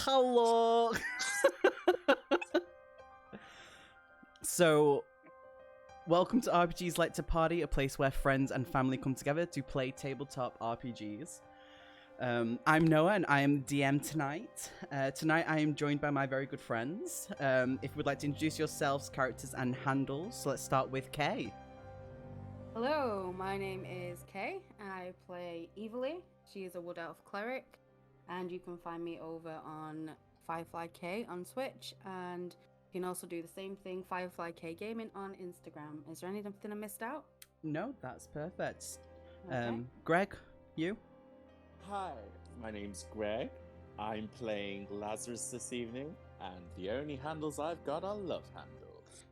Hello. So, welcome to RPGs Like to Party, a place where friends and family come together to play tabletop RPGs. I'm Noah, and I am DM tonight. Tonight, I am joined by my very good friends. If you would like to introduce yourselves, characters, and handles, so let's start with Kay. Hello, my name is Kay. I play Evilly. She is a Wood Elf cleric, and you can find me over on Firefly K on Twitch, and you can also do the same thing, Firefly K Gaming on Instagram. Is there anything I missed out? No, that's perfect. Okay. Greg, you? Hi, my name's Greg. I'm playing Lazarus this evening, and the only handles I've got are love handles.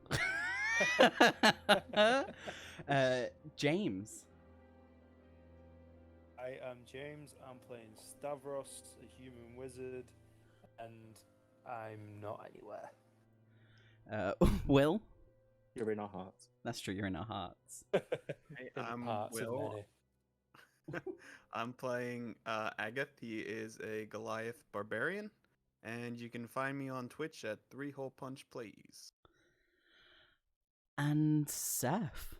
James. Hi, I'm James. I'm playing Stavros, a human wizard, and I'm not anywhere. Will. You're in our hearts. That's true, you're in our hearts. Hey, In I'm hearts of Will. many. I'm playing Agath. He is a Goliath barbarian, and you can find me on Twitch at 3-Hole Punch Plays. And Seth.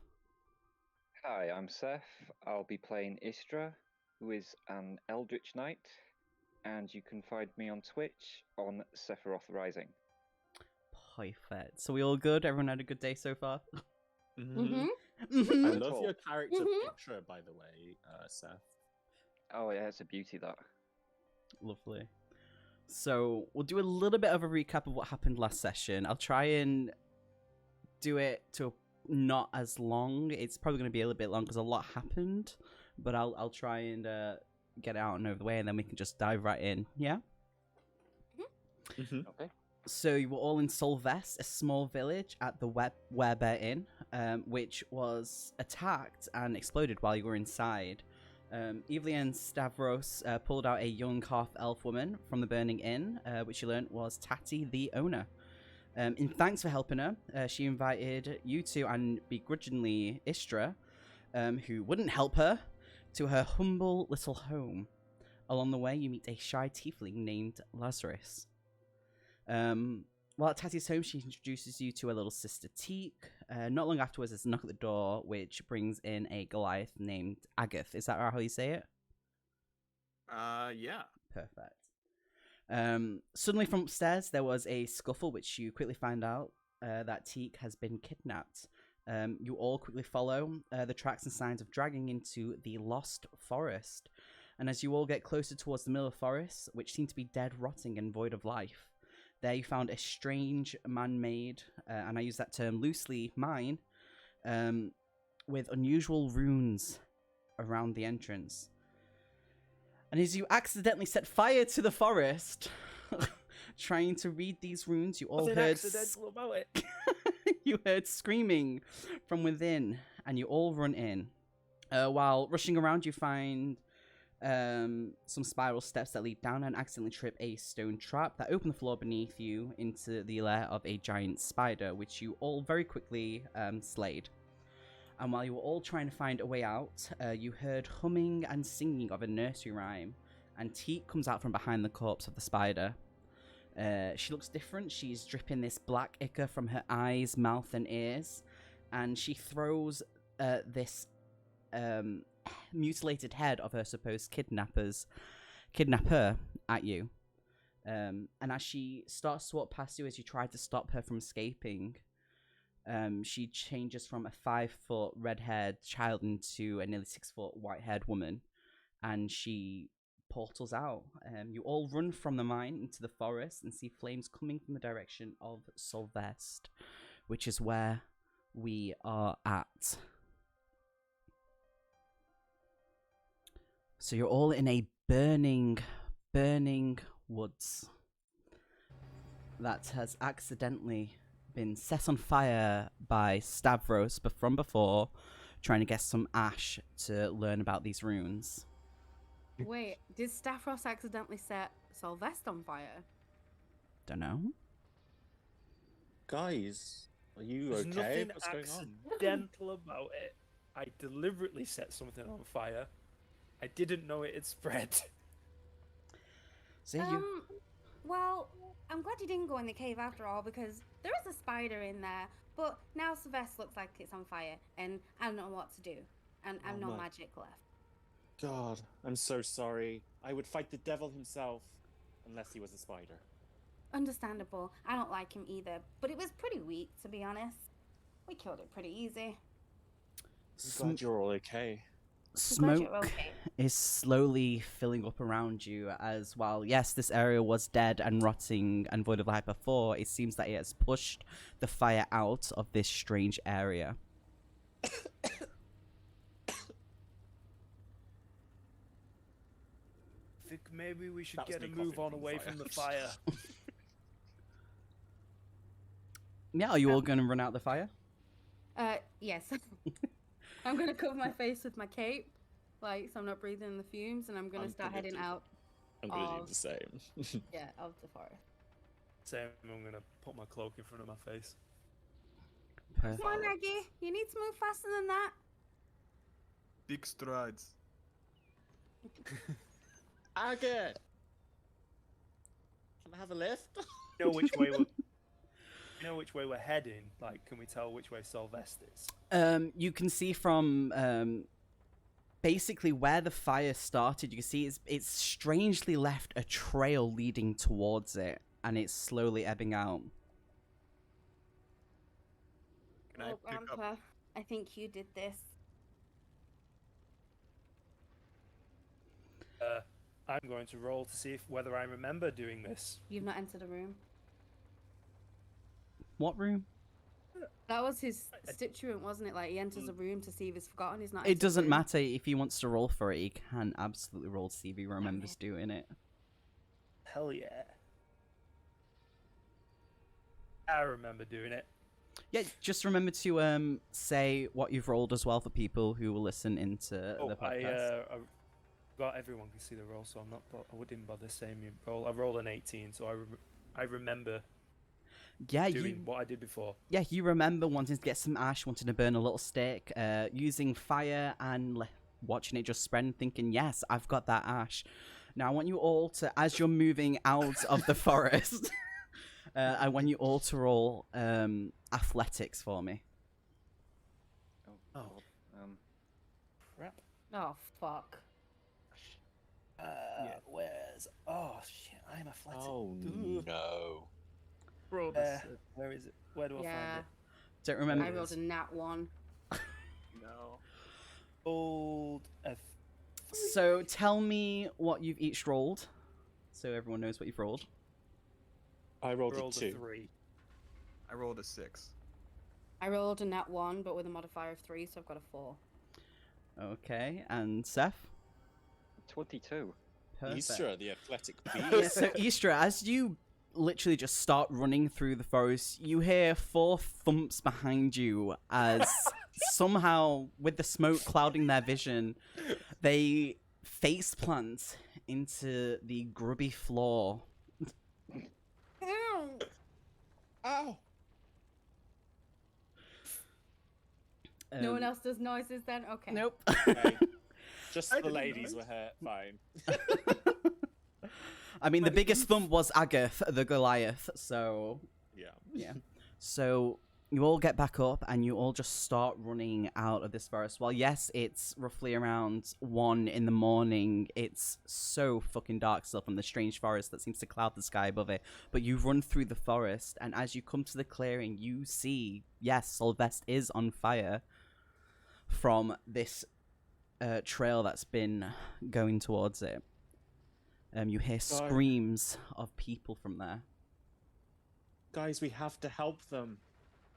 Hi, I'm Seth. I'll be playing Istra, who is an Eldritch Knight, and you can find me on Twitch on Sephiroth Rising. Perfect. So we all good? Everyone had a good day so far? Mm-hmm. Mhm. I At love all. your character Mhm. picture, by the way, Seth. Oh yeah, it's a beauty, that. Lovely. So we'll do a little bit of a recap of what happened last session. I'll try and do it to not as long. It's probably going to be a little bit long because a lot happened, but I'll try and get it out and over the way, and then we can just dive right in. Yeah. Okay. So you were all in Solvest, a small village at the Weber Inn, which was attacked and exploded while you were inside. Evelyn and Stavros pulled out a young half-elf woman from the burning inn, which you learnt was Tati, the owner. In thanks for helping her, she invited you two and begrudgingly Istra, who wouldn't help her, to her humble little home. Along the way, you meet a shy tiefling named Lazarus. While at Tati's home, she introduces you to her little sister Teak. Not long afterwards, there's a knock at the door, which brings in a Goliath named Agath. Is that how you say it? Yeah. Perfect. Suddenly from upstairs, there was a scuffle, which you quickly find out that Teak has been kidnapped. You all quickly follow the tracks and signs of dragging into the Lost Forest. And as you all get closer towards the middle of the forest, which seemed to be dead, rotting, and void of life, there you found a strange man-made, and I use that term loosely, mine, with unusual runes around the entrance. And as you accidentally set fire to the forest, trying to read these runes, you all Nothing heard accidental about it. you heard screaming from within, and you all run in. While rushing around, you find some spiral steps that lead down and accidentally trip a stone trap that open the floor beneath you into the lair of a giant spider, which you all very quickly slayed. And while you were all trying to find a way out, you heard humming and singing of a nursery rhyme, and Teak comes out from behind the corpse of the spider. She looks different. She's dripping this black ichor from her eyes, mouth, and ears, and she throws this mutilated head of her supposed kidnapper at you. And as she starts to walk past you, as you try to stop her from escaping, she changes from a 5-foot red-haired child into a nearly 6-foot white-haired woman, and she portals out. You all run from the mine into the forest and see flames coming from the direction of Solvest, which is where we are at. So you're all in a burning woods that has accidentally been set on fire by Stavros from before, trying to get some ash to learn about these runes. Wait, did Stavros accidentally set Solvest on fire? Don't know. Guys, are you There's okay? nothing What's going on? accidental about it. I deliberately set something on fire. I didn't know it had spread. So you Well, I'm glad you didn't go in the cave after all, because there is a spider in there. But now Sylvester looks like it's on fire, and I don't know what to do. And I've no my magic left. God, I'm so sorry. I would fight the devil himself, unless he was a spider. Understandable. I don't like him either, but it was pretty weak, to be honest. We killed it pretty easy. I'm glad you're all okay. I'm glad Smoke you're okay. is slowly filling up around you as, while yes, this area was dead and rotting and void of life before, it seems that it has pushed the fire out of this strange area. I think maybe we should That was get a me move coughing on from the away fire. from the fire. Yeah, are you all going to run out the fire? Yes. I'm gonna cover my face with my cape, like, so I'm not breathing in the fumes, and I'm gonna start heading out. I'm gonna do of- the same. Yeah, of the forest. Same, I'm gonna put my cloak in front of my face. Perfect. Come on, Aggie. You need to move faster than that. Big strides. Agate! Can I have a lift? You know which way we're. You know which way we're heading. Like, can we tell which way Solvest is? You can see from basically where the fire started. You can see it's strangely left a trail leading towards it, and it's slowly ebbing out. Can I Oh, pick up? Grandpa, I think you did this. I'm going to roll to see whether I remember doing this. You've not entered the room. What room? That was his constituent, wasn't it? Like, he enters a room to see if he's forgotten. He's not. It entered the doesn't room. matter if he wants to roll for it. He can absolutely roll to see if he remembers doing it. Hell yeah. I remember doing it. Yeah, just remember to say what you've rolled as well for people who will listen into the podcast. I got everyone can see the roll, so I'm not. I didn't bother saying me roll. I rolled an 18, so I remember Yeah, doing what I did before. you remember wanting to get some ash, wanting to burn a little stick, using fire and watching it just spread and thinking, yes, I've got that ash. Now I want you all to, as you're moving out of the forest, I want you all to roll athletics for me. Oh. Um, Crap. Oh, fuck. Where's? Oh shit! I'm athletic. Oh Ugh. no. Roll the six. Where is it? Where do I Yeah. find it? Don't remember. I rolled a nat 1. No. Old F. So tell me what you've each rolled, so everyone knows what you've rolled. I rolled, Rolled a a 2. 3. I rolled a 6. I rolled a nat 1, but with a modifier of 3, so I've got a 4. Okay, and Seth? 22. Perfect. Isra, the athletic Yeah, beast. so Istra, as you literally just start running through the forest, you hear 4 thumps behind you as somehow, with the smoke clouding their vision, they face plant into the grubby floor. Ow! Ow! No one else does noises then? Okay. Nope. Okay. Just I the didn't ladies know. were hurt. Fine. I mean, the biggest thump was Agath, the Goliath, so Yeah. yeah. So you all get back up and you all just start running out of this forest. Well, yes, it's roughly around 1 in the morning. It's so fucking dark still from the strange forest that seems to cloud the sky above it. But you run through the forest, and as you come to the clearing, you see, yes, Solvest is on fire from this trail that's been going towards it. You hear screams of people from there. Guys, we have to help them.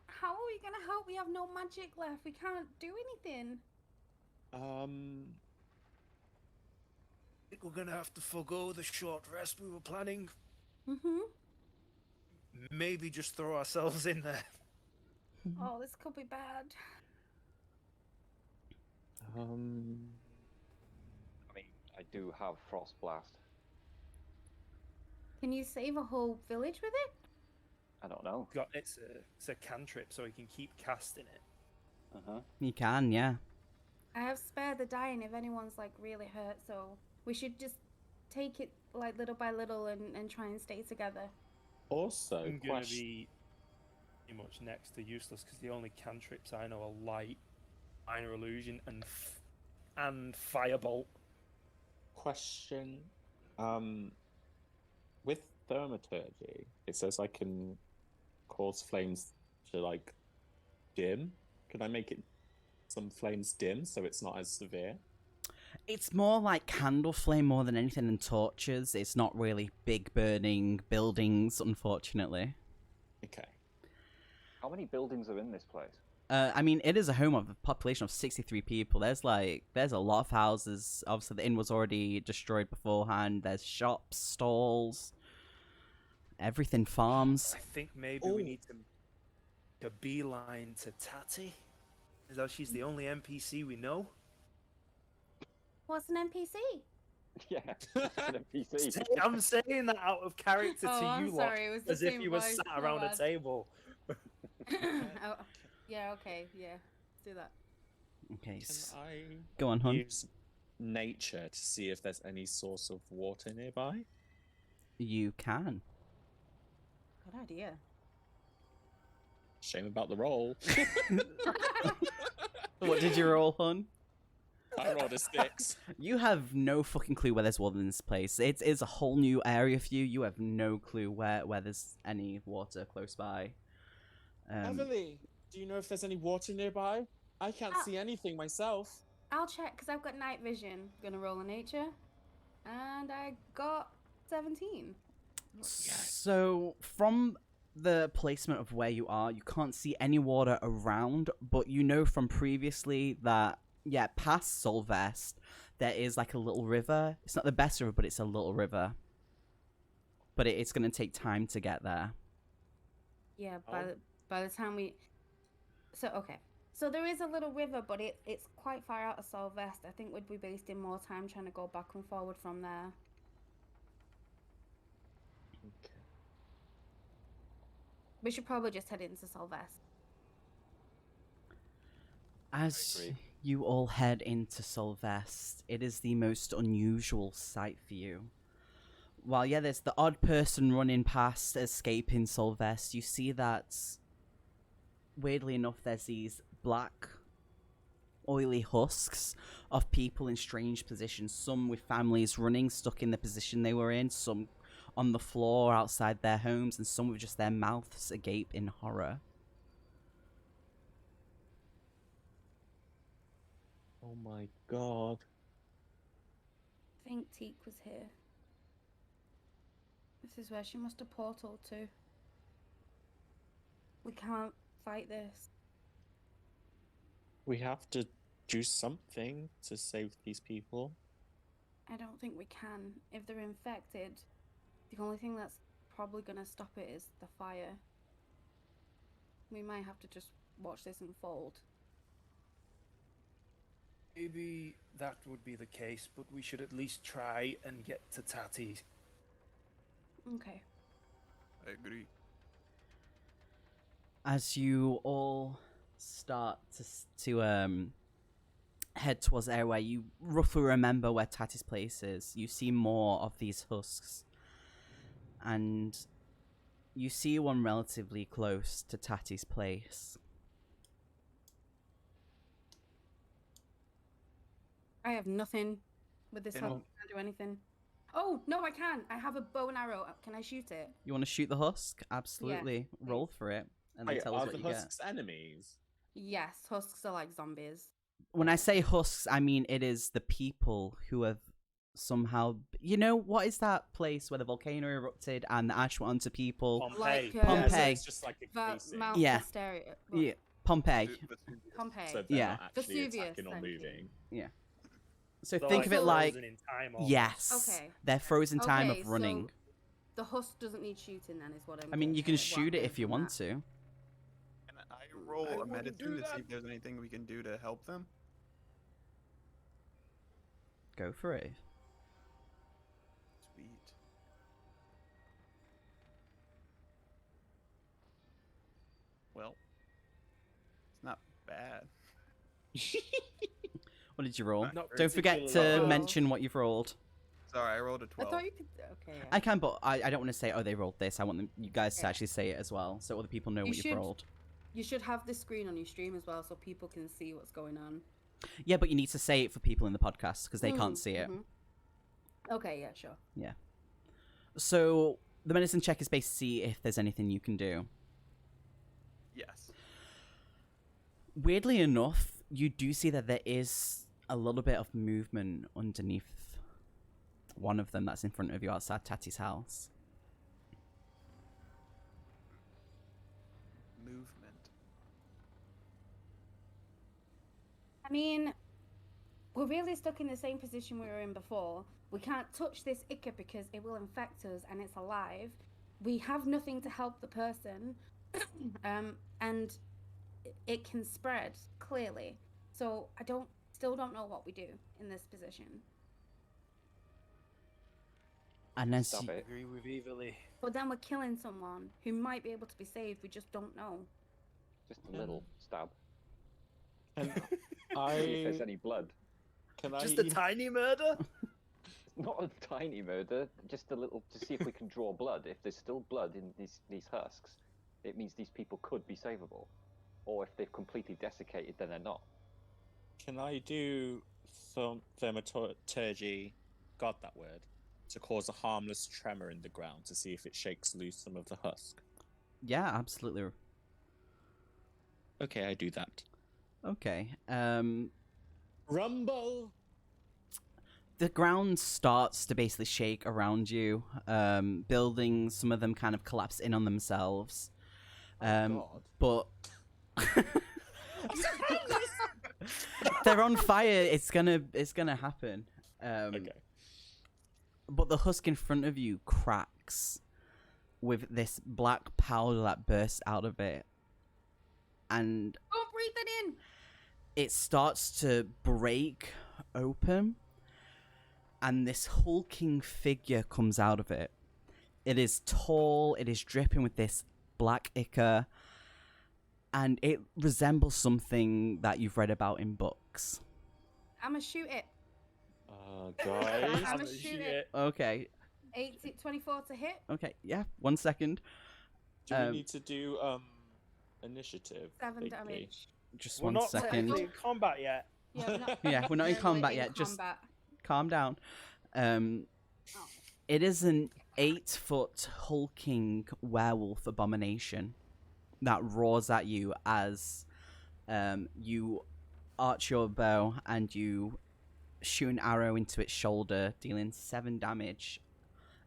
How are we gonna help? We have no magic left. We can't do anything. I think we're gonna have to forgo the short rest we were planning. Mm-hmm. Maybe just throw ourselves in there. Oh, this could be bad. I mean, I do have Frost Blast. Can you save a whole village with it? I don't know. It's a cantrip, so we can keep casting it. Uh-huh. You can, yeah. I have spared the dying if anyone's like really hurt, so we should just take it like little by little and try and stay together. Also, I'm gonna question. be pretty much next to useless because the only cantrips I know are light, minor illusion, and firebolt. Question. With thaumaturgy, it says I can cause flames to like dim. Can I make it some flames dim so it's not as severe? It's more like candle flame more than anything, and torches. It's not really big burning buildings, unfortunately. Okay. How many buildings are in this place? I mean, it is a home of a population of 63 people. There's a lot of houses. Obviously, the inn was already destroyed beforehand. There's shops, stalls, everything, farms. I think maybe we need to make a beeline to Tati. Is that she's the only NPC we know? What's an NPC? Yeah, an NPC. I'm saying that out of character Oh, to I'm you sorry, lot, it was the as if same you were voice, sat my around a bad. table. Oh, yeah, okay, yeah. Let's do that. Okay, Can I go on, hon. use nature to see if there's any source of water nearby? You can. Good idea. Shame about the roll. What did you roll, hon? I rolled a 6. You have no fucking clue where there's water in this place. It is a whole new area for you. You have no clue where there's any water close by. Emily, do you know if there's any water nearby? I can't see anything myself. I'll check because I've got night vision. Gonna roll a nature. And I got 17. So, from the placement of where you are, you can't see any water around, but you know from previously that, yeah, past Solvest, there is like a little river. It's not the best river, but it's a little river. But it's going to take time to get there. Yeah, by the time we... So, okay. So there is a little river, but it's quite far out of Solvest. I think we'd be wasting more time trying to go back and forward from there. Okay. We should probably just head into Solvest. As you all head into Solvest, it is the most unusual sight for you. While, yeah, there's the odd person running past, escaping Solvest, you see that, weirdly enough, there's these black, oily husks of people in strange positions. Some with families running, stuck in the position they were in, some on the floor outside their homes, and some with just their mouths agape in horror. Oh my god. I think Teak was here. This is where she must have portaled to. We can't fight this. We have to do something to save these people. I don't think we can. If they're infected, the only thing that's probably going to stop it is the fire. We might have to just watch this unfold. Maybe that would be the case, but we should at least try and get to Tati. Okay. I agree. As you all start to head towards the area where you roughly remember where Tati's place is, you see more of these husks. And you see one relatively close to Tati's place. I have nothing with this husk. Can't do anything. Oh, no, I can. I have a bow and arrow. Can I shoot it? You want to shoot the husk? Absolutely. please. Roll for it, and then Wait, tell us are what the you get. husks enemies? Yes, husks are like zombies. When I say husks, I mean it is the people who have somehow... You know, what is that place where the volcano erupted and the ash went onto people? Pompeii. Like, Pompeii. Yeah, so it's just like a casing. Mount Yeah. Hysteria. Yeah, Pompeii. Pompeii. So they're Yeah. not actually Vesuvius, attacking or thank you. moving. So They're think of it like... frozen in time almost. Yes. Okay. They're frozen time Okay, of running. so the husk doesn't need shooting then, is what I'm I mean, you can what I'm shoot it hearing if you from want that. to. Can I roll I a wanna medicine do to see that. if there's anything we can do to help them? Go for it. Sweet. Well, it's not bad. What did you roll? Not Don't forget to particularly. mention what you've rolled. Sorry, I rolled a I 12. thought you could. Okay. Yeah. I can, but I don't want to say, oh, they rolled this. I want you guys to Yeah. actually say it as well, so other people know You what should- you've rolled. You should have this screen on your stream as well, so people can see what's going on. Yeah, but you need to say it for people in the podcast because they can't Mm, see it. mhm. Okay, yeah, sure. So the medicine check is based to see if there's anything you can do. Yes. Weirdly enough, you do see that there is a little bit of movement underneath one of them that's in front of you outside Tati's house. Movement. I mean, we're really stuck in the same position we were in before. We can't touch this Ica because it will infect us and it's alive. We have nothing to help the person, and it can spread clearly. So I still don't know what we do in this position. And then Stop it. Agree with Evilly. But then we're killing someone who might be able to be saved. We just don't know. Just a little stab. Can See if there's I? any blood. Can I? Just a tiny murder? Not a tiny murder, just a little to see if we can draw blood. If there's still blood in these husks, it means these people could be savable. Or if they've completely desiccated, then they're not. Can I do some thaumaturgy? God, that word. To cause a harmless tremor in the ground to see if it shakes loose some of the husk. yeah, absolutely. Okay, I do that. Okay. Rumble. The ground starts to basically shake around you. Buildings, some of them kind of collapse in on themselves. God. But they're on fire. It's gonna happen. Okay. But the husk in front of you cracks with this black powder that bursts out of it, and Don't breathe it in. it starts to break open, and this hulking figure comes out of it. It is tall, it is dripping with this black ichor, and it resembles something that you've read about in books. I'ma shoot it. Guys. I'ma shoot it. Okay, 24 to hit. okay, yeah, 1 second. Do we Um, need to do initiative? 7 lately? damage. Just We're 1 not second. technically in combat yet. Yeah, we're not, Yeah, we're not in we're combat in yet. Just combat. calm down. Oh. It is an 8-foot hulking werewolf abomination that roars at you as you arch your bow and you shoot an arrow into its shoulder, dealing 7 damage.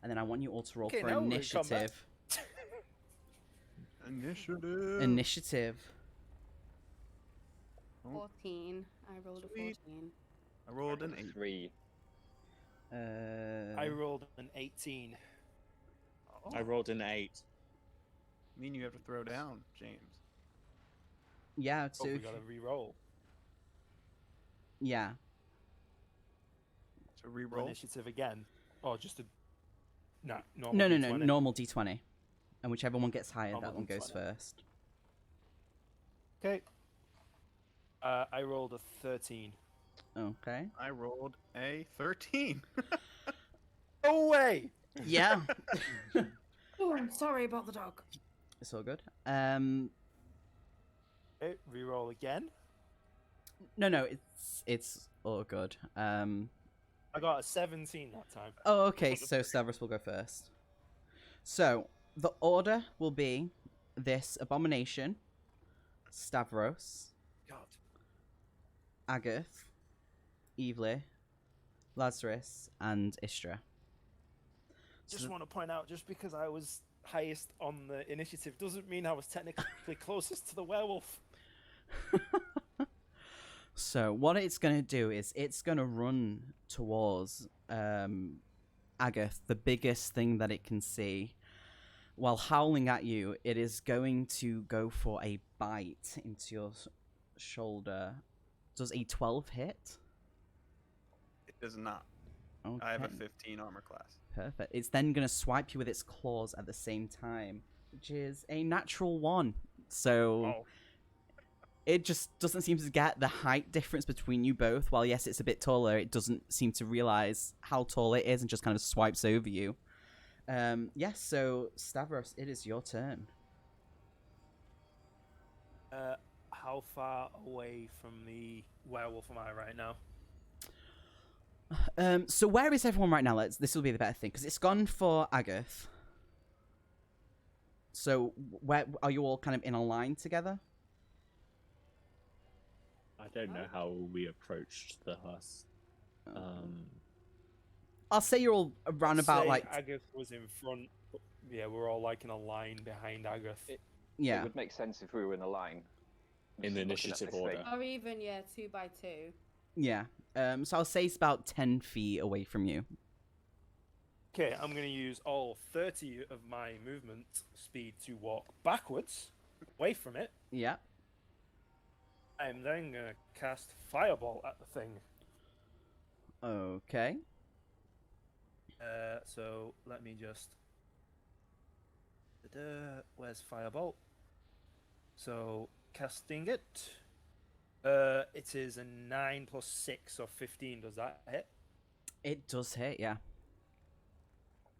And then I want you all to roll Okay, for now we're in combat. initiative. Initiative. Initiative. 14. I rolled a Sweet. 14. I rolled an 8. 3. I rolled an 18. Oh, I rolled an 8. mean you have to throw down, James. Yeah, Oh, so we if- gotta re-roll. yeah. So For re-roll. initiative again. Or just a... Nah, No, normal no, D20. normal d20. And whichever one gets higher, Normal that one goes D20. first. Okay. I rolled a 13. Okay. I rolled a 13. No way! Yeah. Oh, I'm sorry about the dog. It's all good. Okay, re-roll again. No, it's all good. I got a 17 that time. Oh, okay. So Stavros will go first. So the order will be this abomination, Stavros, God. Agath, Evely, Lazarus, and Istra. Just So- want to point out, just because I was highest on the initiative doesn't mean I was technically closest to the werewolf. So what it's going to do is it's going to run towards Agath, the biggest thing that it can see. While howling at you, it is going to go for a bite into your shoulder. Does a 12 hit? It does not. Okay. I have a 15 armor class. Perfect. It's then going to swipe you with its claws at the same time, which is a natural 1. So Oh, it just doesn't seem to get the height difference between you both. While yes, it's a bit taller, it doesn't seem to realize how tall it is and just kind of swipes over you. Yes, so Stavros, it is your turn. How far away from the werewolf am I right now? So where is everyone right now? This will be the better thing because it's gone for Agath. So where are you all kind of in a line together? I don't know how we approached the husk. I'll say you're all around about Say like Agath was in front. Yeah, we're all like in a line behind Agath. yeah. It would make sense if we were in a line. In the Just looking at initiative this order. thing. Or even, yeah, 2 by 2. Yeah. So I'll say it's about 10 feet away from you. Okay, I'm going to use all 30 of my movement speed to walk backwards, away from it. Yeah. I'm then going to cast Fireball at the thing. Okay. So let me just... Where's Firebolt? So, casting it. It is a 9 plus 6, or 15. Does that hit? It does hit, yeah.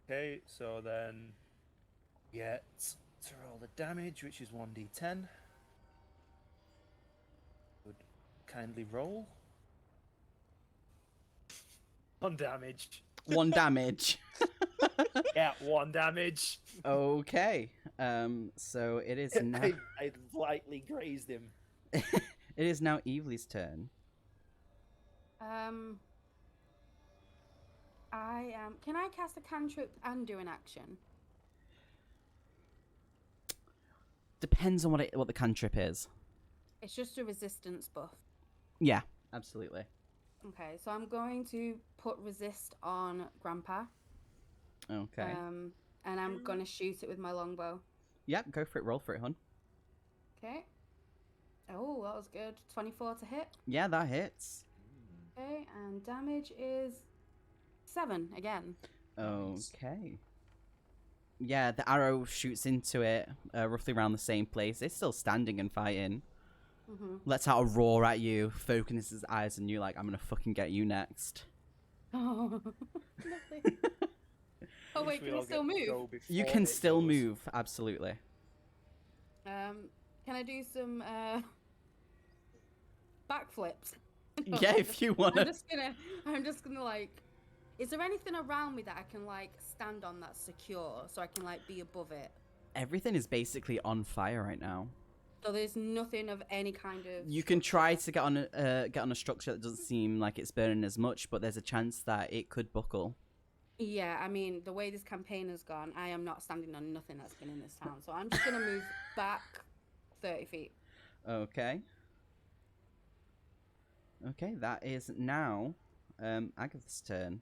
Okay, so then get to roll the damage, which is 1d10. Would kindly roll. 1 damage. 1 damage. Yeah, 1 damage. Okay. So it is now I lightly grazed him. it is now Evely's turn. Can I cast a cantrip and do an action? Depends on what the cantrip is. It's just a resistance buff. Yeah, absolutely. Okay, so I'm going to put resist on Grandpa. Okay. And I'm gonna shoot it with my longbow. Yep, go for it. Roll for it, hon. Okay. Oh, that was good. 24 to hit. Yeah, that hits. Okay, and damage is 7 again. Okay. Yeah, the arrow shoots into it, roughly around the same place. It's still standing and fighting. Mm-hmm. Lets out a roar at you, focuses his eyes on you like, I'm gonna fucking get you next. Oh, lovely. Oh wait, can I still move? You can still move, absolutely. Can I do some backflips? Yeah, if you want. I'm just gonna like. Is there anything around me that I can like stand on that's secure, so I can like be above it? Everything is basically on fire right now. So there's nothing of any kind of. You can try to get on a structure that doesn't seem like it's burning as much, but there's a chance that it could buckle. Yeah, I mean, the way this campaign has gone, I am not standing on nothing that's been in this town. So I'm just going to move back 30 feet. Okay. Okay, that is now Agath's turn.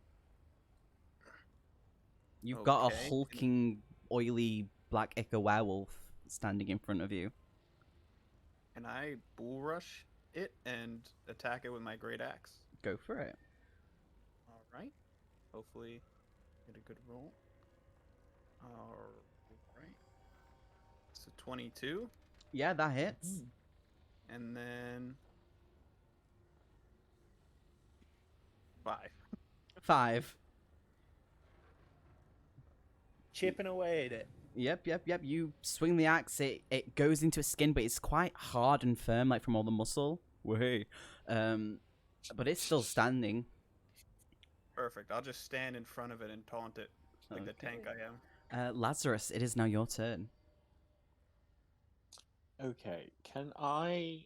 You've got a Okay. hulking, oily, black ichor werewolf standing in front of you. Can I bull rush it and attack it with my great axe? Go for it. All right. Hopefully, get a good roll. All right. So 22, Yeah, that hits. and then 5. 5. Chipping away at it. Yep. You swing the axe, it goes into his skin, but it's quite hard and firm, like from all the muscle. Whey. But it's still standing. Perfect. I'll just stand in front of it and taunt it like the tank I am. Lazarus, it is now your turn. Okay, can I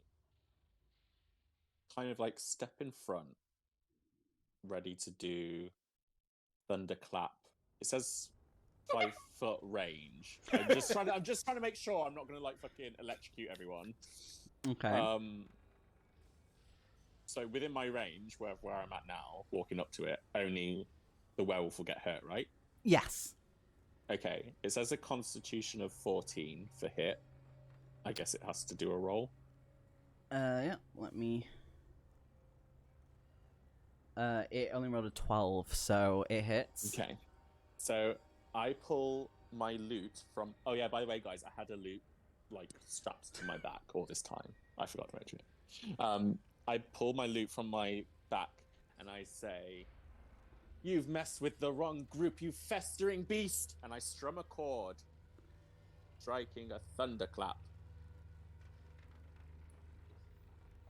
kind of like step in front, ready to do thunderclap? It says 5-foot range. I'm just trying to make sure I'm not gonna like fucking electrocute everyone. Okay. So within my range, where I'm at now, walking up to it, only the werewolf will get hurt, right? Yes. Okay. It says a constitution of 14 for hit. I guess it has to do a roll. Yeah, let me... it only rolled a 12, so it hits. Okay. So I pull my loot from... Oh yeah, by the way, guys, I had a loot, like, strapped to my back all this time. I forgot to mention it. I pull my lute from my back and I say, "You've messed with the wrong group, you festering beast!" And I strum a chord, striking a thunderclap.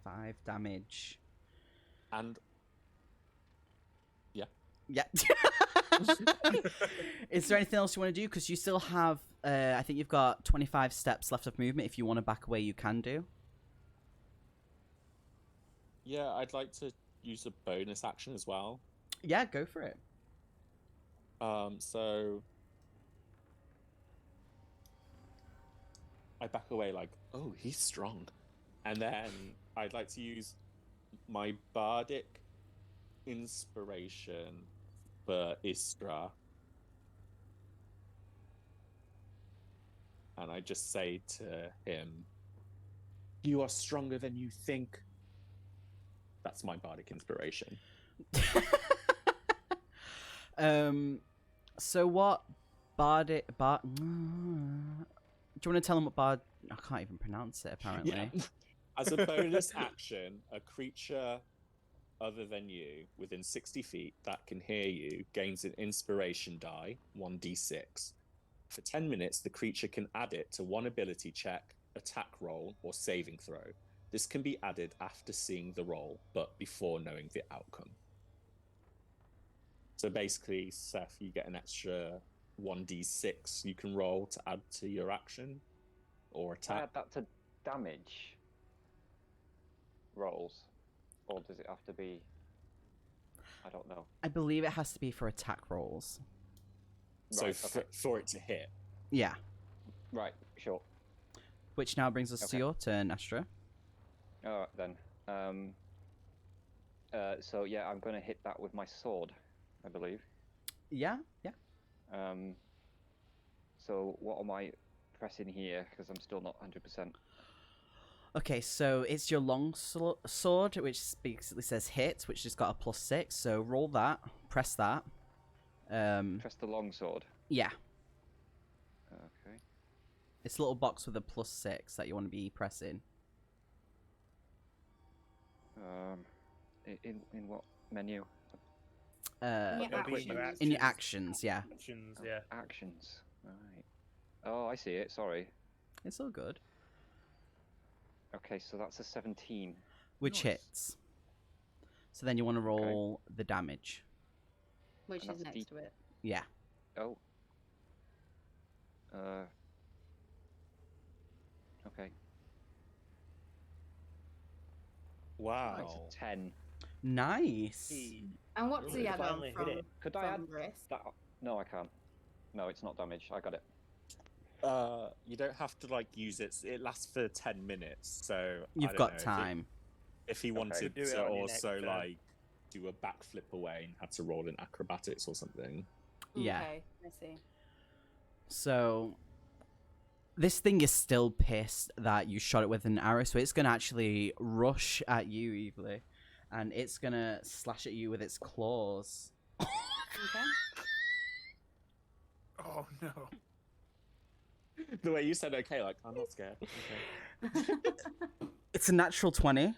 5 damage. And yeah. Yeah. Is there anything else you want to do? Because you still have, I think you've got 25 steps left of movement. If you want to back away, you can do. Yeah, I'd like to use a bonus action as well. Yeah, go for it. So I back away like, oh, he's strong. And then I'd like to use my bardic inspiration for Istra. And I just say to him, "You are stronger than you think." That's my bardic inspiration. So what do you want to tell him what bard? I can't even pronounce it. Apparently. Yeah. As a bonus action, a creature other than you within 60 feet that can hear you gains an inspiration die, 1d6. For 10 minutes, the creature can add it to one ability check, attack roll, or saving throw. This can be added after seeing the roll, but before knowing the outcome. So basically, Seth, you get an extra 1d6 you can roll to add to your action or attack. Add that to damage rolls, or does it have to be? I don't know. I believe it has to be for attack rolls. So Right, okay. for it to hit. Yeah. Right, sure. Which now brings us to Okay. your turn, Astra. All right then. So yeah, I'm going to hit that with my sword, I believe. Yeah. So what am I pressing here? Because I'm still not 100%. Okay, so it's your long sword, which basically says hit, which has got a +6. So roll that, press that. Press the long sword. Yeah, Okay. it's a little box with a +6 that you want to be pressing. In what menu? Yeah, That'll be In your actions, yeah. Actions, Oh, yeah. Actions. Right. Oh, I see it. Sorry. It's all good. Okay, so that's a 17. Which Nice. hits. So then you want to roll the damage. Which And is that's next to it. Yeah. Oh. Okay. Wow. That's a 10. Nice. And what's Really? the add-on Finally hit from, it. Could I add from wrist? that? No, I can't. No, it's not damage. I got it. You don't have to like use it. It lasts for 10 minutes, so I You've don't got know time. If he wanted Do it to on your next also turn. like do a backflip away and had to roll in acrobatics or something. Yeah. Okay, I see. So this thing is still pissed that you shot it with an arrow, so it's gonna actually rush at you, Evely, and it's gonna slash at you with its claws. Okay. Oh no. The way you said okay, like I'm not scared. Okay. It's a natural 20,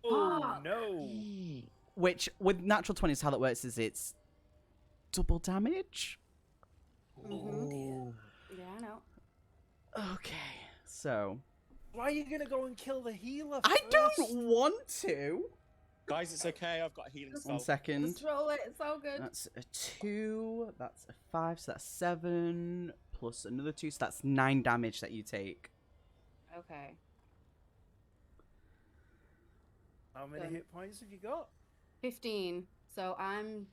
Oh Fuck. no! which with natural 20s, how that works is it's double damage. Mhm. Yeah, I know. Okay, so Why are you gonna go and kill the healer? I don't first? want to. Guys, it's okay. I've got a healing spell. 1 second. Just roll it. It's all good. That's a 2. That's a 5. So that's 7 plus another 2. So that's 9 damage that you take. Okay. How many Done. hit points have you got? 15. So I'm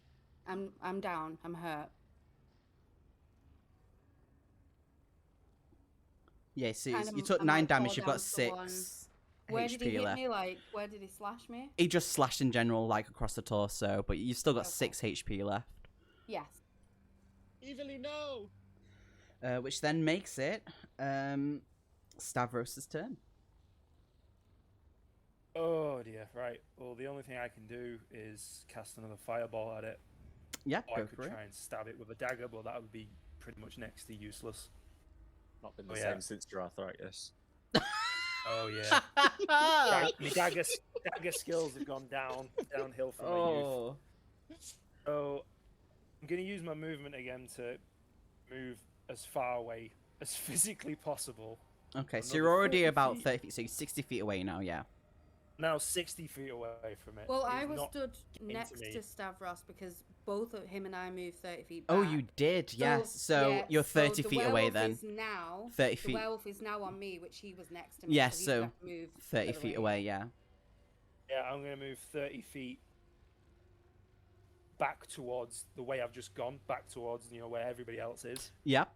down. I'm hurt. Yeah, so Kind of- you took I 9 might damage. fall You've got down to 1. 6 Where HP did he hit left. me? Like, where did he slash me? He just slashed in general, like across the torso, but you've still got Okay. 6 HP left. Yes. Evilly, no. Which then makes it Stavros' turn. Oh dear, right. Well, the only thing I can do is cast another fireball at it. Yeah, Or I go could for it. try and stab it with a dagger, but that would be pretty much next to useless. Not been the Oh, yeah. same since your arthritis. Oh yeah. My dagger skills have gone downhill from my youth. Oh. So I'm gonna use my movement again to move as far away as physically possible. Okay, so Another you're already 30 about feet. 30 feet, so you're 60 feet away now, yeah. Now 60 feet away from it. Well, It I is was not stood into next me. to Stavros because both of him and I moved 30 feet back. Oh, you did, yes. So yeah, you're 30 the feet away werewolf then. Is now, 30 the feet. werewolf is now on me, which he was next to me. Yeah, he's so gonna move 30 further feet away, yeah. Yeah, I'm gonna move 30 feet back towards the way I've just gone, back towards where everybody else is. Yep.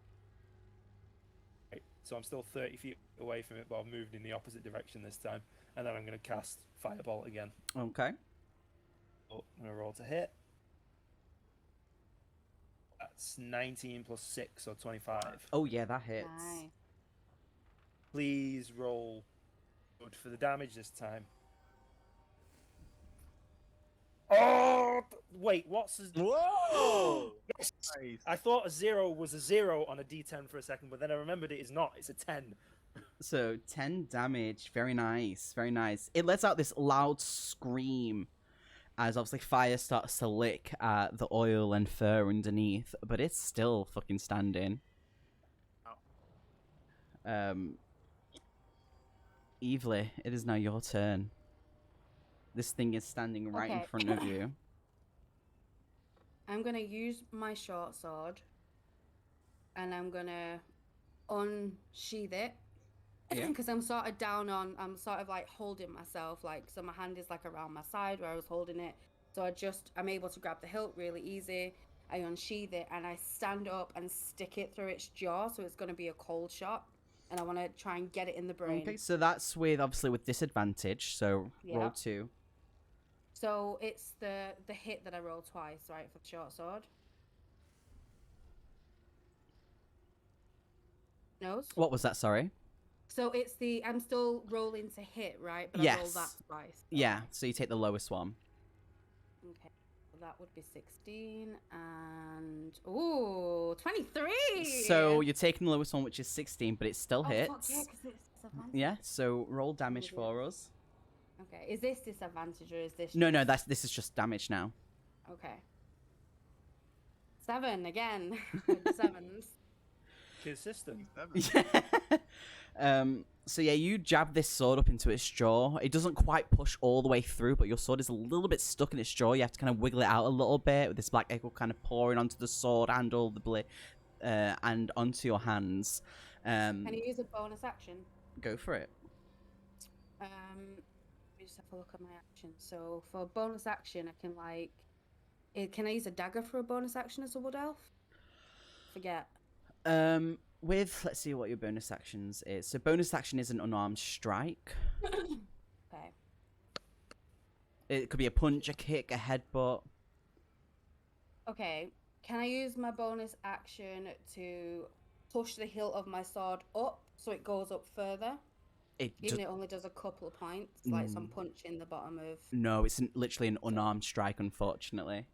Right. So I'm still 30 feet away from it, but I've moved in the opposite direction this time. And then I'm going to cast Firebolt again. Okay. Oh, I'm going to roll to hit. That's 19 plus 6, or 25. Oh, yeah, that hits. Nice. Please roll good for the damage this time. Oh, wait, what's a... Whoa! Yes! Nice. I thought a 0 was a 0 on a d10 for a second, but then I remembered it is not. It's a 10. So 10 damage. Very nice. Very nice. It lets out this loud scream as obviously fire starts to lick at the oil and fur underneath, but it's still fucking standing. Evely, it is now your turn. This thing is standing right in Okay. front of you. I'm gonna use my short sword, and I'm gonna unsheath it. Yeah. Because I'm sort of down on, I'm sort of like holding myself, like, so my hand is like around my side where I was holding it. So I'm able to grab the hilt really easy. I unsheath it and I stand up and stick it through its jaw. So it's going to be a cold shot. And I want to try and get it in the brain. Okay, so that's obviously with disadvantage, so roll Yep. 2. So it's the hit that I roll twice, right, for the short sword. Nose? What was that, sorry? So it's I'm still rolling to hit, right? But I roll that Yes. twice. Yeah, Okay. so you take the lowest one. Okay. So that would be 16 and... Ooh, 23! So you're taking the lowest one, which is 16, but it still Oh, hits. fuck yeah, 'cause it's disadvantage. Yeah, so roll damage do for us. Okay, is this disadvantage or is this... No, just... this is just damage now. Okay. 7 again. With the 7s. Consistent. So yeah, you jab this sword up into its jaw. It doesn't quite push all the way through, but your sword is a little bit stuck in its jaw. You have to kind of wiggle it out a little bit with this black echo kind of pouring onto the sword handle, the blade, and onto your hands. Can you use a bonus action? Go for it. Let me just have a look at my action. So for bonus action, I can can I use a dagger for a bonus action as a wood elf? Forget. Let's see what your bonus actions is. So bonus action is an unarmed strike. Okay. It could be a punch, a kick, a headbutt. Okay. Can I use my bonus action to push the hilt of my sword up so it goes up further? Even it only does a couple of points, like some punch in the bottom of... No, it's literally an unarmed strike, unfortunately.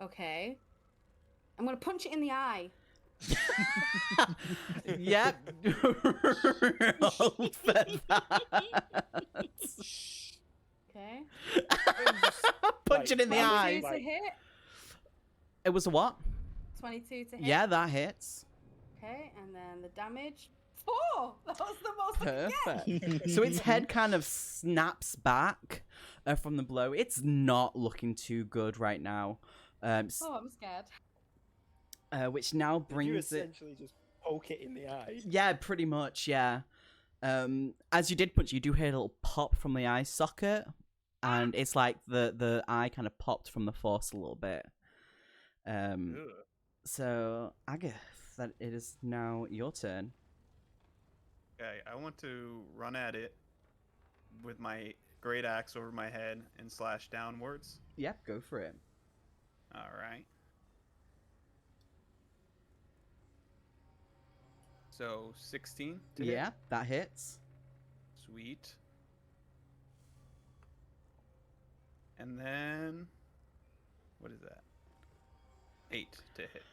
Okay. I'm going to punch it in the eye. Yep. Roll for that. Okay. Punch it in the eye. 22 to hit. It was a what? 22 to hit. Yeah, that hits. Okay, and then the damage. 4! That was the most I could get. Perfect. So its head kind of snaps back from the blow. It's not looking too good right now. Oh, I'm scared. Which now Did you brings it. essentially just poke it in the eye? Yeah, pretty much. Yeah. As you did punch, you do hear a little pop from the eye socket, and it's like the eye kind of popped from the force a little bit. So Agath, that it is now your turn. Okay, I want to run at it with my great axe over my head and slash downwards. Yep, go for it. All right. So 16 to hit? Yeah, that hits. Sweet. And then what is that? 8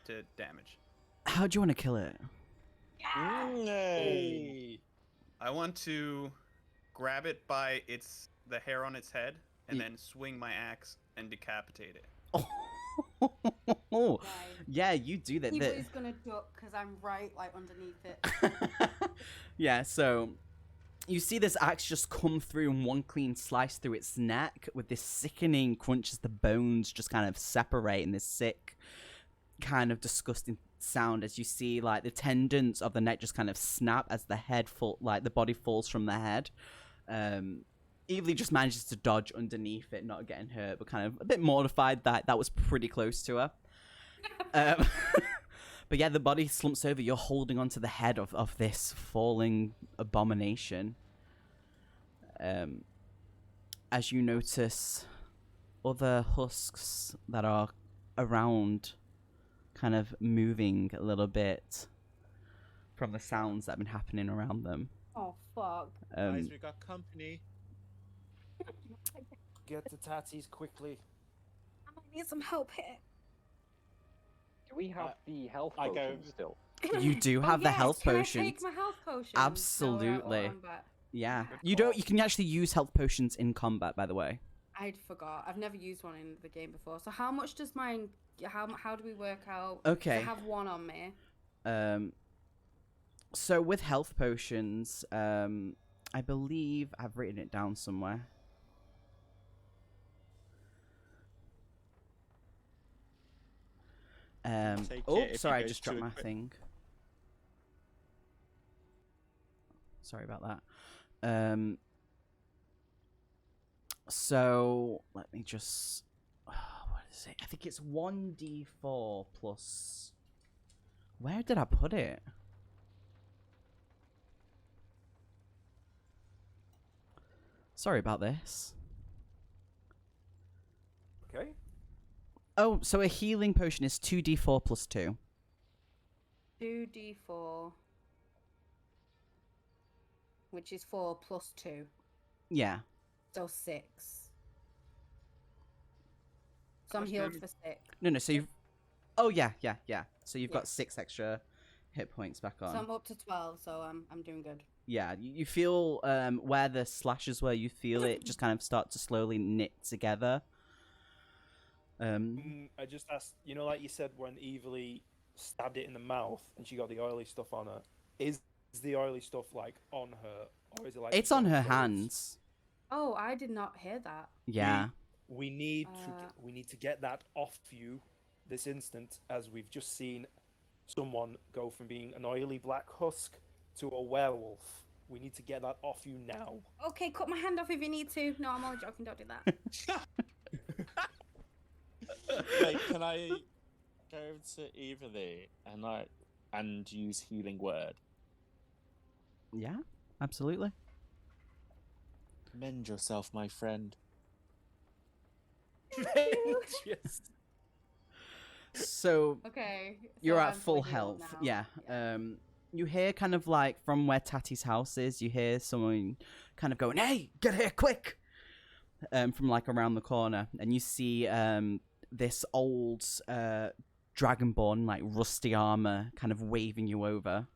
to damage. How do you want to kill it? Hey. I want to grab it by the hair on its head and Ye- then swing my axe and decapitate it. Oh, Nice. yeah, you do that. Evilly's gonna duck because I'm right like underneath it. Yeah, so you see this axe just come through and one clean slice through its neck with this sickening crunch as the bones just kind of separate in this sick, kind of disgusting sound as you see like the tendons of the neck just kind of snap as the head the body falls from the head. Evely just manages to dodge underneath it, not getting hurt, but kind of a bit mortified that that was pretty close to her. But yeah, the body slumps over. You're holding onto the head of this falling abomination. As you notice other husks that are around kind of moving a little bit from the sounds that have been happening around them. Oh fuck. Guys, we got company. Get the tatties quickly. I might need some help here. Do we have the health I go- potion still? You do have the yes, health can potions. I take my health potion? Absolutely. No, I'm back. Yeah. Okay. You can actually use health potions in combat, by the way. I'd forgot. I've never used one in the game before. So how much does mine? How do we work out? Okay. I have one on me. So with health potions, I believe I've written it down somewhere. Take Oh, it if sorry, I you just go dropped to my equip- thing. Sorry about that. So let me just. What is it? I think it's 1d4 plus. Where did I put it? Sorry about this. Okay. Oh, so a healing potion is 2d4 plus 2. 2d4, which is 4 plus 2, Yeah. so 6. So I'm healed for 6. No, so you've. Oh, yeah. So you've Yeah. got 6 extra hit points back on. So I'm up to 12, so I'm doing good. Yeah, you feel where the slashes were, you feel it just kind of start to slowly knit together. I just asked, like you said when Evilly stabbed it in the mouth and she got the oily stuff on her, is the oily stuff like on her, or is it like It's she's on got her clothes? hands. Oh, I did not hear that. Yeah. We need to get that off you this instant, as we've just seen someone go from being an oily black husk to a werewolf. We need to get that off you now. Okay, cut my hand off if you need to. No, I'm only joking. Don't do that. Wait, can I go to Evilly and use healing word? Yeah, absolutely. Mend yourself, my friend. Yes. So Okay. you're so at I'm full fully healed health. now. Yeah. You hear kind of like from where Tati's house is, you hear someone kind of going, "Hey, get here quick!" From like around the corner, and you see this old dragonborn, like rusty armor, kind of waving you over.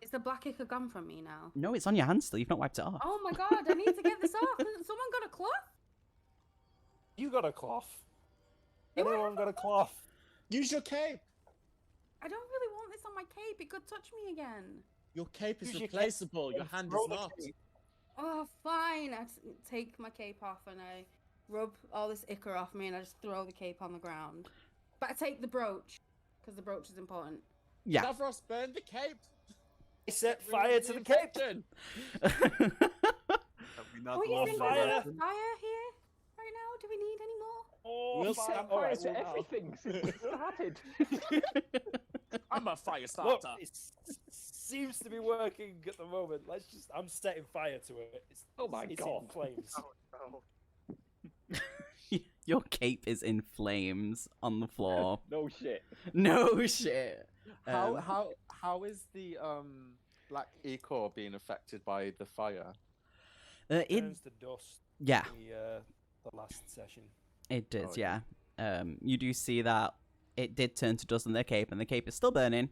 Is the black ichor gone from me now? No, it's on your hand still. You've not wiped it off. Oh my god, I need to get this off. Someone got a cloth? You got a cloth. Do I Anyone have got a a cloth? Use your cape. I don't really want this on my cape. It could touch me again. Your cape is Use your cape replaceable. Your and hand throw is the not. cape. Oh, fine. Take my cape off and I rub all this ichor off me and I just throw the cape on the ground. But I take the brooch because the brooch is important. Yeah. Davros, burn the cape. I set fire to the cape. Have we not Oh, you more think lost there's fire? enough fire here right now? Do we need any more? Oh, We'll fire. set All Fire right, to well, everything since we started. I'm a fire look, starter. it seems to be working at the moment. I'm setting fire to it. Oh my it's God. in flames. Your cape is in flames on the floor. No shit. No shit. How is the black ichor being affected by the fire? It Turns to dust. yeah, The last session. it does. Oh, Yeah. You do see that it did turn to dust on their cape, and the cape is still burning.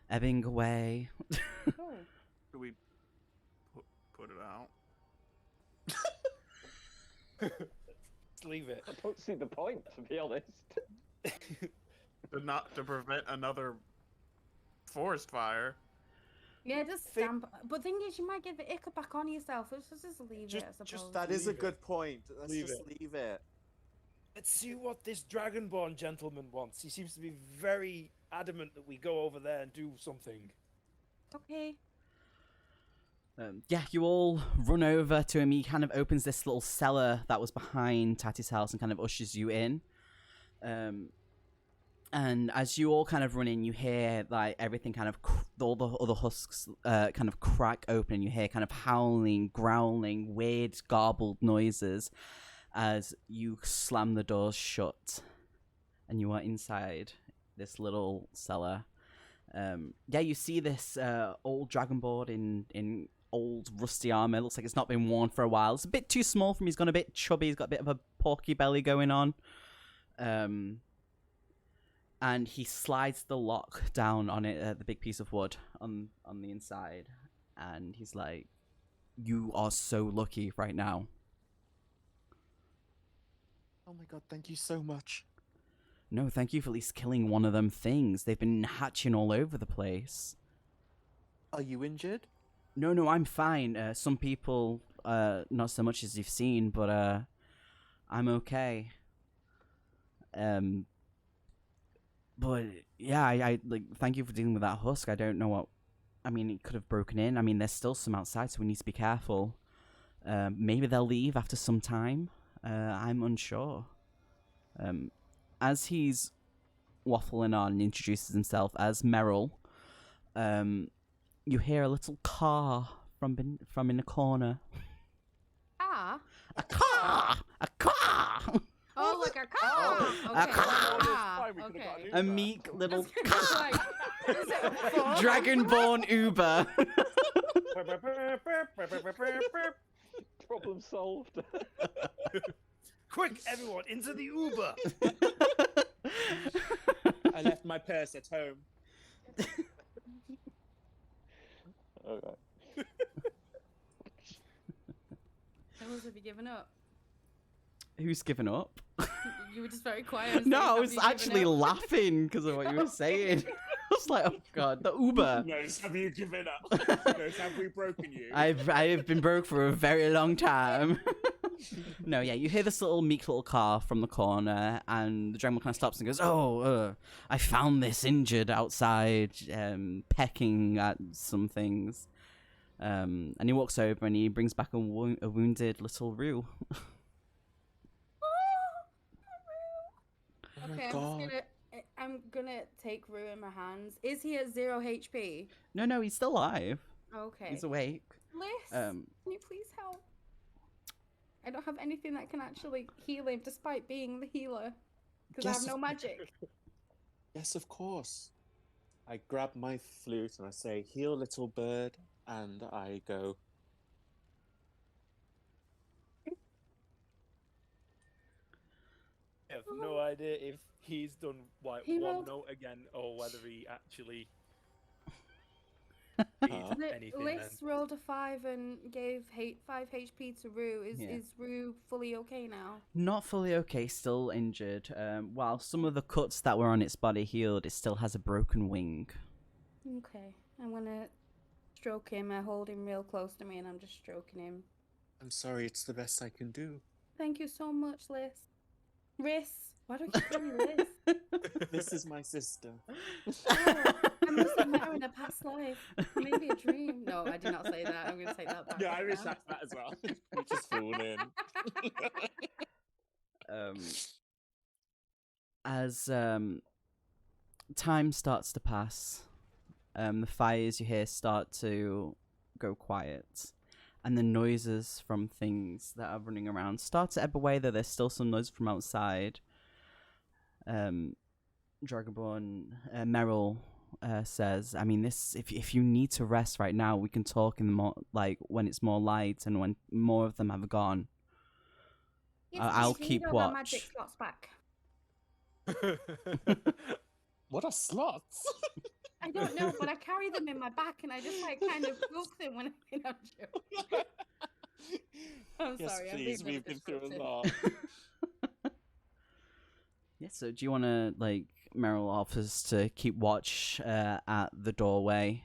ebbing away. Oh. Do we put it out? Let's leave it. I don't see the point, to be honest. To prevent another forest fire. Yeah, just stamp. But thing is, you might get the ichor back on yourself. Let's just leave it, I suppose. just That is a Leave it. good point. Let's Leave just leave it. Let's see what this Dragonborn gentleman wants. He seems to be very adamant that we go over there and do something. Okay. Yeah, you all run over to him. He kind of opens this little cellar that was behind Tati's house and kind of ushers you in. And as you all kind of run in, you hear like everything kind of all the other husks kind of crack open. You hear kind of howling, growling, weird garbled noises as you slam the doors shut, and you are inside this little cellar. Yeah, you see this old dragonboard in old rusty armor. Looks like it's not been worn for a while. It's a bit too small for him. He's gone a bit chubby. He's got a bit of a porky belly going on. And he slides the lock down on it, the big piece of wood on the inside, and he's like, "You are so lucky right now." Oh my god, thank you so much. No, thank you for at least killing one of them things. They've been hatching all over the place. Are you injured? No, I'm fine. Some people, not so much as you've seen, but I'm okay. But yeah, I like. Thank you for dealing with that husk. I don't know what. I mean, it could have broken in. I mean, there's still some outside, so we need to be careful. Maybe they'll leave after some time. I'm unsure. As he's waffling on and introduces himself as Merrill, you hear a little car from in the corner. Ah. A car! A car! Oh, like a car. A car. Ah, okay. A meek little Like, is it a phone? Dragonborn Uber. Problem solved. Quick, everyone, into the Uber! I left my purse at home. Alright. Ellis, have you given up? Who's given up? You were just very quiet. No, I Have was you given actually up? laughing because of what you were saying. I was like, oh god, the Uber. No, have you given up? No, have we broken you? I have been broke for a very long time. No, yeah, you hear this little meek little car from the corner, and the dragon kind of stops and goes, "Oh, I found this injured outside, pecking at some things." And he walks over and he brings back a wounded little Rue. Oh my Okay, god. I'm gonna take Rue in my hands. Is he at 0 HP? No, he's still alive. Okay. He's awake. Liz, can you please help? I don't have anything that can actually heal him, despite being the healer, because I have no magic. Yes, of course. I grab my flute and I say, "Heal, little bird," and I go. I have no idea if he's done like He one rolled- note again or whether he actually Huh? needs anything. Liz Then. rolled a 5 and gave 5 HP to Rue. Yeah. Is Rue fully okay now? Not fully okay, still injured. While some of the cuts that were on its body healed, it still has a broken wing. Okay, I'm gonna stroke him. I hold him real close to me, and I'm just stroking him. I'm sorry, it's the best I can do. Thank you so much, Liz. Riss. Why don't you call me Liz? This is my sister. Oh, I must have met her in a past life. Maybe a dream. No, I did not say that. I'm going to take that back. Yeah, I right now. retract that as well. We just fall in. As time starts to pass, the fires you hear start to go quiet, and the noises from things that are running around start to ebb away, though there's still some noise from outside. Dragonborn Merrill says, "I mean, this. If you need to rest right now, we can talk in the when it's more light and when more of them have gone. Yes, I'll please, we keep need all our magic watch." slots back. What are slots? I don't know, but I carry them in my back and I just like kind of poke them when I'm in a joke. I'm Yes, sorry, I'm please. being We've been through a disruptive. lot. Yeah, so do you want to, like, Meryl offers to keep watch at the doorway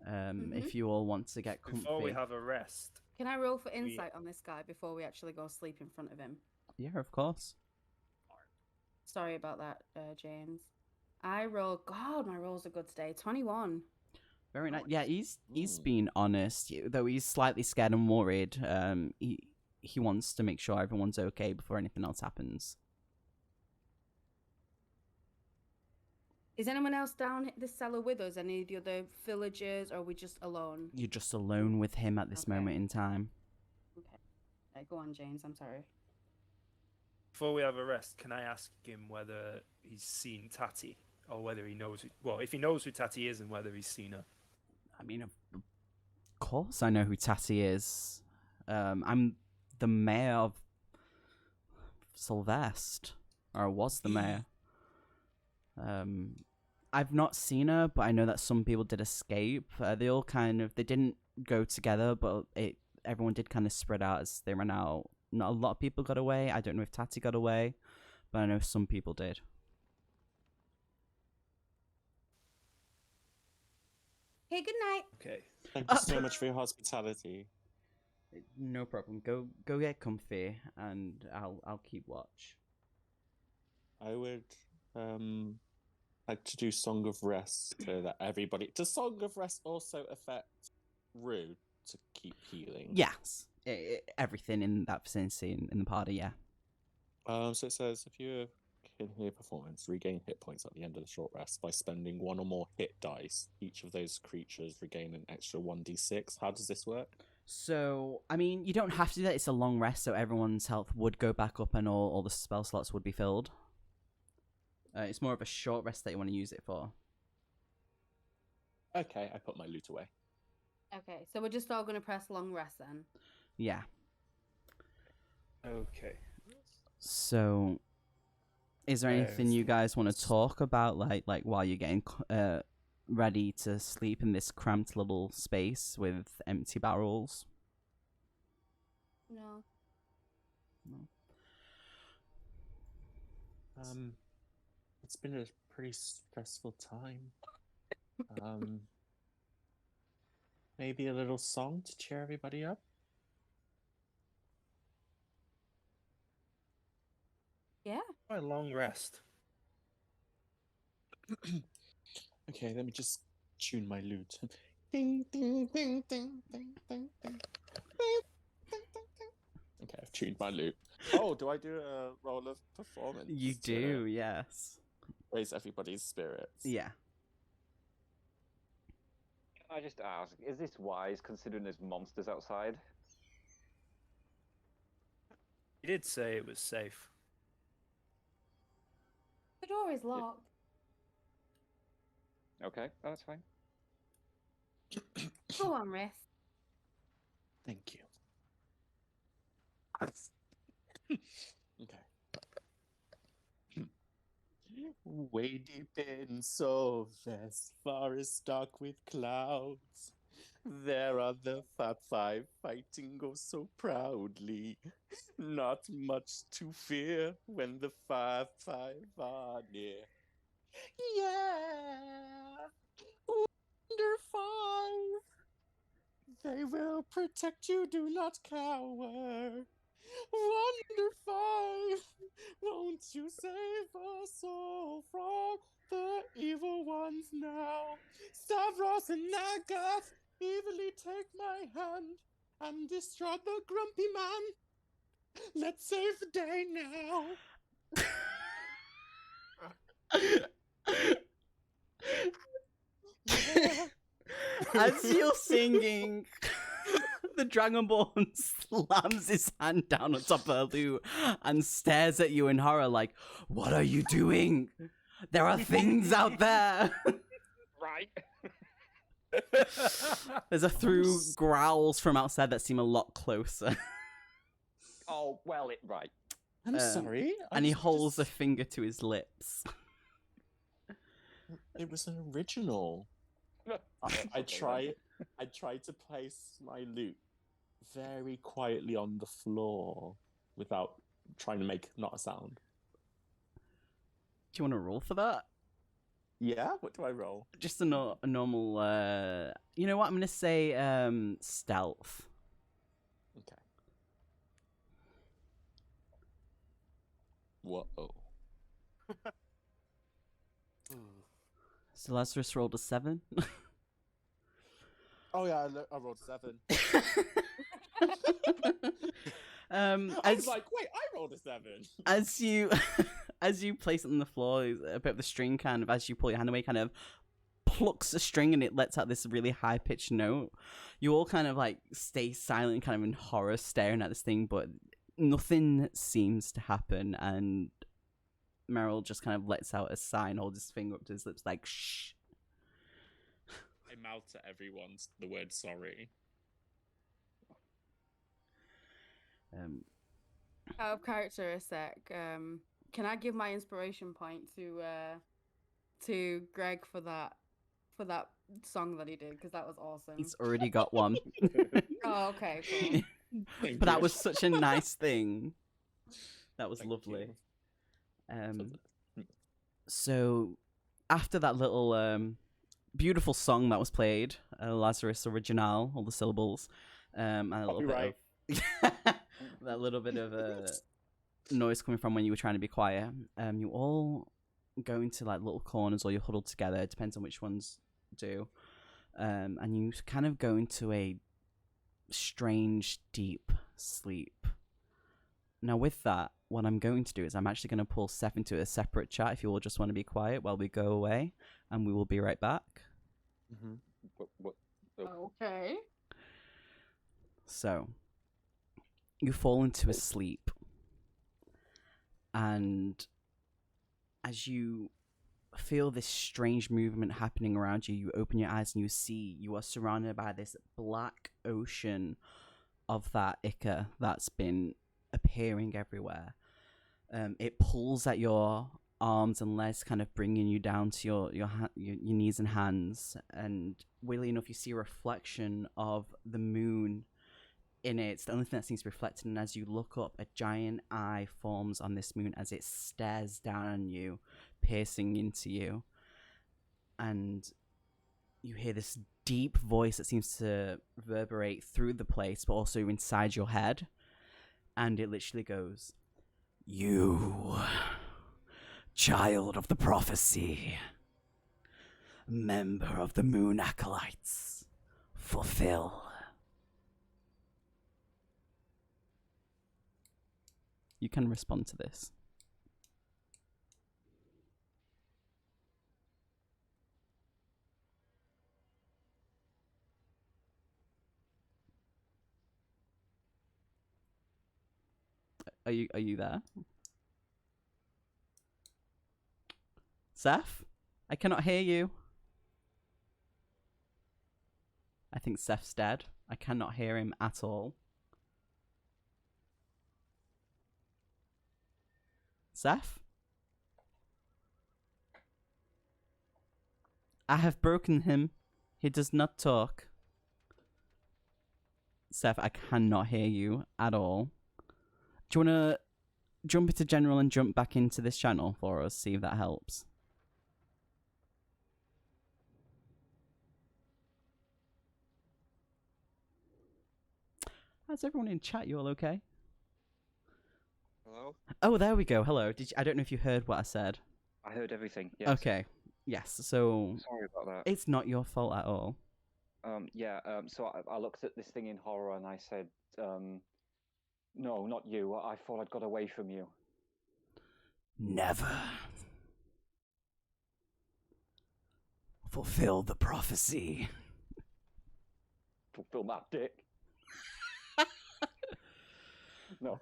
if you all want to get comfy. Before we have a rest, Can I roll for insight on this guy before we actually go sleep in front of him? Yeah, of course. Sorry about that, James. I roll. God, my rolls are good today. 21. Very nice. Yeah, he's Mm. been honest, though he's slightly scared and worried. He wants to make sure everyone's okay before anything else happens. Is anyone else down this cellar with us? Any of the other villagers, or are we just alone? You're just alone with him at this Okay. moment in time. Okay, go on, James. I'm sorry. before we have a rest, can I ask him whether he's seen Tati or whether he knows who, well, if he knows who Tati is and whether he's seen her? I mean, of course I know who Tati is. I'm the mayor of Solvest, or I was the mayor. I've not seen her, but I know that some people did escape. They all they didn't go together, but everyone did kind of spread out as they ran out. Not a lot of people got away. I don't know if Tati got away, but I know some people did. Hey, good night. Okay. Thank you so much for your hospitality. No problem. Go get comfy, and I'll keep watch. I would like to do Song of Rest so that everybody. Does Song of Rest also affect Rue to keep healing? Yes, everything in that vicinity in the party. Yeah. So it says if you can hear performance, regain hit points at the end of the short rest by spending 1 or more hit dice. Each of those creatures regain an extra 1d6. How does this work? So, I mean, you don't have to do that. It's a long rest, so everyone's health would go back up and all the spell slots would be filled. It's more of a short rest that you want to use it for. Okay, I put my loot away. Okay, so we're just all going to press long rest then. Yeah. Okay. So, is there anything you guys want to talk about, like while you're getting ready to sleep in this cramped little space with empty barrels? No. It's been a pretty stressful time. Maybe a little song to cheer everybody up. Yeah. Quite a long rest. Okay, let me just tune my lute. Ding ding ding ding ding ding ding. Okay, I've tuned my lute. Oh, do I do a roll of performance? You do, yes. Raise everybody's spirits. Yeah. Can I just ask, is this wise considering there's monsters outside? He did say it was safe. The door is locked. Okay, that's fine. Go on, Riff. Thank you. Okay. Way deep in solvest, forest dark with clouds. There are the Fab Five fighting oh so proudly. Not much to fear when the Fab Five are near. Yeah! Wonder Five! They will protect you, do not cower. Wonder Five! Won't you save us all from the evil ones now? Stavros and Nagath, evilly take my hand and destroy the grumpy man. Let's save the day now. Yeah. As you're singing, the Dragonborn slams his hand down on top of her lute and stares at you in horror like, what are you doing? There are things out there. Right. There's a through growls from outside that seem a lot closer. Oh, well, right. I'm sorry. And he holds a finger to his lips. It was an original. I tried to place my lute very quietly on the floor without trying to make not a sound. Do you want to roll for that? Yeah? What do I roll? Just a normal. You know what? I'm gonna say stealth. Okay. Whoa. So Lazarus rolled a 7. Oh yeah, I rolled 7. I was like, wait, I rolled a 7. As you as you place it on the floor, a bit of the string kind of, as you pull your hand away, kind of plucks a string and it lets out this really high pitched note. You all kind of like stay silent, kind of in horror, staring at this thing, but nothing seems to happen. And Merrill just kind of lets out a sigh and holds his finger up to his lips, like shh. I mouth to everyone the word sorry. Out of character a sec. Can I give my inspiration point to Greg for that song that he did, because that was awesome. He's already got one. Oh, okay, cool. But that was such a nice thing. That was Thank lovely. you. So after that little beautiful song that was played, Lazarus Original, all the syllables, and a little Copyright. bit of that little bit of noise coming from when you were trying to be quiet, you all go into like little corners or you're huddled together. It depends on which ones do. And you kind of go into a strange, deep sleep. Now with that, what I'm going to do is I'm actually going to pull Seth into a separate chat if you all just want to be quiet while we go away, and we will be right back. What? Oh. Okay. So, you fall into a sleep, and as you feel this strange movement happening around you, you open your eyes and you see you are surrounded by this black ocean of that ichor that's been appearing everywhere. It pulls at your arms and legs, kind of bringing you down to your knees and hands, and weirdly enough you see a reflection of the moon in it. It's the only thing that seems reflected, and as you look up, a giant eye forms on this moon as it stares down on you, piercing into you, and you hear this deep voice that seems to reverberate through the place but also inside your head, and it literally goes, "You, child of the prophecy, member of the moon acolytes, fulfill." You can respond to this. Are you there? Seth? I cannot hear you. I think Seth's dead. I cannot hear him at all. Seth? I have broken him. He does not talk. Seth, I cannot hear you at all. Do you want to jump into general and jump back into this channel for us? See if that helps. How's everyone in chat? You all okay? Hello? Oh, there we go. Hello. I don't know if you heard what I said. I heard everything. Yes. Okay. Yes. So Sorry about that. it's not your fault at all. So I looked at this thing in horror and I said, no, not you. I thought I'd got away from you. Never. Fulfill the prophecy. Fulfill that dick. No.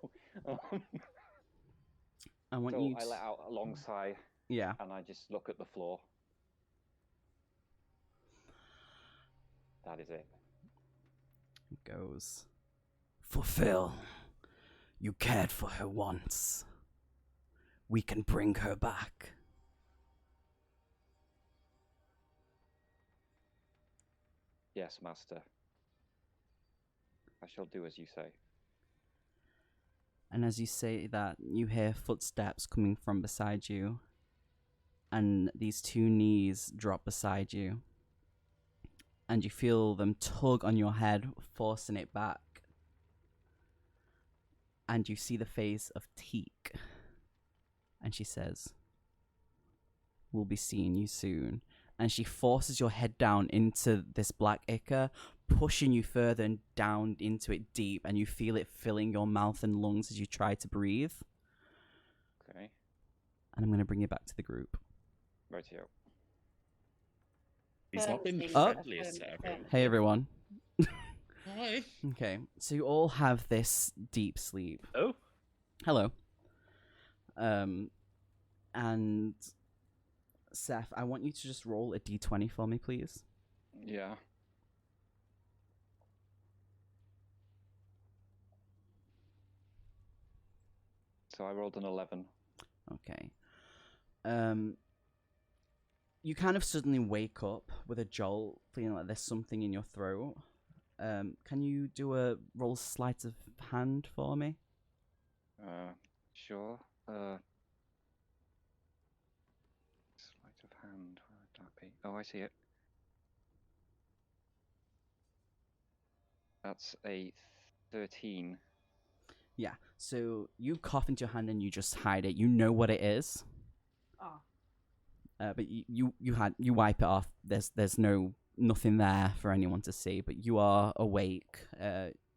I want So you. I let out a long sigh Yeah. and I just look at the floor. That is it. It goes. Fulfill. You cared for her once. We can bring her back. Yes, master. I shall do as you say. And as you say that, you hear footsteps coming from beside you, and these two knees drop beside you, and you feel them tug on your head, forcing it back. And you see the face of Teak, and she says, "We'll be seeing you soon." And she forces your head down into this black ichor, pushing you further and down into it deep, and you feel it filling your mouth and lungs as you try to breathe. Okay. And I'm going to bring you back to the group. Rightio. He's not been Firm, friendliest to firm, everyone. Hey, everyone. Hi. Okay, so you all have this deep sleep. Oh. Hello. And Seth, I want you to just roll a d20 for me, please. Yeah. So I rolled an 11. Okay. You kind of suddenly wake up with a jolt, feeling like there's something in your throat. Can you do a roll sleight of hand for me? Sure. Sleight of hand. Where would that be? Oh, I see it. That's a 13. Yeah. So you cough into your hand and you just hide it. You know what it is. Oh. But you wipe it off. There's nothing there for anyone to see. But you are awake.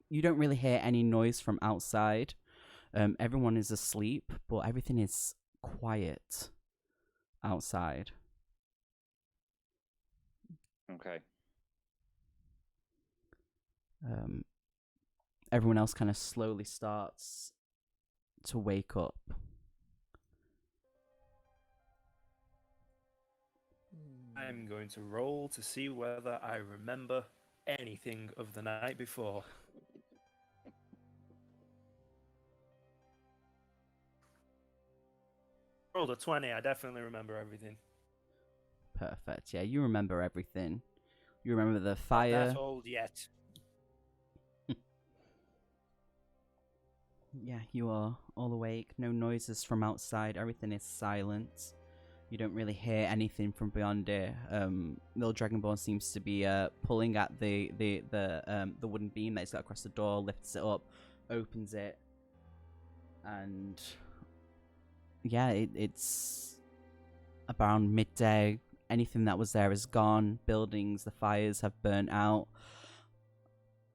You don't really hear any noise from outside. Everyone is asleep, but everything is quiet outside. Okay. Everyone else kind of slowly starts to wake up. I'm going to roll to see whether I remember anything of the night before. Rolled a 20, I definitely remember everything. Perfect. Yeah, you remember everything. You remember the Not fire. that old yet. Yeah, you are all awake. No noises from outside. Everything is silent. You don't really hear anything from beyond it. Little Dragonborn seems to be pulling at the wooden beam that he's got across the door, lifts it up, opens it, and yeah, it's around midday. Anything that was there is gone. Buildings, the fires have burnt out,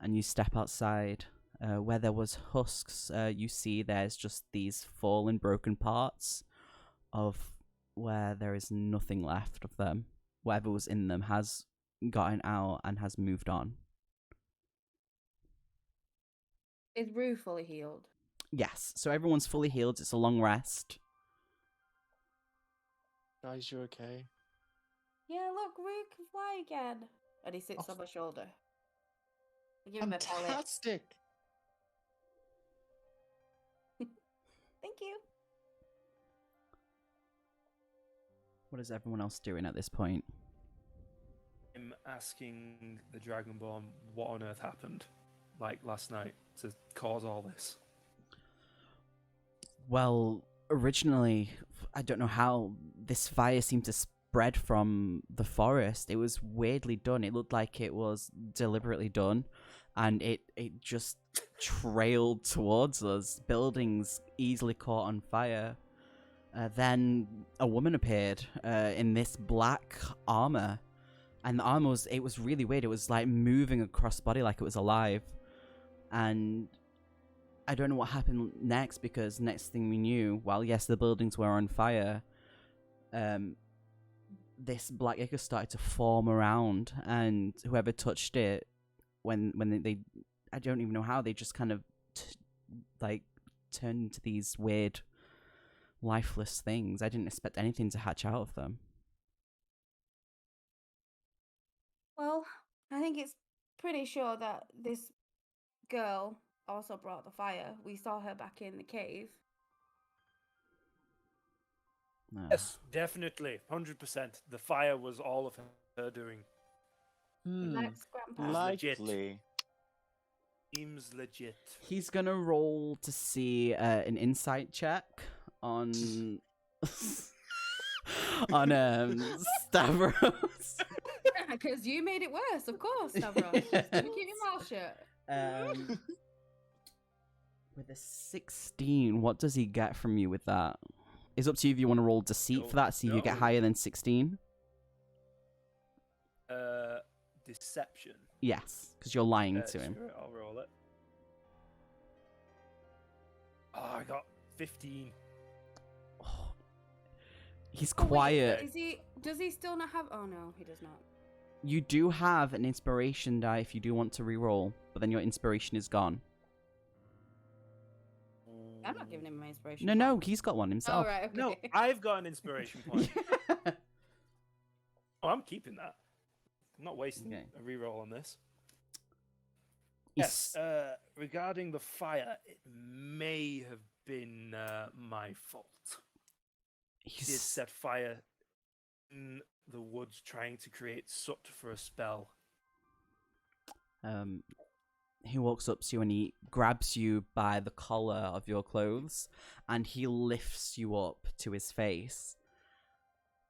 and you step outside. Where there was husks, you see there's just these fallen, broken parts of where there is nothing left of them. Whatever was in them has gotten out and has moved on. Is Rue fully healed? Yes, so everyone's fully healed. It's a long rest. Guys, you okay? Yeah, look, Rue can fly again. And he sits on my shoulder. I give him a pellet. Fantastic. Thank you. What is everyone else doing at this point? I'm asking the Dragonborn what on earth happened, like last night, to cause all this. Well, originally, I don't know how this fire seemed to spread from the forest. It was weirdly done. It looked like it was deliberately done, and it just trailed towards us. Buildings easily caught on fire. Then a woman appeared in this black armor, and the armor was really weird. It was like moving across body like it was alive, and I don't know what happened next, because next thing we knew, while yes, the buildings were on fire, this black ichor started to form around, and whoever touched it, when they I don't even know how, they just kind of turned into these weird lifeless things. I didn't expect anything to hatch out of them. Well, I think it's pretty sure that this girl also brought the fire. We saw her back in the cave. Yes, definitely, 100%. The fire was all of her doing. Let's grandpa. Legit. Likely. Seems legit. He's gonna roll to see an insight check on on Stavros. Because you made it worse, of course, Stavros. Yes. Let me keep your mouth shut. With a 16, what does he get from you with that? It's up to you if you want to roll deceit for that, see if you get No. higher than 16. Deception. Yes, because you're lying to him. Sure, I'll roll it. Oh, I got 15. Oh, he's Oh, wait, quiet. is he? Does he still not have? Oh no, he does not. You do have an inspiration die if you do want to re-roll, but then your inspiration is gone. I'm not giving him my inspiration. No, he's got one Oh himself. right, okay. No, I've got an inspiration point. Oh, I'm keeping that. I'm not wasting Okay. a reroll on this. He's- Yes, regarding the fire, it may have been my fault. He did set fire in the woods trying to create soot for a spell. He walks up to you and he grabs you by the collar of your clothes and he lifts you up to his face.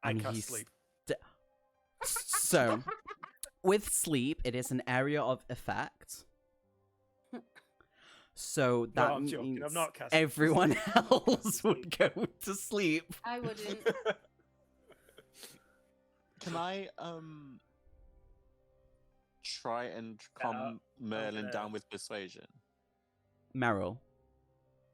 I And can't he's sleep. So, with sleep, it is an area of effect. So that I'm joking, means I'm not casting everyone sleep. else would go to sleep. I wouldn't. Can I try and calm Merlin gonna- down with persuasion? Meryl.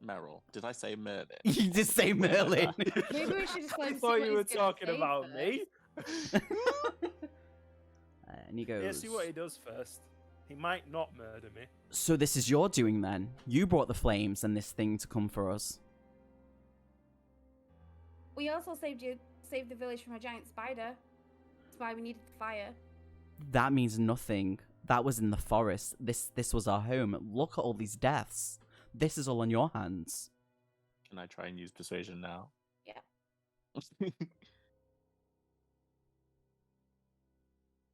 Meryl. Did I say Merlin? You just say Merlin. Maybe we should just let I him see thought what you he's were gonna talking say about first. me. And he goes, Yeah, see what he does first. He might not murder me. so this is your doing then? You brought the flames and this thing to come for us. We also saved the village from a giant spider. That's why we needed the fire. That means nothing. That was in the forest. This was our home. Look at all these deaths. This is all on your hands. Can I try and use persuasion now? Yeah.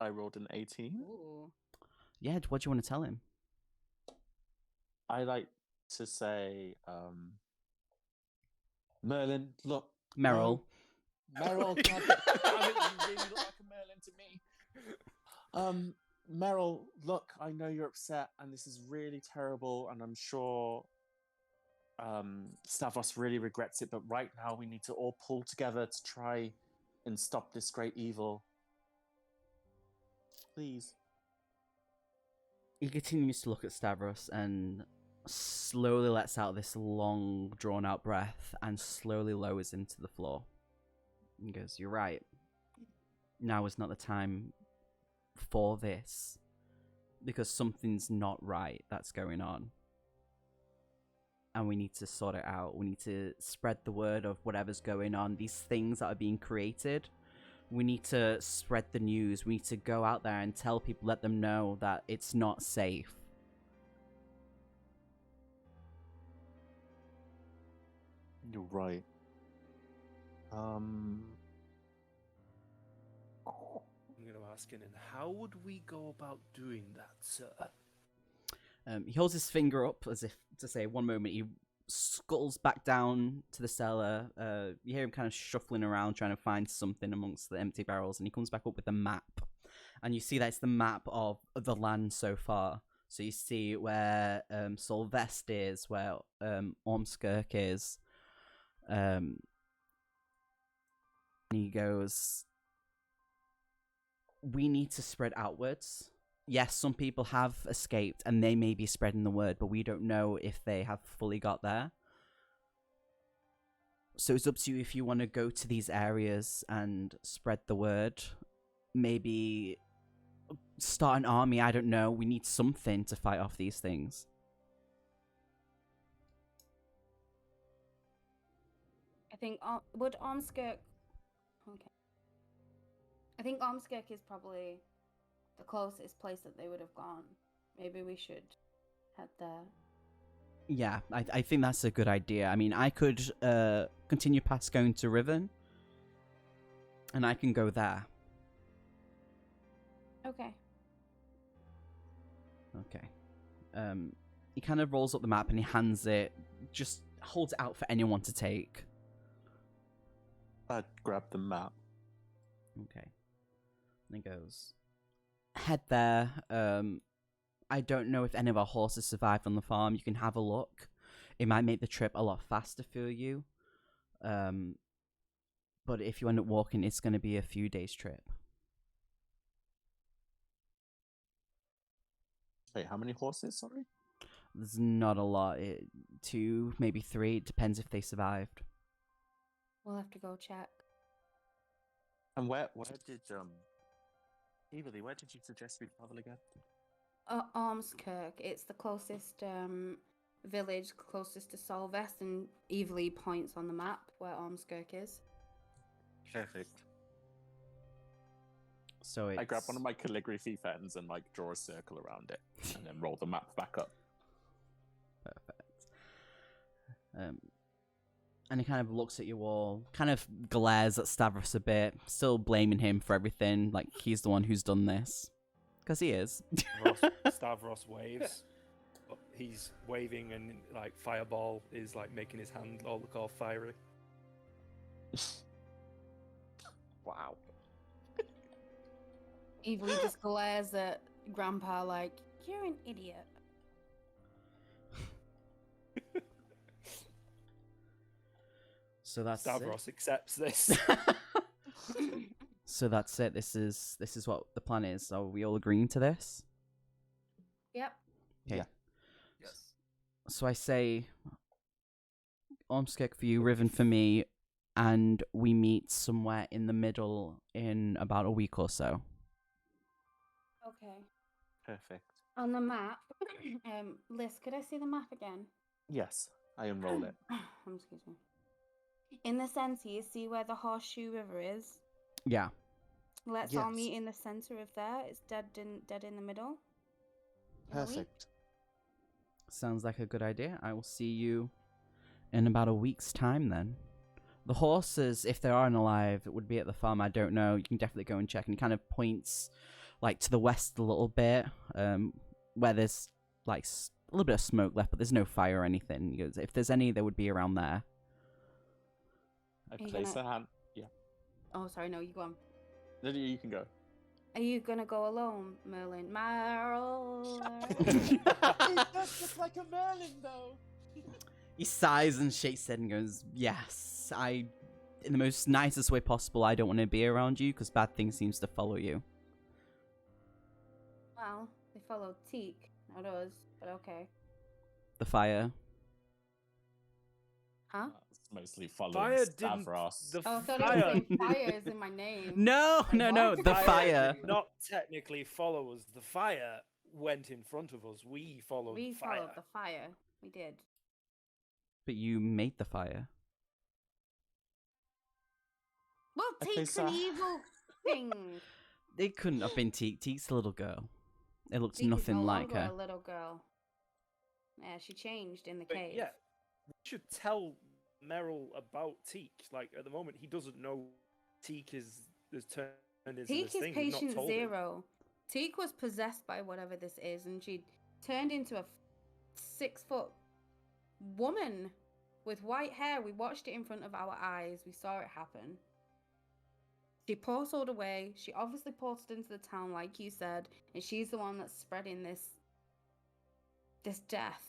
I rolled an 18. Ooh. Yeah, what do you want to tell him? I like to say, Merlin, look. Meryl. Meryl, damn it, you really look like a Merlin to me. Meryl, look, I know you're upset and this is really terrible and I'm sure Stavros really regrets it, but right now we need to all pull together to try and stop this great evil. Please. He continues to look at Stavros and slowly lets out this long, drawn-out breath and slowly lowers him to the floor. He goes, "You're right. Now is not the time for this. Because something's not right that's going on. And we need to sort it out. We need to spread the word of whatever's going on. These things that are being created. We need to spread the news. We need to go out there and tell people, let them know that it's not safe." You're right. I'm going to ask him, and how would we go about doing that, sir? He holds his finger up as if to say, one moment. He scuttles back down to the cellar. You hear him kind of shuffling around trying to find something amongst the empty barrels, and he comes back up with a map. And you see that it's the map of the land so far. So you see where Solvest is, where Ormskirk is. And he goes, "We need to spread outwards. Yes, some people have escaped and they may be spreading the word, but we don't know if they have fully got there. So it's up to you if you want to go to these areas and spread the word. Maybe start an army, I don't know. We need something to fight off these things." I think would Ormskirk. Okay. I think Ormskirk is probably the closest place that they would have gone. Maybe we should head there. Yeah, I think that's a good idea. I mean, I could continue past going to Riven, and I can go there. Okay. Okay. He kind of rolls up the map and he hands it, just holds it out for anyone to take. I'd grab the map. Okay. And he goes, head there. I don't know if any of our horses survived on the farm. You can have a look. It might make the trip a lot faster for you. But if you end up walking, it's going to be a few days trip. Wait, how many horses? Sorry. There's not a lot. 2, maybe 3. It depends if they survived. We'll have to go check. And where did Evilly, where did you suggest we travel again? Ormskirk. It's the closest village, closest to Solvest, and Evilly points on the map where Ormskirk is. Perfect. So I grab one of my calligraphy pens and like draw a circle around it, and then roll the map back up. Perfect. And he kind of looks at you all, kind of glares at Stavros a bit, still blaming him for everything, like he's the one who's done this. Because he is. Stavros waves. He's waving and like Fireball is like making his hand all look all fiery. Wow. Evilly just glares at Grandpa like, you're an idiot. So that's Stavros accepts this. So that's it. This is what the plan is. Are we all agreeing to this? Yep. Okay. Yeah. Yes. So I say Ormskirk for you, Riven for me, and we meet somewhere in the middle in about a week or so. Okay. Perfect. On the map, Liz, could I see the map again? Yes, I unroll it. Excuse me. In the center, you see where the Horseshoe River is? Yeah. Let's all Yes. meet in the center of there. It's dead in the middle. In a week. Perfect. Sounds like a good idea. I will see you in about a week's time then. The horses, if they aren't alive, it would be at the farm. I don't know. You can definitely go and check. And he kind of points like to the west a little bit, where there's like a little bit of smoke left, but there's no fire or anything. He goes, if there's any, they would be around there. I Are you place gonna- a hand. Yeah. Oh, sorry, no, you go on. No, you can go. Are you gonna go alone, Merlin? Merle. He does look like a Merlin, though. He sighs and shakes his head and goes, yes, in the most nicest way possible, I don't want to be around you because bad things seems to follow you. Well, they followed Teak, not us, but okay. The fire. Huh? It's mostly following Fire didn't. Stavros. The Oh, I thought fire it was fire is in my name. No, Like, no, what? the fire. did not technically follow us. The fire went in front of us. We followed We the fire. followed the fire. We did. But you made the fire. Well, Okay, Teak's an so- evil thing. It couldn't have been Teak. Teak's a little girl. It looks Teak is nothing no like longer her. a little girl. Yeah, she changed in the But cave. yeah, we should tell Merrill about Teak. Like at the moment, he doesn't know Teak is turned into Teak this is thing. We've not patient told him. 0. Teak was possessed by whatever this is, and she turned into a 6-foot woman with white hair. We watched it in front of our eyes. We saw it happen. She portaled away. She obviously portaled into the town, like you said, and she's the one that's spreading this death.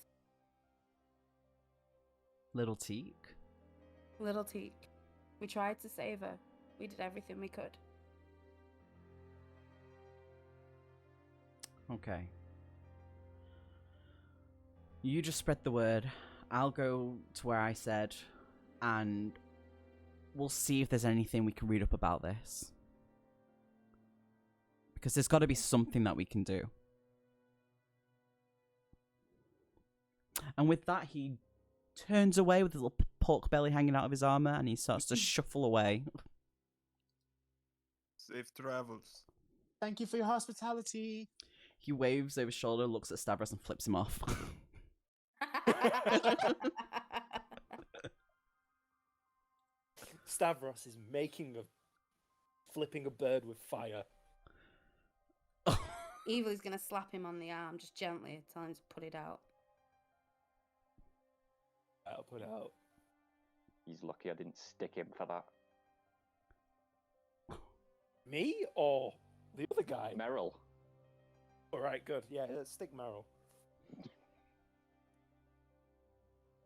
Little Teak. Little Teak. We tried to save her. We did everything we could. Okay. You just spread the word. I'll go to where I said, and we'll see if there's anything we can read up about this. Because there's got to be something that we can do. And with that, he turns away with his little pork belly hanging out of his armor, and he starts to shuffle away. Safe travels. Thank you for your hospitality. He waves over his shoulder, looks at Stavros, and flips him off. Stavros is flipping a bird with fire. Evil's gonna slap him on the arm, just gently, tell him to put it out. I'll put it out. He's lucky I didn't stick him for that. Me or the other guy? Merrill. All right, good. Yeah, let's stick Merrill.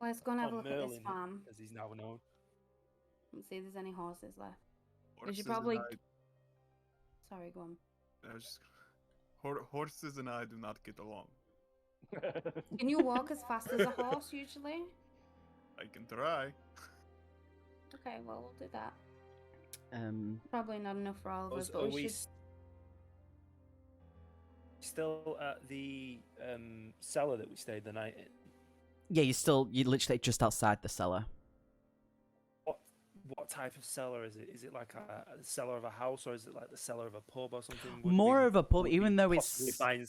Let's go and have a Or look at this Merlin, farm as he's now known. and see if there's any horses left. Horses should probably- and Sorry, go on. I was just... Horses and I do not get along. Can you walk as fast as a horse usually? I can try. Okay, well, we'll do that. Probably Probably not enough for all of us, Are but we we should... still at the cellar that we stayed the night in? Yeah, you're literally just outside the cellar. What type of cellar is it? Is it like a cellar of a house, or is it like the cellar of a pub or something? More of a pub, would even we though possibly it's... find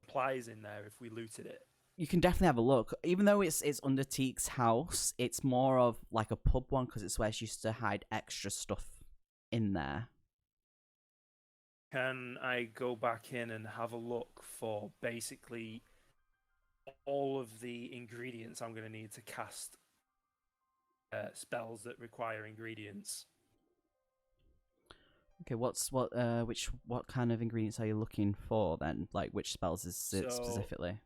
supplies in there if we looted it. You can definitely have a look. Even though it's under Teek's house, it's more of like a pub one because it's where she used to hide extra stuff in there. Can I go back in and have a look for basically all of the ingredients I'm going to need to cast spells that require ingredients? Okay, what kind of ingredients are you looking for then? Like which spells is it So- specifically?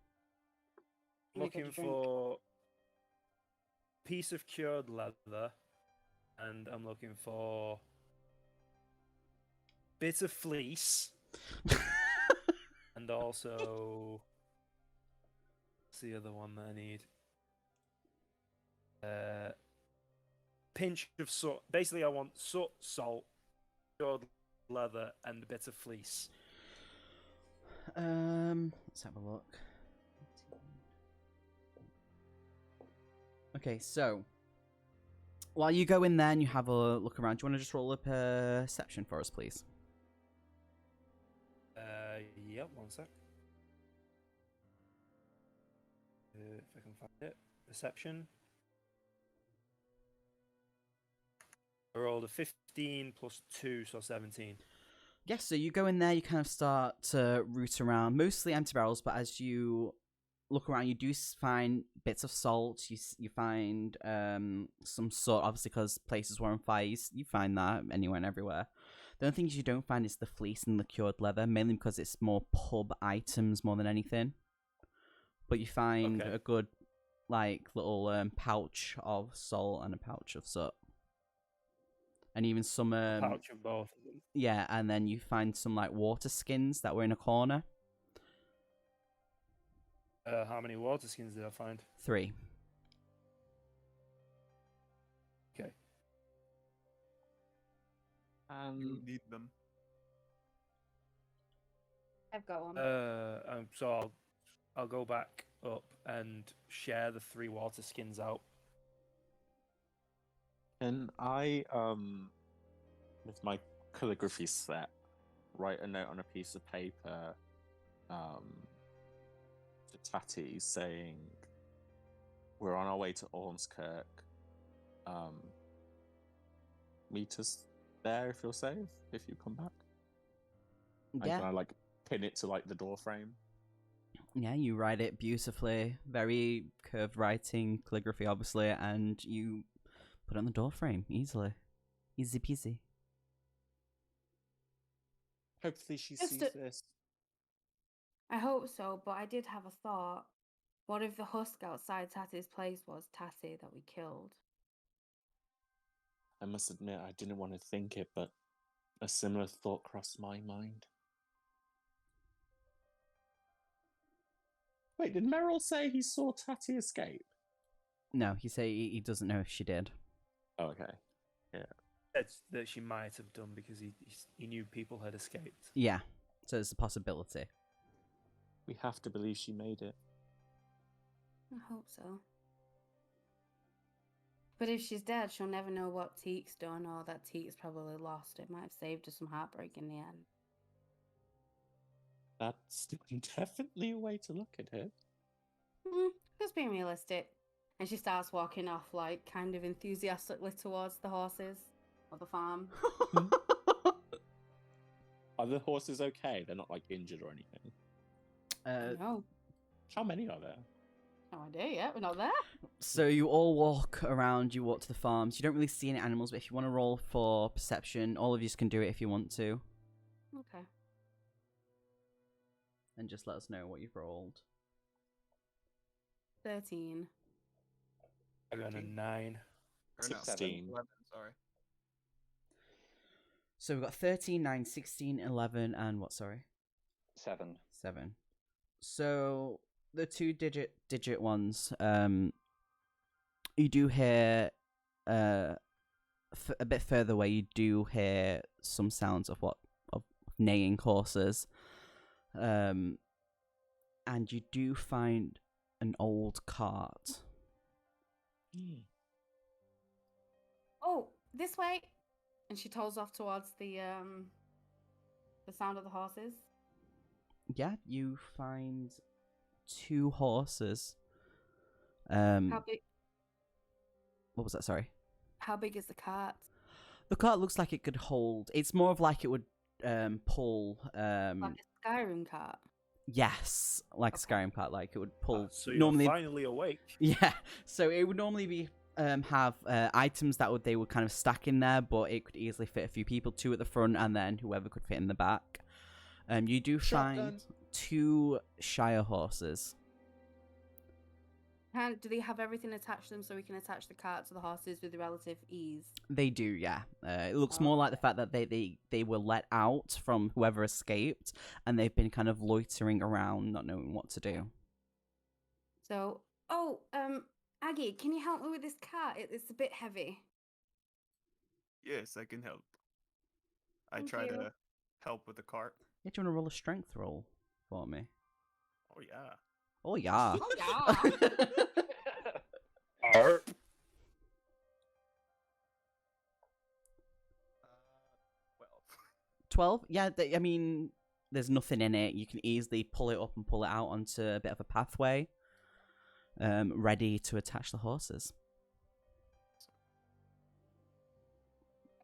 Make a Looking drink. for piece of cured leather, and I'm looking for bit of fleece, and also what's the other one that I need? Pinch of soot. Basically, I want soot, salt, cured leather, and a bit of fleece. Let's have a look. Okay, so while you go in there and you have a look around, do you want to just roll a perception for us, please? Yep, one sec. If I can find it. Perception. I rolled a 15 plus 2, so 17. Yes, so you go in there, you kind of start to root around, mostly empty barrels, but as you look around, you do find bits of salt, you find some salt, obviously because places were on fire, you find that anywhere and everywhere. The only things you don't find is the fleece and the cured leather, mainly because it's more pub items more than anything. But you find Okay. a good, like, little pouch of salt and a pouch of soot. And even some... Pouch of both of them. Yeah, and then you find some, like, water skins that were in a corner. How many water skins did I find? 3. Okay. You need them. I've got one. So I'll go back up and share the 3 water skins out. Can I, with my calligraphy set, write a note on a piece of paper, to Tatty saying, "We're on our way to Ormskirk. Meet us there if you're safe. If you come back." Yeah. Can I like pin it to like the door frame? Yeah, you write it beautifully, very curved writing, calligraphy obviously, and you put it on the door frame easily. Easy peasy. Hopefully she Just sees a- this. I hope so, but I did have a thought. What if the husk outside Tatty's place was Tatty that we killed? I must admit, I didn't want to think it, but a similar thought crossed my mind. Wait, did Merrill say he saw Tatty escape? No, he say he doesn't know if she did. Oh, okay. That's that she might have done because he knew people had escaped. Yeah, so it's a possibility. We have to believe she made it. I hope so. But if she's dead, she'll never know what Teek's done or that Teek's probably lost. It might have saved her some heartbreak in the end. That's definitely a way to look at it. Just being realistic. And she starts walking off, like, kind of enthusiastically towards the horses or the farm. Are the horses okay? They're not like injured or anything. No, How many are there? no idea yet. We're not there. So you all walk around, you walk to the farms. You don't really see any animals, but if you want to roll for perception, all of you can do it if you want to. Okay. And just let us know what you've rolled. 13. I got a 9. Or no, 16. 11, sorry. So we've got 13, 9, 16, 11, and what, sorry? 7. 7. So the two digit ones, you do hear a bit further away, you do hear some sounds of neighing horses. And you do find an old cart. Oh, this way. And she toes off towards the sound of the horses. Yeah, you find 2 horses. How big? What was that? Sorry. How big is the cart? The cart looks like it could hold. It's more of like it would pull. Like a Skyrim cart. Yes, like a Okay. Skyrim cart, like it would pull. So you're normally, finally awake. yeah. So it would normally be have items that they would kind of stack in there, but it could easily fit a few people, 2 at the front, and then whoever could fit in the back. You do Shotgun. find 2 Shire horses. Do they have everything attached to them so we can attach the cart to the horses with relative ease? They do, yeah. It looks Oh, more like the fact that they were let out from whoever escaped, and they've been kind of loitering around, not knowing what to do. So, Aggie, can you help me with this cart? It's a bit heavy. Yes, I can help. I Thank try you. to help with the cart. Yeah, do you want to roll a strength roll for me? Oh yeah. Oh yeah. Oh, yeah. Arp. 12. 12? Yeah, I mean, there's nothing in it. You can easily pull it up and pull it out onto a bit of a pathway, ready to attach the horses.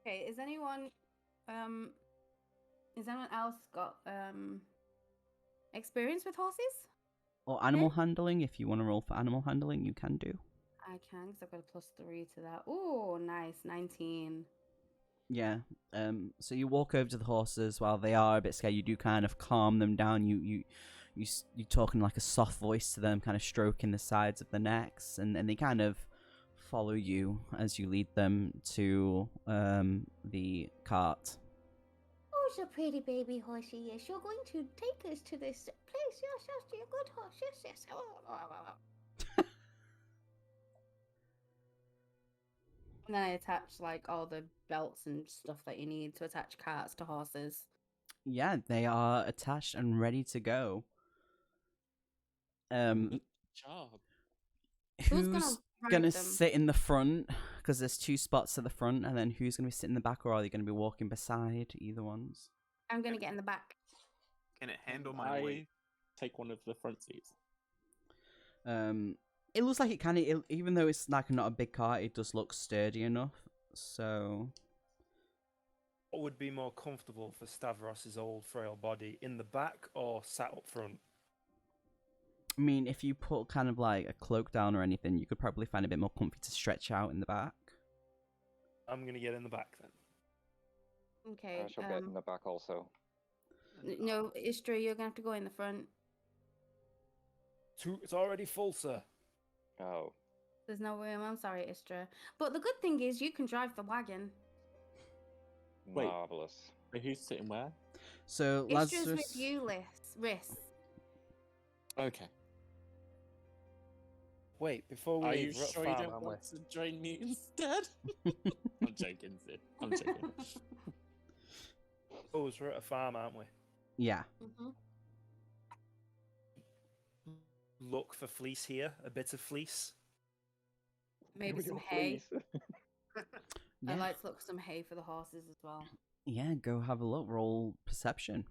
Okay, is anyone else got experience with horses? Or animal handling, if you want to roll for animal handling, you can do. I can, because I've got a +3 to that. Oh, nice, 19. Yeah. So you walk over to the horses while they are a bit scared. You do kind of calm them down. You talk in like a soft voice to them, kind of stroking the sides of the necks, and they kind of follow you as you lead them to the cart. Oh, so pretty baby horsey. Yes, you're going to take us to this place. Yes, yes, you're a good horse. Yes, yes. And then I attach like all the belts and stuff that you need to attach carts to horses. Yeah, they are attached and ready to go. Good job. Who's gonna ride gonna them? sit in the front? Because there's 2 spots at the front, and then who's gonna be sitting in the back, or are they gonna be walking beside either ones? I'm gonna get in the back. Can it handle my weight? Take one of the front seats. It looks like it kind of, even though it's like not a big car, it does look sturdy enough. So What would be more comfortable for Stavros's old frail body, in the back or sat up front? I mean, if you put kind of like a cloak down or anything, you could probably find a bit more comfy to stretch out in the back. I'm gonna get in the back then. Okay. I shall get in the back also. No, Istra, you're gonna have to go in the front. It's already full, sir. Oh. There's no room. I'm sorry, Istra. But the good thing is you can drive the wagon. Wait. Marvellous. Wait, who's sitting where? So Istra's Lazarus, with you, Riss. Okay. Wait, before we Are leave, you we're at sure you farm, don't aren't we? want to join me instead? I'm joking, Sid. I'm joking. Oh, we're at a farm, aren't we? yeah, Mm-hmm. Look for fleece here, a bit of fleece. Maybe some Your hay. fleece. yeah, I'd like to look for some hay for the horses as well. yeah. Go have a look. Roll perception.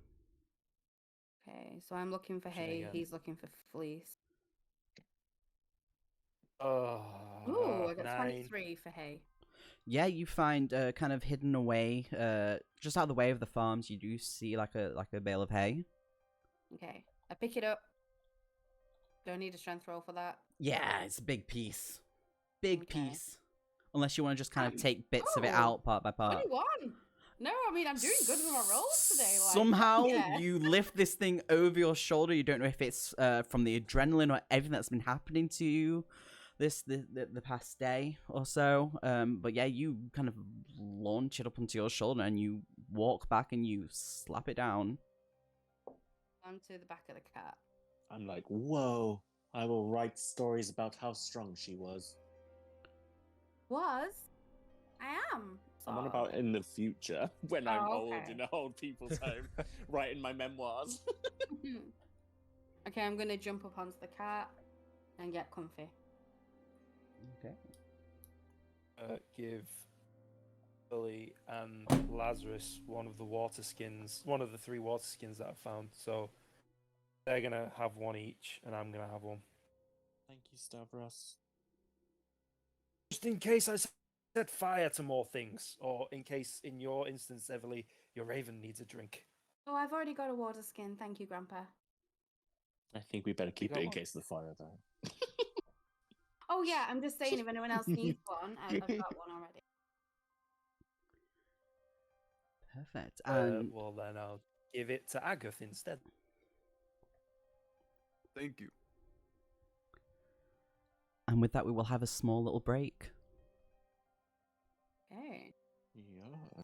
Okay, so I'm looking for hay. again. He's looking for fleece. Oh, Ooh, I got 9. 23 for hay. Yeah, you find kind of hidden away, just out of the way of the farms. You do see like a bale of hay. Okay, I pick it up. Do I need a strength roll for that? Yeah, it's a big piece, big Okay. piece. Unless you want to just kind of Um, take bits of it oh, out part by part. 21. No, I mean I'm doing good with my rolls today. Like, Somehow yeah. you lift this thing over your shoulder. You don't know if it's from the adrenaline or everything that's been happening to you the past day or so. But yeah, you kind of launch it up onto your shoulder and you walk back and you slap it down. Onto the back of the cat. I'm like, whoa! I will write stories about how strong she was. Was? I am. I'm on sort about of. in the future when I'm Oh, old okay. in an old people's home, writing my memoirs. Okay, I'm gonna jump up onto the cat and get comfy. Okay. Give Billy and Lazarus one of the water skins, one of the 3 water skins that I found. So they're gonna have one each, and I'm gonna have one. Thank you, Stavros. Just in case I set fire to more things, or in case, in your instance, Everly, your raven needs a drink. Oh, I've already got a water skin. Thank you, Grandpa. I think we better keep got it in one? case of the fire, though. Oh yeah, I'm just saying if anyone else needs one, I've got one already. Perfect. And Well, then I'll give it to Agath instead. Thank you. and with that, we will have a small little break. Okay. Yeah.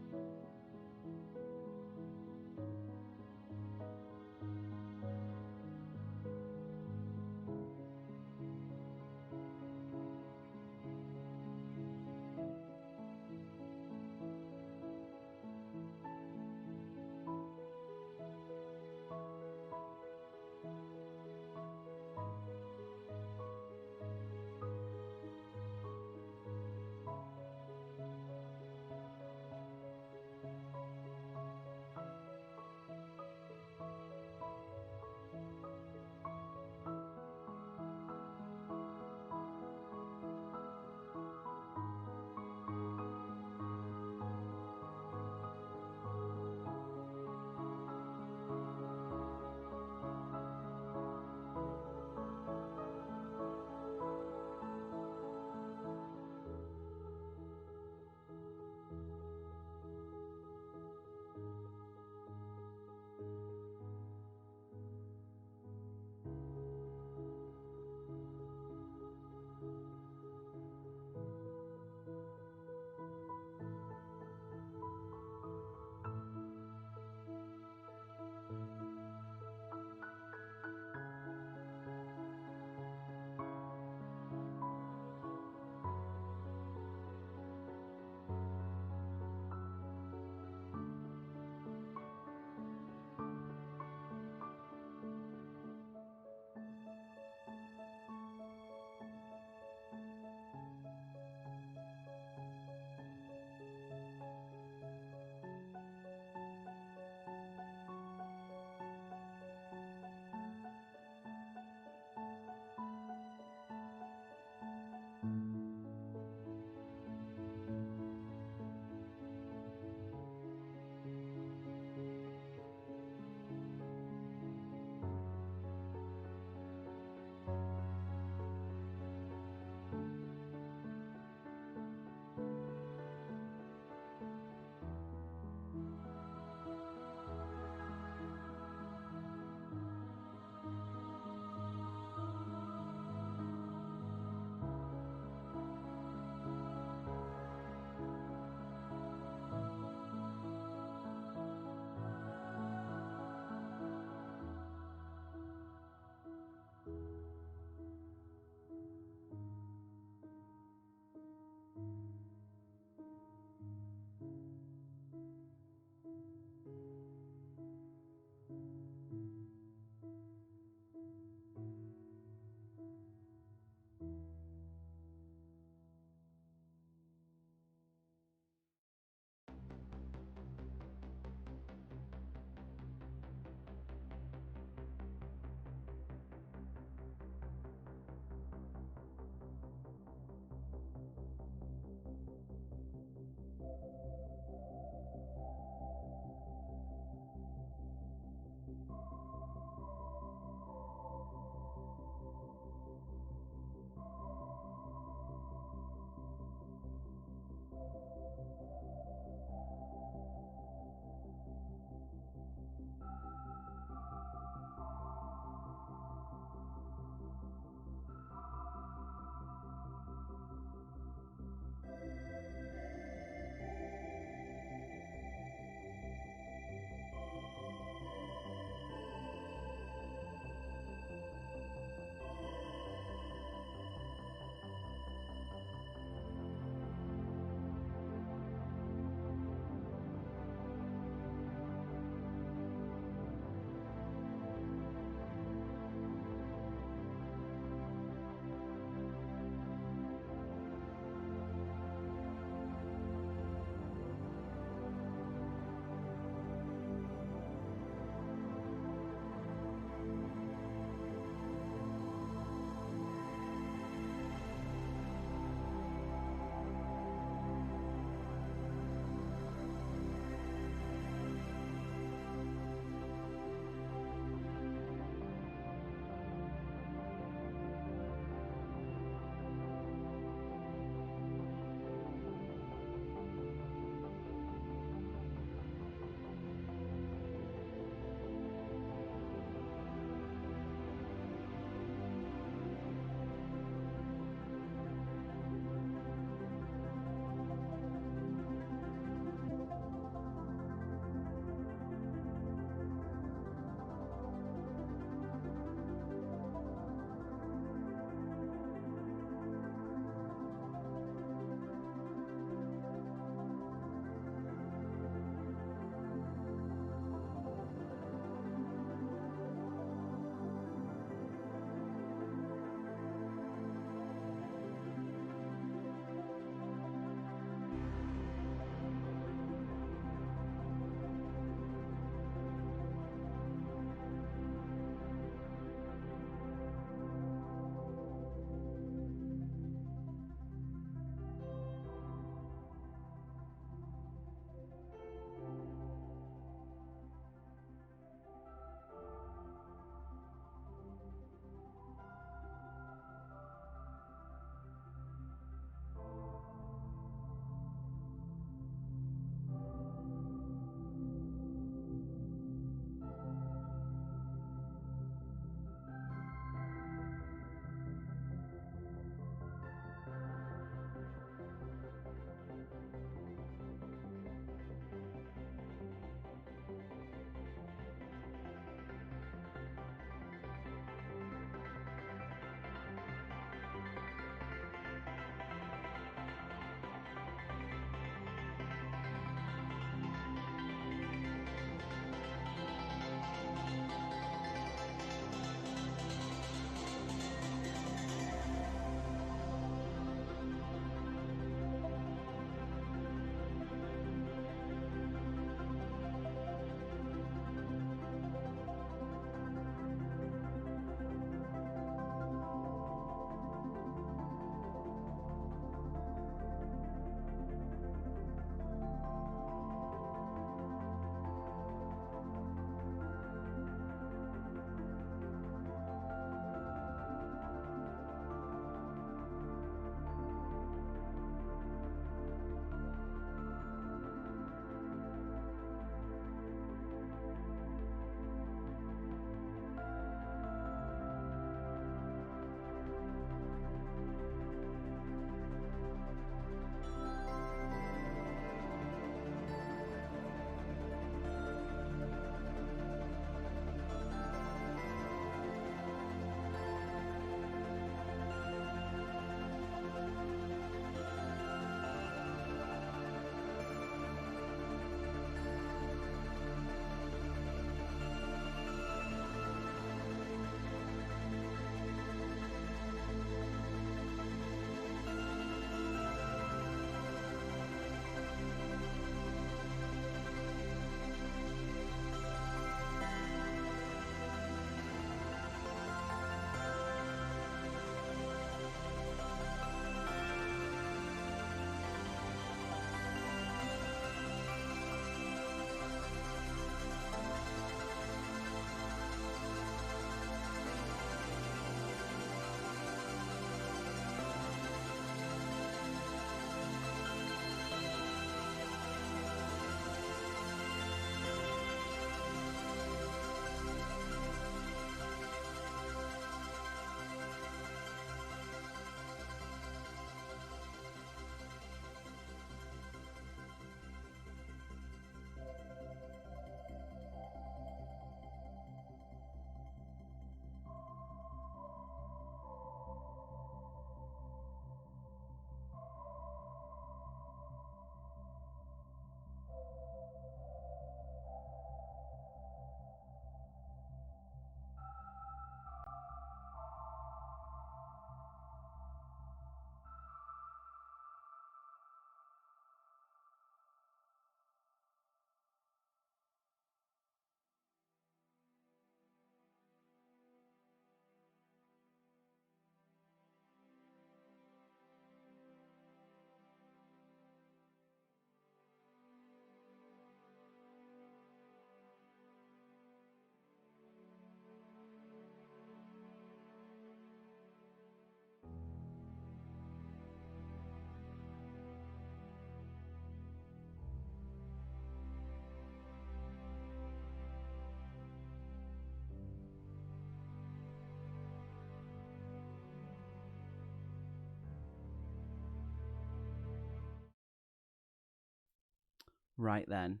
Right then.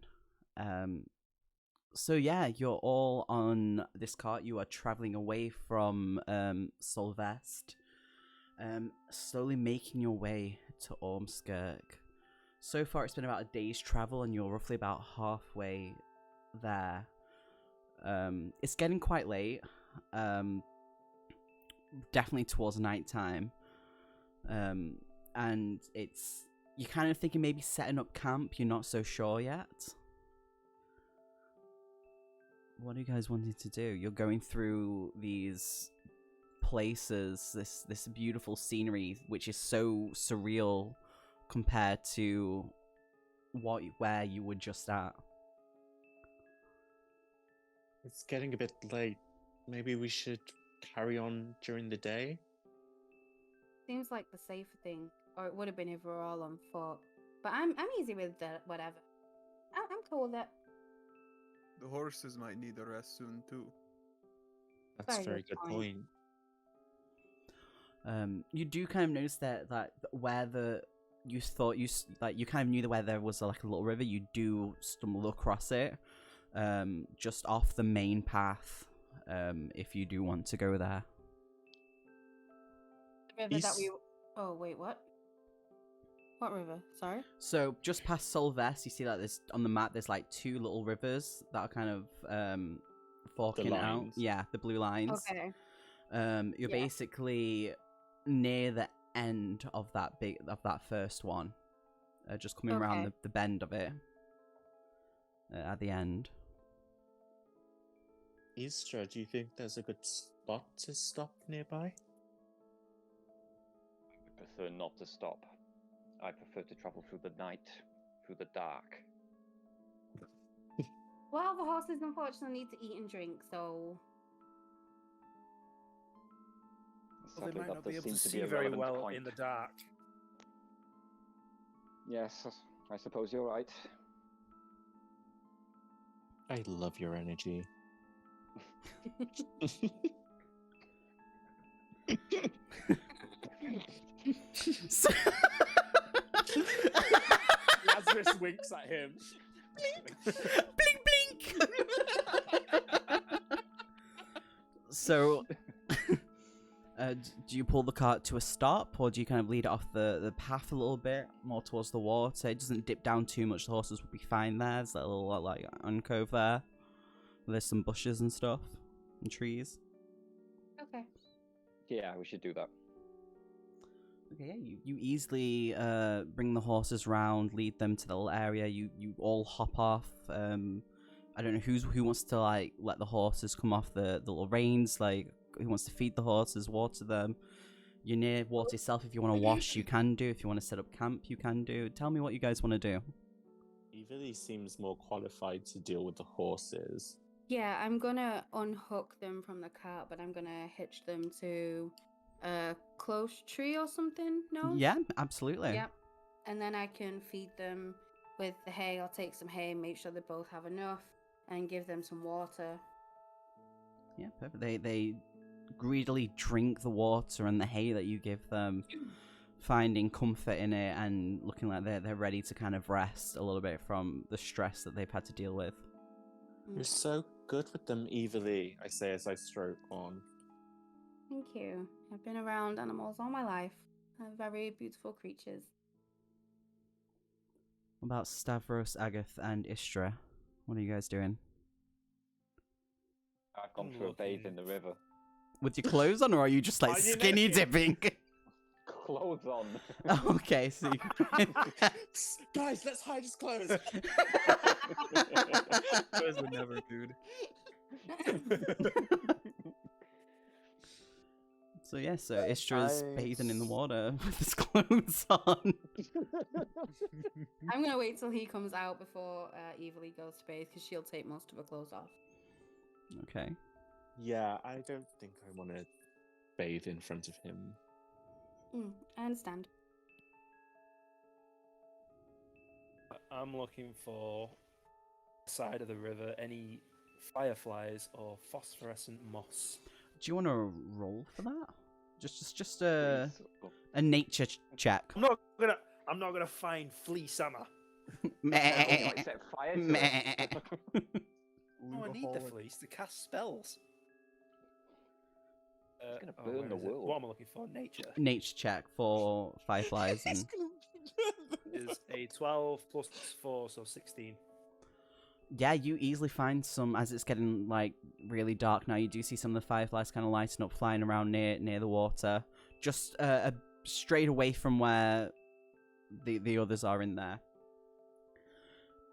So yeah, you're all on this cart. You are traveling away from Solvest, slowly making your way to Ormskirk. So far, it's been about a day's travel, and you're roughly about halfway there. It's getting quite late. Definitely towards nighttime. And you're kind of thinking maybe setting up camp. You're not so sure yet. What are you guys wanting to do? You're going through these places, this beautiful scenery, which is so surreal compared to where you were just at. It's getting a bit late. Maybe we should carry on during the day? Seems like the safer thing, or it would have been if we were all on foot. But I'm easy with that. Whatever. I'm cool with it. The horses might need a rest soon too. That's a Very very good good point. point. You do kind of notice that where you thought you kind of knew that where there was like a little river, you do stumble across it, just off the main path. If you do want to go there. The river that East- we. Oh wait, what? What river? Sorry. So just past Solvest, you see that there's on the map. There's like two little rivers that are kind of forking out. lines. Yeah, the blue lines. Okay. You're Yeah. basically near the end of that first one, just coming around Okay. the bend of it at the end. Istra, do you think there's a good spot to stop nearby? I prefer not to stop. I prefer to travel through the night, through the dark. Well, the horses unfortunately need to eat and drink, so Well, they Sadly, might that not be does able to seem see be a very relevant well point. in the dark. Yes, I suppose you're right. I love your energy. So- Lazarus winks at him. blink, blink. So, do you pull the cart to a stop, or do you kind of lead it off the path a little bit more towards the water? It doesn't dip down too much. The horses will be fine there. There's a little like uncove there. There's some bushes and stuff and trees. okay. Yeah, we should do that. Okay, yeah, you easily bring the horses round, lead them to the little area. You all hop off. I don't know who wants to like let the horses come off the little reins. Like who wants to feed the horses, water them. You're near water yourself. If you want to wash, you can do. If you want to set up camp, you can do. Tell me what you guys want to do. Evely seems more qualified to deal with the horses. Yeah, I'm gonna unhook them from the cart, but I'm gonna hitch them to a close tree or something. No. Yeah, absolutely. Yep. And then I can feed them with the hay. I'll take some hay, make sure they both have enough, and give them some water. Yeah, perfect. They greedily drink the water and the hay that you give them, finding comfort in it and looking like they're ready to kind of rest a little bit from the stress that they've had to deal with. You're so good with them, Evely, I say as I stroke on. Thank you. I've been around animals all my life. They're very beautiful creatures. What about Stavros, Agath, and Istra? What are you guys doing? I've gone I'm for a bathe looking- in the river. With your clothes on, or are you just like Are you skinny naked? dipping? Clothes on. Okay, so you... Guys, let's hide his clothes. Those would never, dude. So yeah, so Istra's bathing in the Nice. water with his clothes on. I'm gonna wait till he comes out before Evely goes to bathe, because she'll take most of her clothes off. Okay. Yeah, I don't think I want to bathe in front of him. I understand. I'm looking for side of the river any fireflies or phosphorescent moss. Do you want to roll for that? Just a Please. nature check. I'm not gonna find flea summer. You might set fire to it. Oh, I need the fleece to cast spells. It's gonna burn the world. What am I looking for? Nature. Nature check for fireflies and Is a 12 plus 4, so 16. yeah, you easily find some as it's getting like really dark now. You do see some of the fireflies kind of lighting up, flying around near the water, just straight away from where the others are in there.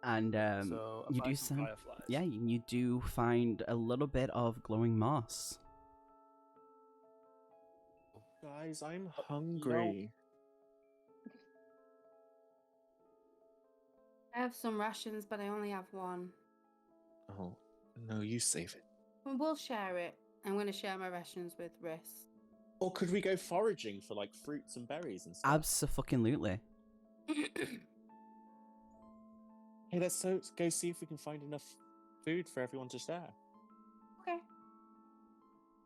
And So you do some fireflies. yeah, you do find a little bit of glowing moss. Guys, I'm hungry. I have some rations, but I only have one. Oh, no, you save it. Well, we'll share it. I'm going to share my rations with Riss. Or could we go foraging for like fruits and berries and stuff? Abso-fucking-lutely. Hey, let's go see if we can find enough food for everyone to share. Okay.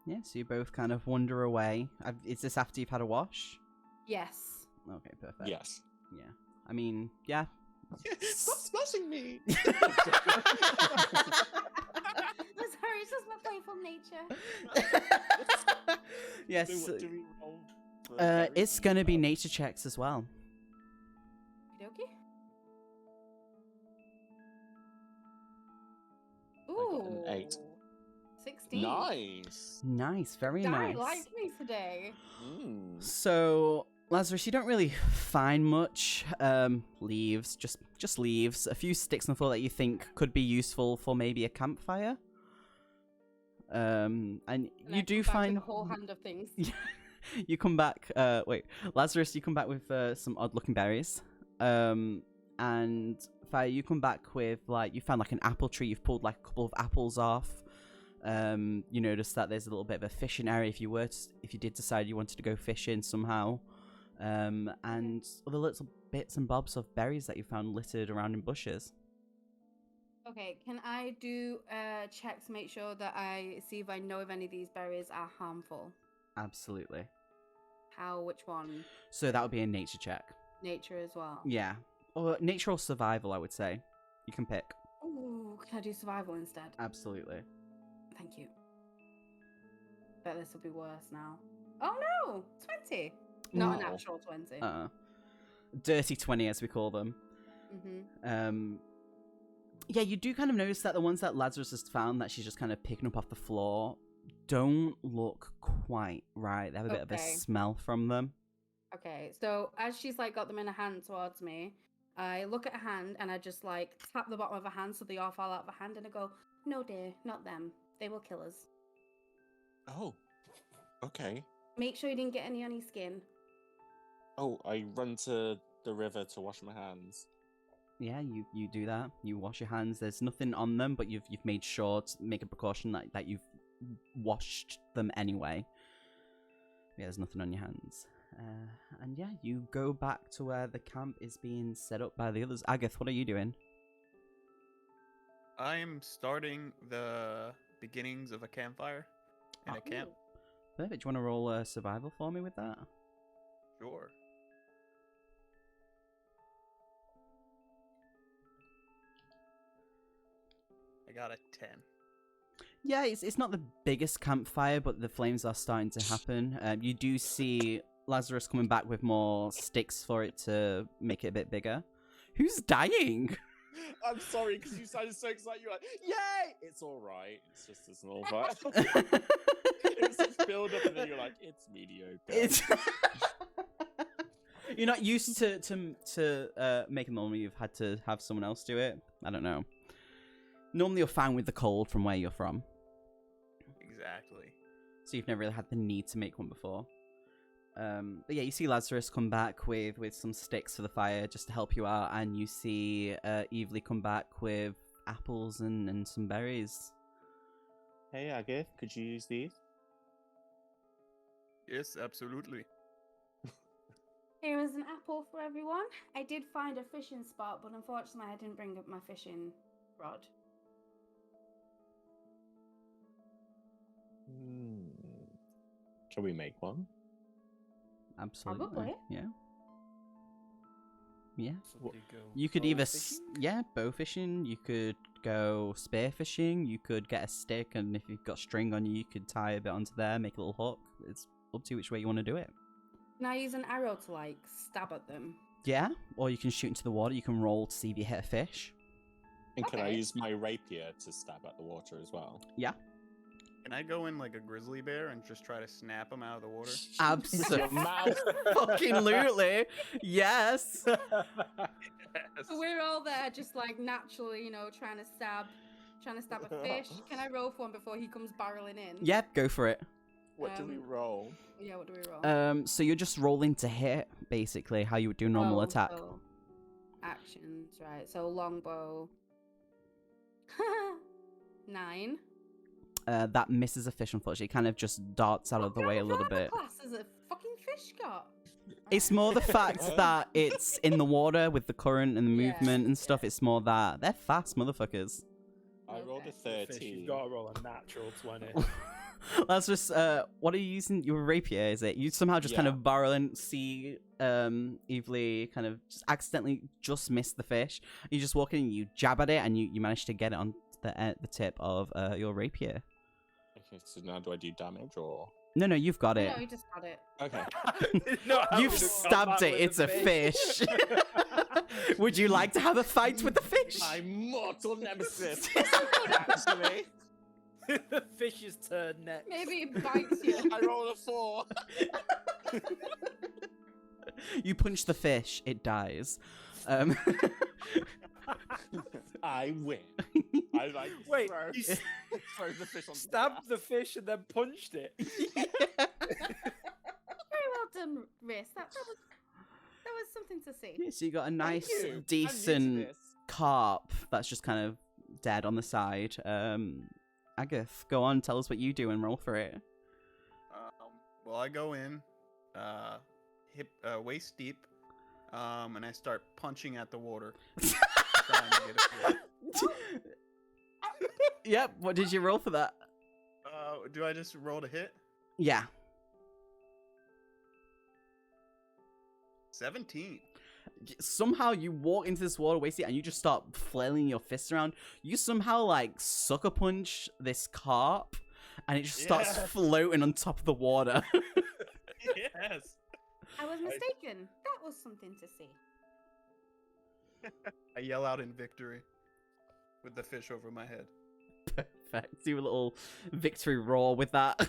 Yeah, so you both kind of wander away. Is this after you've had a wash? Yes. Okay, perfect. Yes. Yeah. I mean, yeah. Stop smashing me! I'm sorry, it's just my playful nature. Yes. So what do we roll for berries It's and gonna be stuff? nature checks as well. Okay. I got an 8. 16. Nice! Nice, very Guy nice. like me today. So, Lazarus, you don't really find much leaves, just leaves, a few sticks on the floor that you think could be useful for maybe a campfire. And you I do come back with find a whole hand of things. you come back. Wait, Lazarus, you come back with some odd-looking berries. And Fire, you come back with you found like an apple tree. You've pulled like a couple of apples off. You notice that there's a little bit of a fishing area if you did decide you wanted to go fishing somehow. And other little bits and bobs of berries that you found littered around in bushes. Okay, can I do a check to make sure that I see if I know if any of these berries are harmful? Absolutely. Which one? So that would be a nature check. Nature as well. Yeah. Or nature or survival, I would say. You can pick. Ooh, can I do survival instead? Absolutely. Thank you. Bet this will be worse now. Oh no! 20! Not a Wow. natural 20. Dirty 20, as we call them. Mm-hmm. Yeah, you do kind of notice that the ones that Lazarus has found that she's just kind of picking up off the floor don't look quite right. They have a bit of a Okay. smell from them. Okay, so as she's got them in her hand towards me, I look at her hand and I just tap the bottom of her hand so they all fall out of her hand and I go, "No, dear, not them. They will kill us. Oh, okay. Make sure you didn't get any on your skin." Oh, I run to the river to wash my hands. Yeah, you do that. You wash your hands. There's nothing on them, but you've made sure to make a precaution that you've washed them anyway. Yeah, there's nothing on your hands. And yeah, you go back to where the camp is being set up by the others. Agath, what are you doing? I'm starting the beginnings of a campfire in a camp. Perfect. Do you want to roll a survival for me with that? Sure. I got a 10. Yeah, it's not the biggest campfire, but the flames are starting to happen. You do see Lazarus coming back with more sticks for it to make it a bit bigger. Who's dying? I'm sorry, because you sounded so excited. You're like, "Yay!" It's all right. It's just a small fight. It's such build up, and then you're like, "It's mediocre." It's you're not used to making normally. You've had to have someone else do it. I don't know. Normally, you're fine with the cold from where you're from, Exactly. so you've never really had the need to make one before. But yeah, you see Lazarus come back with some sticks for the fire just to help you out, and you see Evely come back with apples and some berries. Hey, Agath, could you use these? Yes, absolutely. Here is an apple for everyone. I did find a fishing spot, but unfortunately I didn't bring up my fishing rod. Can we make one? Absolutely. Probably. Yeah. Yeah. Somebody go You could bow either, fishing? bow fishing, you could go spear fishing, you could get a stick, and if you've got string on you, you could tie a bit onto there, make a little hook. It's up to you which way you want to do it. Can I use an arrow to like stab at them? Yeah, or you can shoot into the water, you can roll to see if you hit a fish. And can I Okay. use my rapier to stab at the water as well? Yeah. Can I go in like a grizzly bear and just try to snap him out of the water? With your mouth. Absolutely. Yes. Yes. So we're all there, just like naturally, trying to stab a fish. Can I roll for one before he comes barreling in? Yep, go for it. What do we roll? Yeah, what do we roll? So you're just rolling to hit, basically, how you would do a normal Oh, attack. so actions, right. So longbow. 9. That misses a fish, unfortunately. It kind of just darts out of the way a little bit. What class is a fucking fish got? It's more the fact that it's in the water with the current and the Yeah, movement and stuff. yeah. It's more that they're fast motherfuckers. I rolled a Okay. Fish, 13. you've got to roll a natural 20. That's just what are you using? Your rapier, is it? You somehow just kind Yeah. of barrel and see evilly kind of just accidentally just miss the fish. You just walk in and you jab at it and you manage to get it on the tip of your rapier. Okay, so now do I do damage or? No, you've got it. No, you just got it. Okay. No, how You've would you stabbed combat it. with It's a fish. Would you like to have a fight with the fish? My mortal nemesis. Actually, The fish's turn next. Maybe it bites you. I rolled a 4. You punch the fish, it dies. I win. I like Wait, throw, you throw the fish on stabbed the fish and then punched it. Very well done, Riss. That was something to see. Yeah, so you got a nice, you. I'm new to decent this. carp that's just kind of dead on the side. Agath, go on, tell us what you do and roll for it. Well, I go in, hip, waist deep, and I start punching at the water. Trying to get it free. Yep, what did you roll for that? Do I just roll to hit? Yeah. 17. Somehow you walk into this water wasted and you just start flailing your fists around. You somehow like sucker punch this carp and it just starts Yes. floating on top of the water. Yes. I was mistaken. That was something to see. I yell out in victory with the fish over my head. Perfect. Do a little victory roar with that.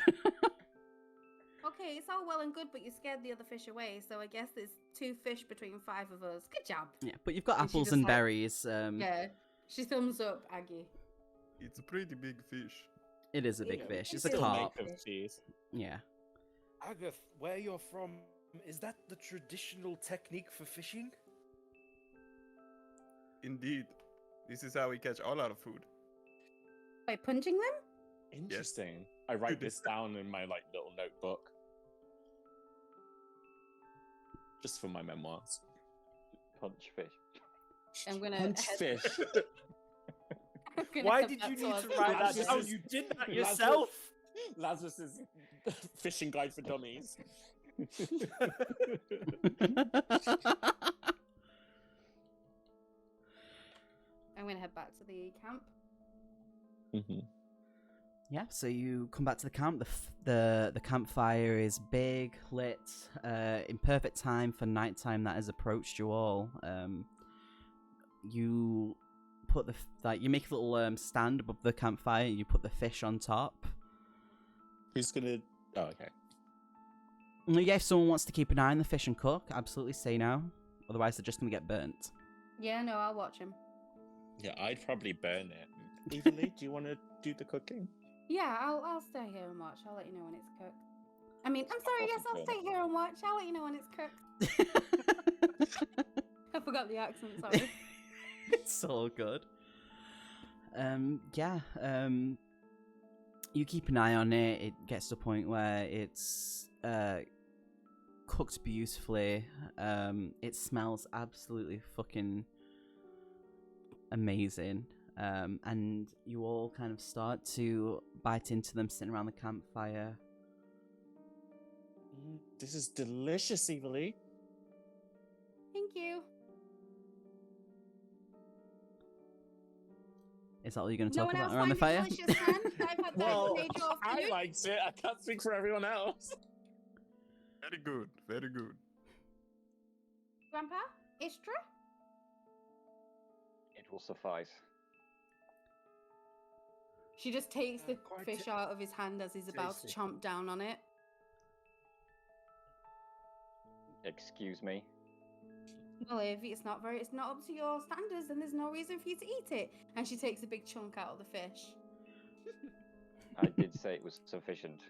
Okay, it's all well and good, but you scared the other fish away, so I guess there's 2 fish between 5 of us. Good job. Yeah, but you've got And she apples just, and like- berries. Yeah. She thumbs up Aggie. It's a pretty big fish. It is a big Yeah, fish. it's It's a still carp. Make of these. Yeah. Agath, where you're from, is that the traditional technique for fishing? Indeed. This is how we catch all our food. By punching them? Interesting. I write this down in my like little notebook. Just for my memoirs. Punch fish. I'm gonna Punch head- fish. I'm gonna Why head did back you to need our to write that Lazarus down? is- You did that Lazarus- yourself. Lazarus's fishing guide for dummies. I'm gonna head back to the camp. Yeah, so you come back to the camp. The campfire is big, lit, in perfect time for nighttime that has approached you all. You put you make a little stand above the campfire. And you put the fish on top. Who's gonna? Oh, okay. Yeah, if someone wants to keep an eye on the fish and cook, absolutely say now. Otherwise, they're just gonna get burnt. Yeah, no, I'll watch him. Yeah, I'd probably burn it. Evenly, do you want to do the cooking? Yeah, I'll stay here and watch. I'll let you know when it's cooked. I mean, I'm sorry, yes, I'll Awesome. stay here and watch. I'll let you know when it's cooked. I forgot the accent, sorry. It's all good. Yeah. You keep an eye on it. It gets to a point where it's cooked beautifully. It smells absolutely fucking amazing. And you all kind of start to bite into them sitting around the campfire. This is delicious, Evilly. Thank you. Is that what you're going to No talk one about else around the finds fire? it delicious, then? I've had that Well, made your I food. liked it. I can't speak for everyone else. Very good. Very good. Grandpa? Istra? It will suffice. She just takes the Quite fish out of his hand as he's about to tasty. chomp down on it. Excuse me. Well, if it's not up to your standards, then there's no reason for you to eat it. And she takes a big chunk out of the fish. I did say it was sufficient.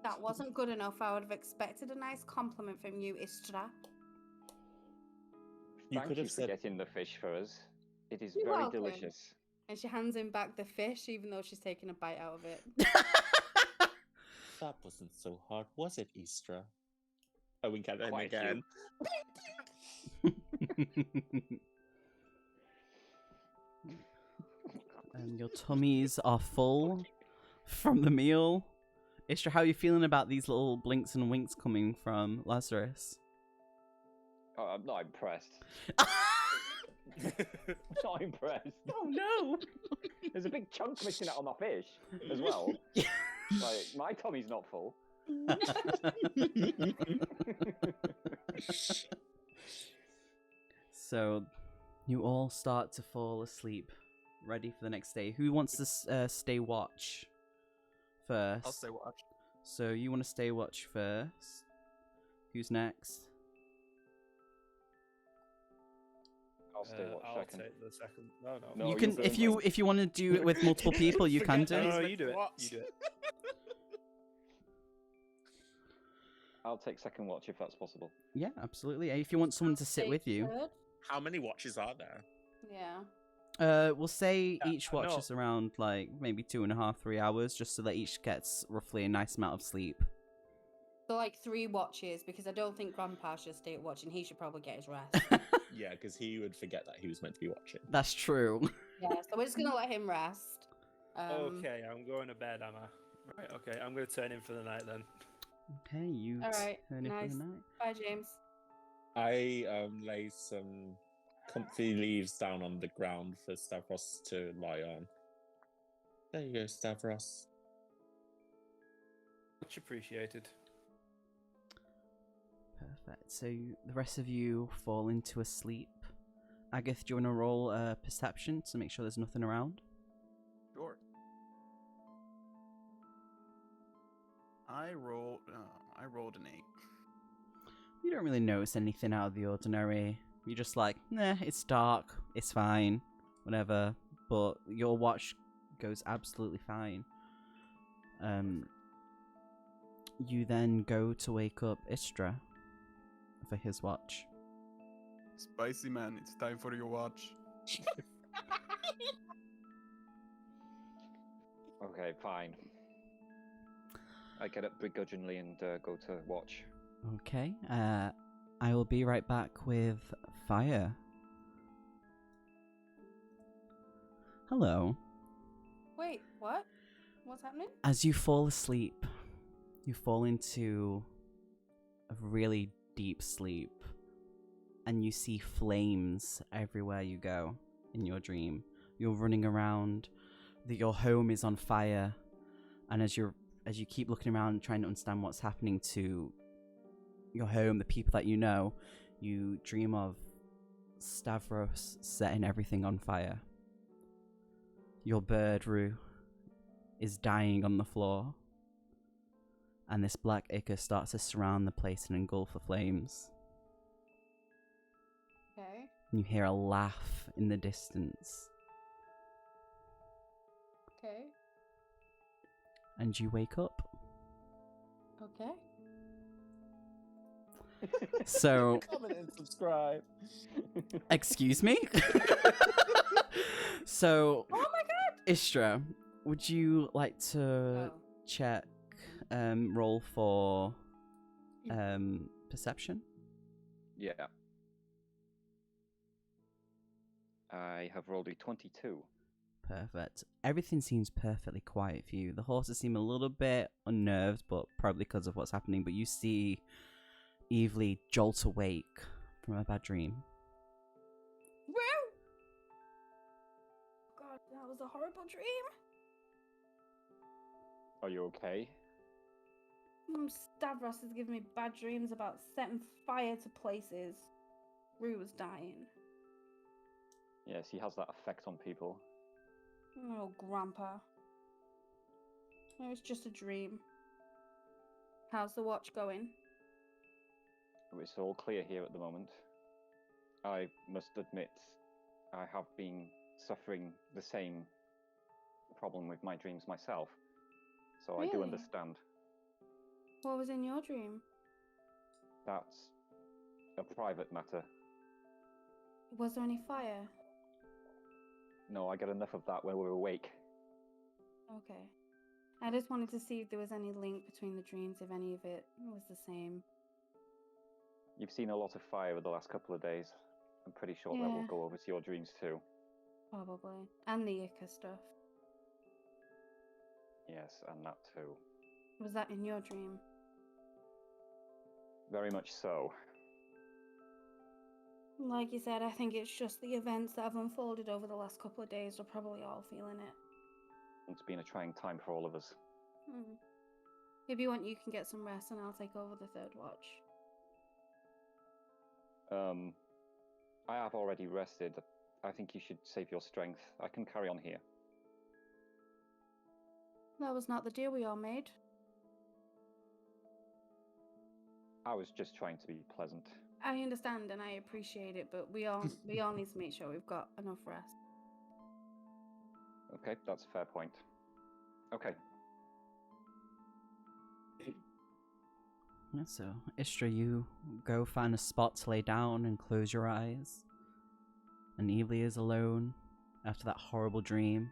That wasn't good enough. I would have expected a nice compliment from you, Istra. You Thank could you have for said getting the fish for us. It is You're very welcome. delicious. And she hands him back the fish, even though she's taking a bite out of it. that wasn't so hard, was it, Istra? I wink at him Quite again. And your tummies are full from the meal. Istra, how are you feeling about these little blinks and winks coming from Lazarus? Oh, I'm not impressed. Not impressed. Oh no! There's a big chunk missing out on my fish as well. Like, my tummy's not full. So, you all start to fall asleep, ready for the next day. Who wants to stay watch first? I'll stay watch. So, you want to stay watch first. Who's next? I'll stay watch I'll second. take the second. No, no. No, you you're can, going if you want to do it with multiple people, you can Forget do. that. No, He's you do meant it. to watch. You do it. I'll take second watch if that's possible. Yeah, absolutely. If you want someone to sit with you, Third? How many watches are there? Yeah. we'll say Yeah, each watch no. is around like maybe 2.5, 3 hours, just so that each gets roughly a nice amount of sleep. So like 3 watches, because I don't think Grandpa should stay at watch, and he should probably get his rest. Yeah, because he would forget that he was meant to be watching. That's true. Yeah, so we're just gonna let him rest. Okay, I'm going to bed, am I? Right, okay, I'm going to turn in for the night then. Okay, you All right, turn in nice. for the night. Bye, James. I lay some comfy leaves down on the ground for Stavros to lie on. There you go, Stavros. Much appreciated. Perfect. So the rest of you fall into a sleep. Agath, do you want to roll perception to make sure there's nothing around? Sure. I rolled an 8. You don't really notice anything out of the ordinary. You're just like, nah, it's dark, it's fine, whatever. But your watch goes absolutely fine. You then go to wake up Istra for his watch. Spicy man, it's time for your watch. Okay, fine. I get up begrudgingly and go to watch. Okay, I will be right back with Fire. Hello. Wait, what? What's happening? As you fall asleep, you fall into a really deep sleep, and you see flames everywhere you go in your dream. You're running around, your home is on fire, and as you keep looking around trying to understand what's happening to your home, the people that you know, you dream of Stavros setting everything on fire. Your bird, Rue, is dying on the floor, and this black ichor starts to surround the place and engulf the flames. Okay. You hear a laugh in the distance, Okay. and you wake up. Okay. So, Comment and subscribe. excuse me? So, Oh my god! Istra, would you like to Oh. check, roll for, perception? Yeah. I have rolled a 22. Perfect. Everything seems perfectly quiet for you. The horses seem a little bit unnerved, but probably because of what's happening. But you see Evely jolt awake from a bad dream. Rue! God. That was a horrible dream. Are you okay? Stavros has given me bad dreams about setting fire to places. Rue was dying. Yes, he has that effect on people. Oh, Grandpa. It was just a dream. How's the watch going? It's all clear here at the moment. I must admit, I have been suffering the same problem with my dreams myself. So I do Really? understand. What was in your dream? That's a private matter. Was there any fire? No, I get enough of that when we're awake. Okay. I just wanted to see if there was any link between the dreams, if any of it was the same. You've seen a lot of fire over the last couple of days. I'm pretty sure that will Yeah. go over to your dreams too. Probably. And the Ica stuff. Yes, and that too. Was that in your dream? Very much so. Like you said, I think it's just the events that have unfolded over the last couple of days. We're probably all feeling it. It's been a trying time for all of us. If you want, you can get some rest and I'll take over the third watch. I have already rested. I think you should save your strength. I can carry on here. That was not the deal we all made. I was just trying to be pleasant. I understand and I appreciate it, but we all need to make sure we've got enough rest. Okay, that's a fair point. Okay. Yeah, so, Istra, you go find a spot to lay down and close your eyes. And Evely is alone after that horrible dream.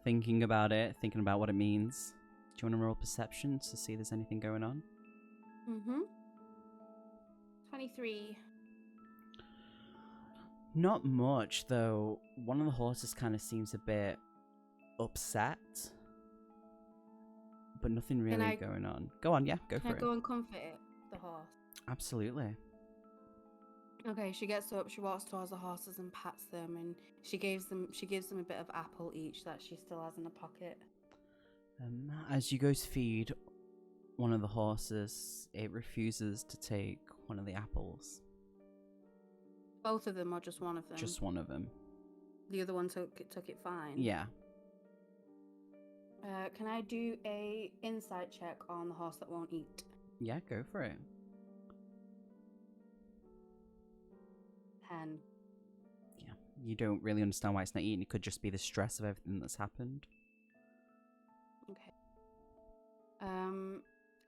Thinking about it, thinking about what it means. Do you want to roll perception to see if there's anything going on? 23. Not much, though. One of the horses kind of seems a bit upset. But nothing really going on. Go on, yeah, go for Can I it. go and comfort it, the horse? Absolutely. Okay, she gets up, she walks towards the horses and pats them, and she gives them a bit of apple each that she still has in her pocket. As you go to feed one of the horses, it refuses to take one of the apples. Both of them or just one of them? Just one of them. The other one took it fine? Yeah. Can I do a insight check on the horse that won't eat? Yeah, go for it. 10. Yeah. You don't really understand why it's not eating. It could just be the stress of everything that's happened. Okay.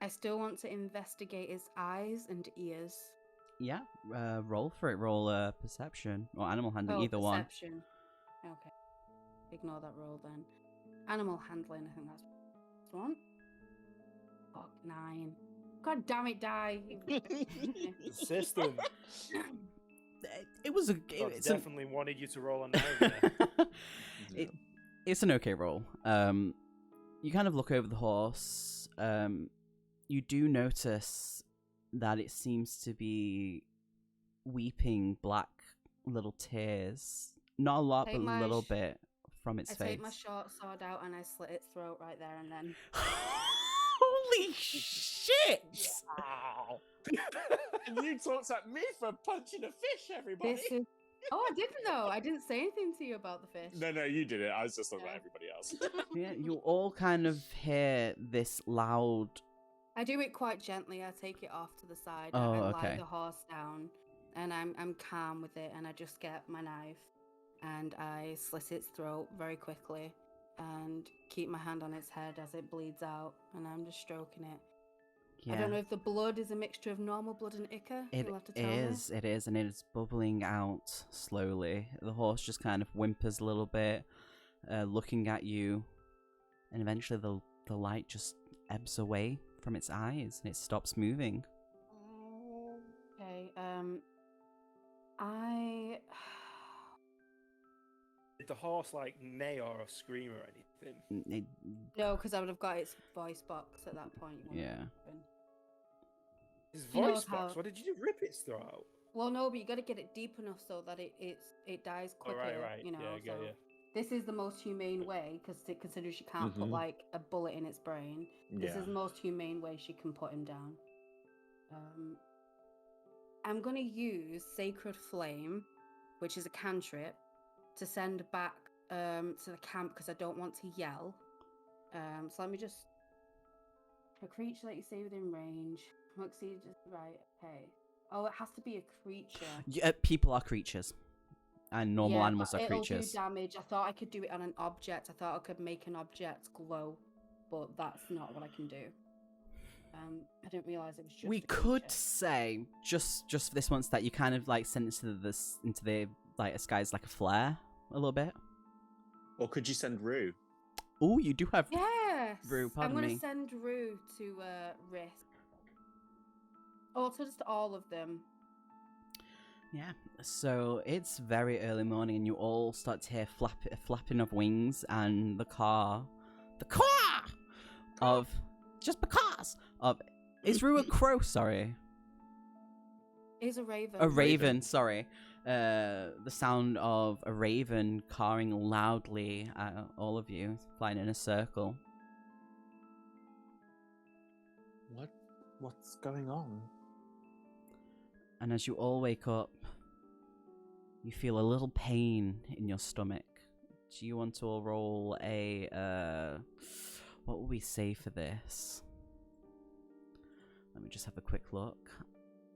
I still want to investigate its eyes and ears. Yeah, roll for it. Roll perception or animal handling, either perception. Okay. Ignore that roll then. Animal handling, I think that's one. Fuck, 9. God damn it, die. The system. It was a. It's definitely wanted you to roll a 9 there. It's an okay roll. You kind of look over the horse. You do notice that it seems to be weeping black little tears. Not a lot, but a little bit from its face. I take my short sword out and I slit its throat right there and then. Holy shit! Wow. And you talked at me for punching a fish, everybody. Oh, I didn't know. I didn't say anything to you about the fish. No, you did it. I was just talking about everybody else. Yeah, you all kind of hear this loud. I do it quite gently. I take it off to the side. Oh, I okay. lie the horse down, and I'm calm with it. And I just get my knife, and I slit its throat very quickly, and keep my hand on its head as it bleeds out, and I'm just stroking it. Yeah. I don't know if the blood is a mixture of normal blood and ichor. You'll have to tell me. It is, and it is bubbling out slowly. The horse just kind of whimpers a little bit, looking at you, and eventually the light just ebbs away from its eyes, and it stops moving. Okay, Did the horse like neigh or scream or anything? No, because I would have got its voice box at that point. Yeah. His He knows voice box? how- What did you do? Rip its throat out? Well, no, but you got to get it deep enough so that it dies Oh, quicker. right. You know. Yeah, so yeah. this is the most humane way because it considers she can't put Mhm. like a bullet in its brain. This Yeah. is the most humane way she can put him down. I'm gonna use Sacred Flame, which is a cantrip, to send back to the camp because I don't want to yell. So let me just a creature that you say within range. Muxie, just right. Okay. Oh, it has to be a creature. Yeah, people are creatures, and normal Yeah, animals but are it'll creatures. do damage. I thought I could do it on an object. I thought I could make an object glow, but that's not what I can do. I didn't realize it was just. We a could creature. say just for this once that you kind of like send it to into the like a sky as like a flare a little bit. Or could you send Rue? Oh, you do have Yes. Rue, I'm pardon gonna me. send Rue to Risk. Oh, to just all of them. Yeah. So it's very early morning, and you all start to hear flapping of wings, and the car of just because of is Rue a crow? Sorry. Is a raven. A raven, sorry. The sound of a raven cawing loudly at all of you, flying in a circle. What's going on? And as you all wake up, you feel a little pain in your stomach. Do you want to all roll a, what will we say for this? Let me just have a quick look.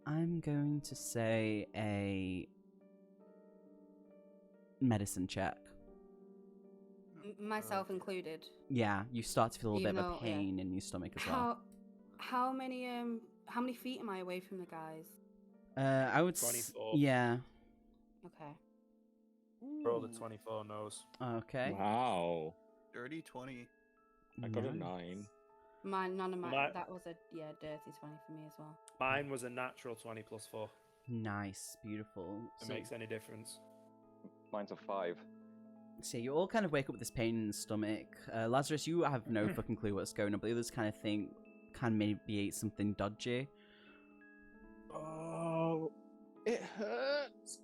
I'm going to say a medicine check. Myself included. Yeah, you start to feel a little Even bit of a though, yeah. pain in your stomach as well. How many feet am I away from the guys? I would 24. yeah. Okay. Roll the 24 nose. Okay. Wow. Dirty 20. I got a Nice. 9. None of my. My- That was a dirty 20 for me as well. Mine was a natural 20 plus 4. Nice, beautiful. If So, it makes any difference. Mine's a 5. so you all kind of wake up with this pain in the stomach. Lazarus, you have no fucking clue what's going on, but the others kind of think can maybe something dodgy. Oh, it hurts.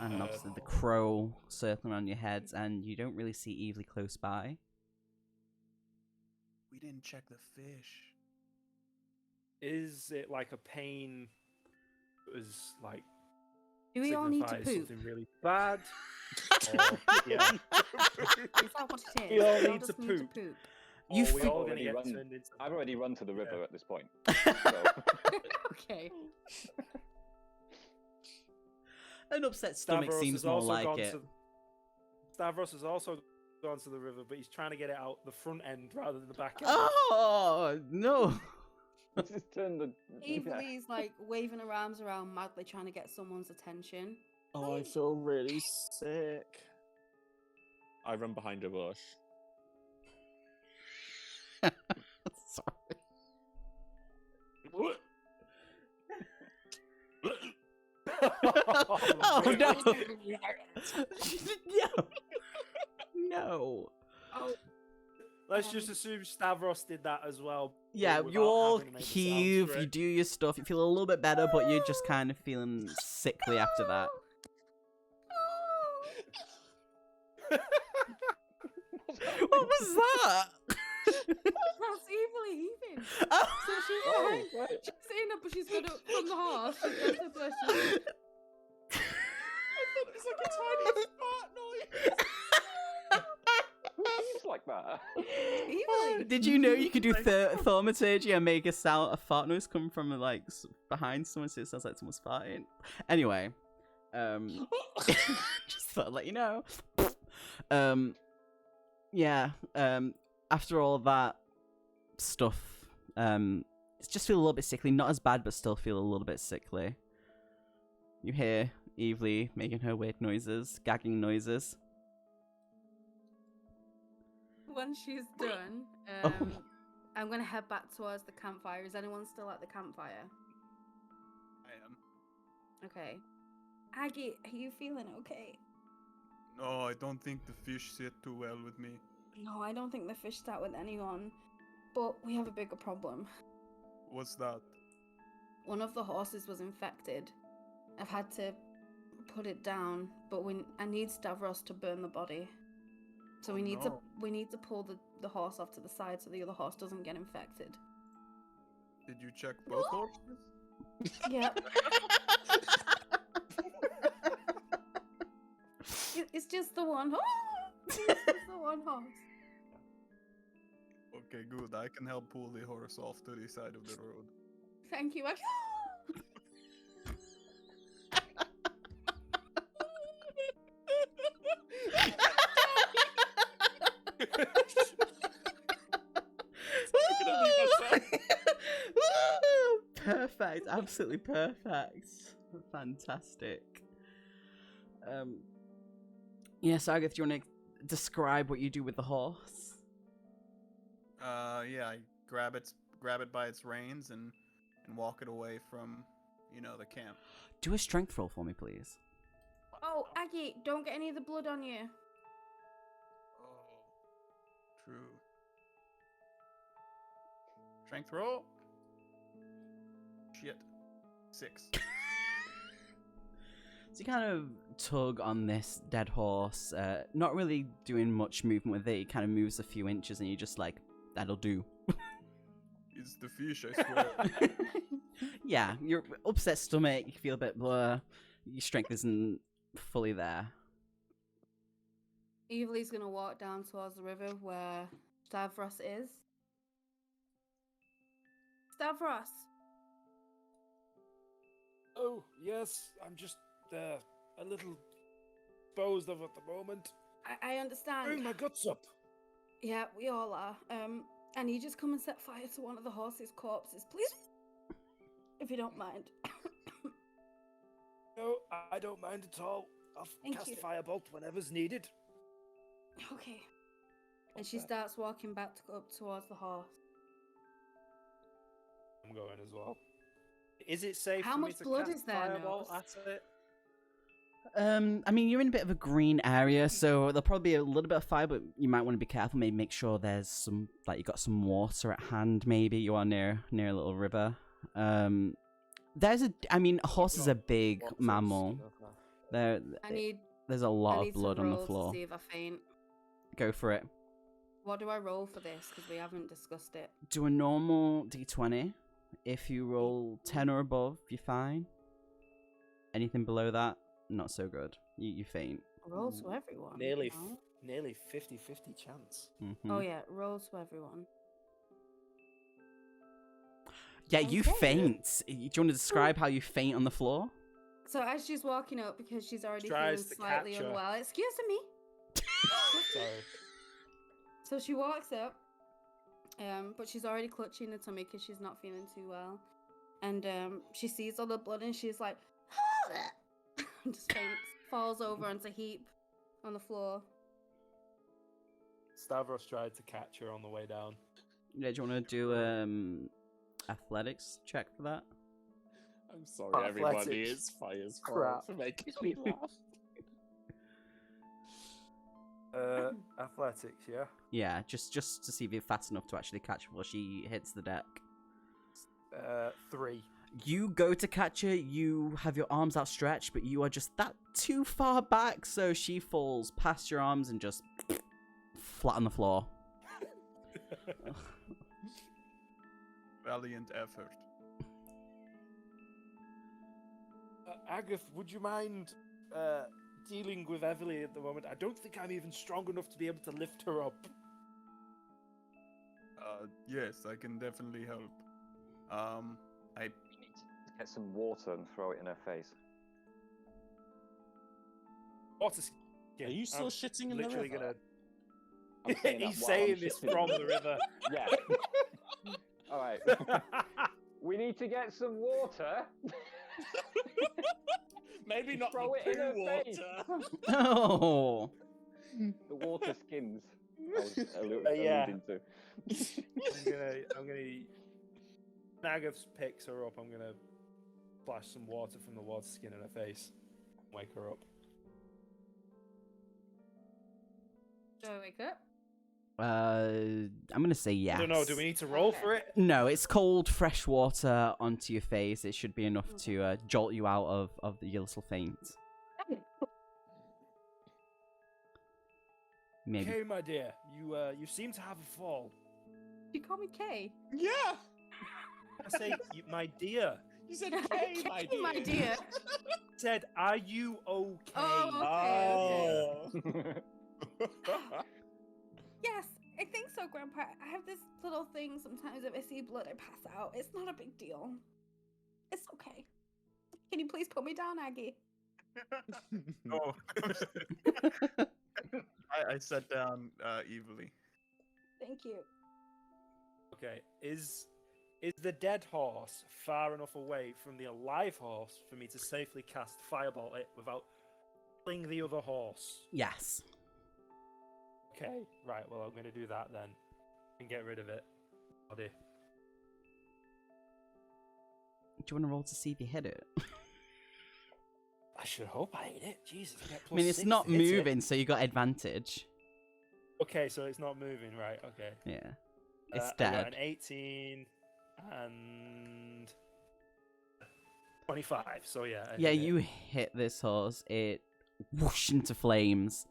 And obviously the crow circling around your heads, and you don't really see Evely close by. We didn't check the fish. Is it like a pain is like Do we all need to signifies poop? something really bad? Or, yeah. Is that what it is? We all We need to just poop. You Or we fi- all gonna Already get run. turned into I've already run to the river Yeah. at this point. So, Okay. An upset stomach Stavros seems has more also like gone it. to Stavros has also gone to the river, but he's trying to get it out the front end rather than the back end. Oh no! just turn the. Evilly's like waving her arms around madly trying to get someone's attention. Oh, I feel really sick. I run behind a bush. Sorry. Oh no! No! No! Oh, Let's just assume Stavros did that as well. Yeah, without you all having to make a sound heave, for you it. do your stuff, you feel a little bit better, but you're just kind of feeling sickly after that. What was that? that's Evilly heaving. Oh. So she's Oh, like, right. she's sitting up, but she's got up from the horse. She's got to the bush. she's like, It's like a tiny fart noise. Who leaves like that? Evilly. Did you know you could do thaumaturgy and make a fart noise come from like behind someone, so it sounds like someone's farting? Anyway, just thought I'd let you know. Yeah. After all that stuff, it's just feel a little bit sickly. Not as bad, but still feel a little bit sickly. You hear Evely making her weird noises, gagging noises. Once she's done, Oh. I'm gonna head back towards the campfire. Is anyone still at the campfire? I am. Okay. Aggie, are you feeling okay? No, I don't think the fish sit too well with me. No, I don't think the fish sat with anyone. But we have a bigger problem. What's that? One of the horses was infected. I've had to put it down, but I need Stavros to burn the body. So Oh, we need no. to pull the horse off to the side so the other horse doesn't get infected. Did you check both horses? Yep. It's just the one horse. It's just the one horse. Okay, good. I can help pull the horse off to the side of the road. Thank you. Perfect, absolutely perfect. Fantastic. Yes, Agatha, do you want to describe what you do with the horse? Yeah, I grab it by its reins and walk it away from, the camp. Do a strength roll for me, please. Oh, Aggie, don't get any of the blood on you. Oh, true. Strength roll. Shit. 6. So you kind of tug on this dead horse, not really doing much movement with it. It kind of moves a few inches, and you're just like, that'll do. It's the fish, I swear. Yeah, your upset stomach, you feel a bit blur. Your strength isn't fully there. Evely's gonna walk down towards the river where Stavros is. Stavros! Oh, yes, I'm just a little disposed of at the moment. I understand. Bring my guts up. Yeah, we all are. I need you to come and set fire to one of the horses' corpses, please. If you don't mind. No, I don't mind at all. I'll Thank cast you. firebolt whenever's needed. Okay. And she starts walking back up towards the horse. I'm going as well. Is it safe How for me much to blood cast is there, firebolt Nose? at it? I mean, you're in a bit of a green area, so there'll probably be a little bit of fire, but you might want to be careful. Maybe make sure there's some, like, you got some water at hand. Maybe you are near a little river. Horse is a big mammal. There's a lot of blood on the floor. To see if I faint. Go for it. What do I roll for this? Because we haven't discussed it. Do a normal d20. If you roll 10 or above, you're fine. Anything below that, not so good. You faint. Roll to everyone. Nearly no? nearly 50-50 chance. Mm-hmm. Oh yeah, roll to everyone. Yeah, you Okay. faint. Do you want to describe how you faint on the floor? So as she's walking up, because she's already Tries feeling to slightly catch her. unwell, excuse me. Sorry. So she walks up, but she's already clutching her tummy because she's not feeling too well. And she sees all the blood and she's like, just faints, falls over onto a heap on the floor. Stavros tried to catch her on the way down. Yeah, do you want to do athletics check for that? I'm sorry, everybody. Athletics. It's Fire's Crap. fault for making me laugh. Athletics, yeah. Yeah, just to see if you're fast enough to actually catch her before she hits the deck. 3. You go to catch her, you have your arms outstretched, but you are just that too far back, so she falls past your arms and just flat on the floor. Valiant effort. Agatha, would you mind dealing with Evely at the moment? I don't think I'm even strong enough to be able to lift her up. Yes, I can definitely help. We need to get some water and throw it in her face. Water skin. Are you still I'm shitting in the literally river? I'm saying that He's while saying I'm this shitting. from the river. Yeah. All right. We need to get some water. Maybe not Throw the it in her poo face. water. Oh! The water skins. I was Yeah. alluding to. I'm gonna. Nagath picks her up. I'm gonna splash some water from the water skin in her face. Wake her up. Do I wake up? I'm gonna say yes. I don't know. Do we need to roll Okay. for it? No, it's cold, fresh water onto your face. It should be enough to jolt you out of your little faint. Maybe. Okay, my dear. You seem to have a fall. You call me Kay. Yeah. I say, my dear. You said K, my Kay, dear. my dear. Said, are you okay? Oh, okay. Oh. Yes, I think so, Grandpa. I have this little thing. Sometimes if I see blood, I pass out. It's not a big deal. It's okay. Can you please put me down, Aggie? Oh. I sat down evilly. Thank you. Okay, is the dead horse far enough away from the alive horse for me to safely cast Firebolt it without killing the other horse? Yes. Okay, right, well, I'm going to do that then and get rid of it. Body. Do you want to roll to see if you hit it? I should hope I hit it. Jesus, I get I mean, plus it's 6 not to hit it. moving, so you got advantage. Okay, so it's not moving, right, okay. Yeah. It's I got dead. an 18 and 25, so yeah. I Yeah, hit it. you hit this horse. It whoosh into flames.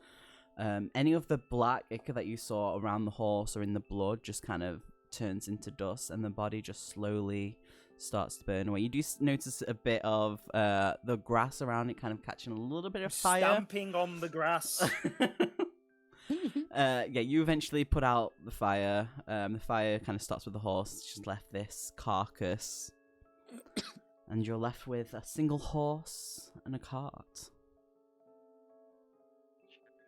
Any of the black ichor that you saw around the horse or in the blood just kind of turns into dust, and the body just slowly starts to burn away. You do notice a bit of the grass around it kind of catching a little bit of fire. Stamping on the grass. Yeah, you eventually put out the fire. The fire kind of stops with the horse. It's just left this carcass. And you're left with a single horse and a cart.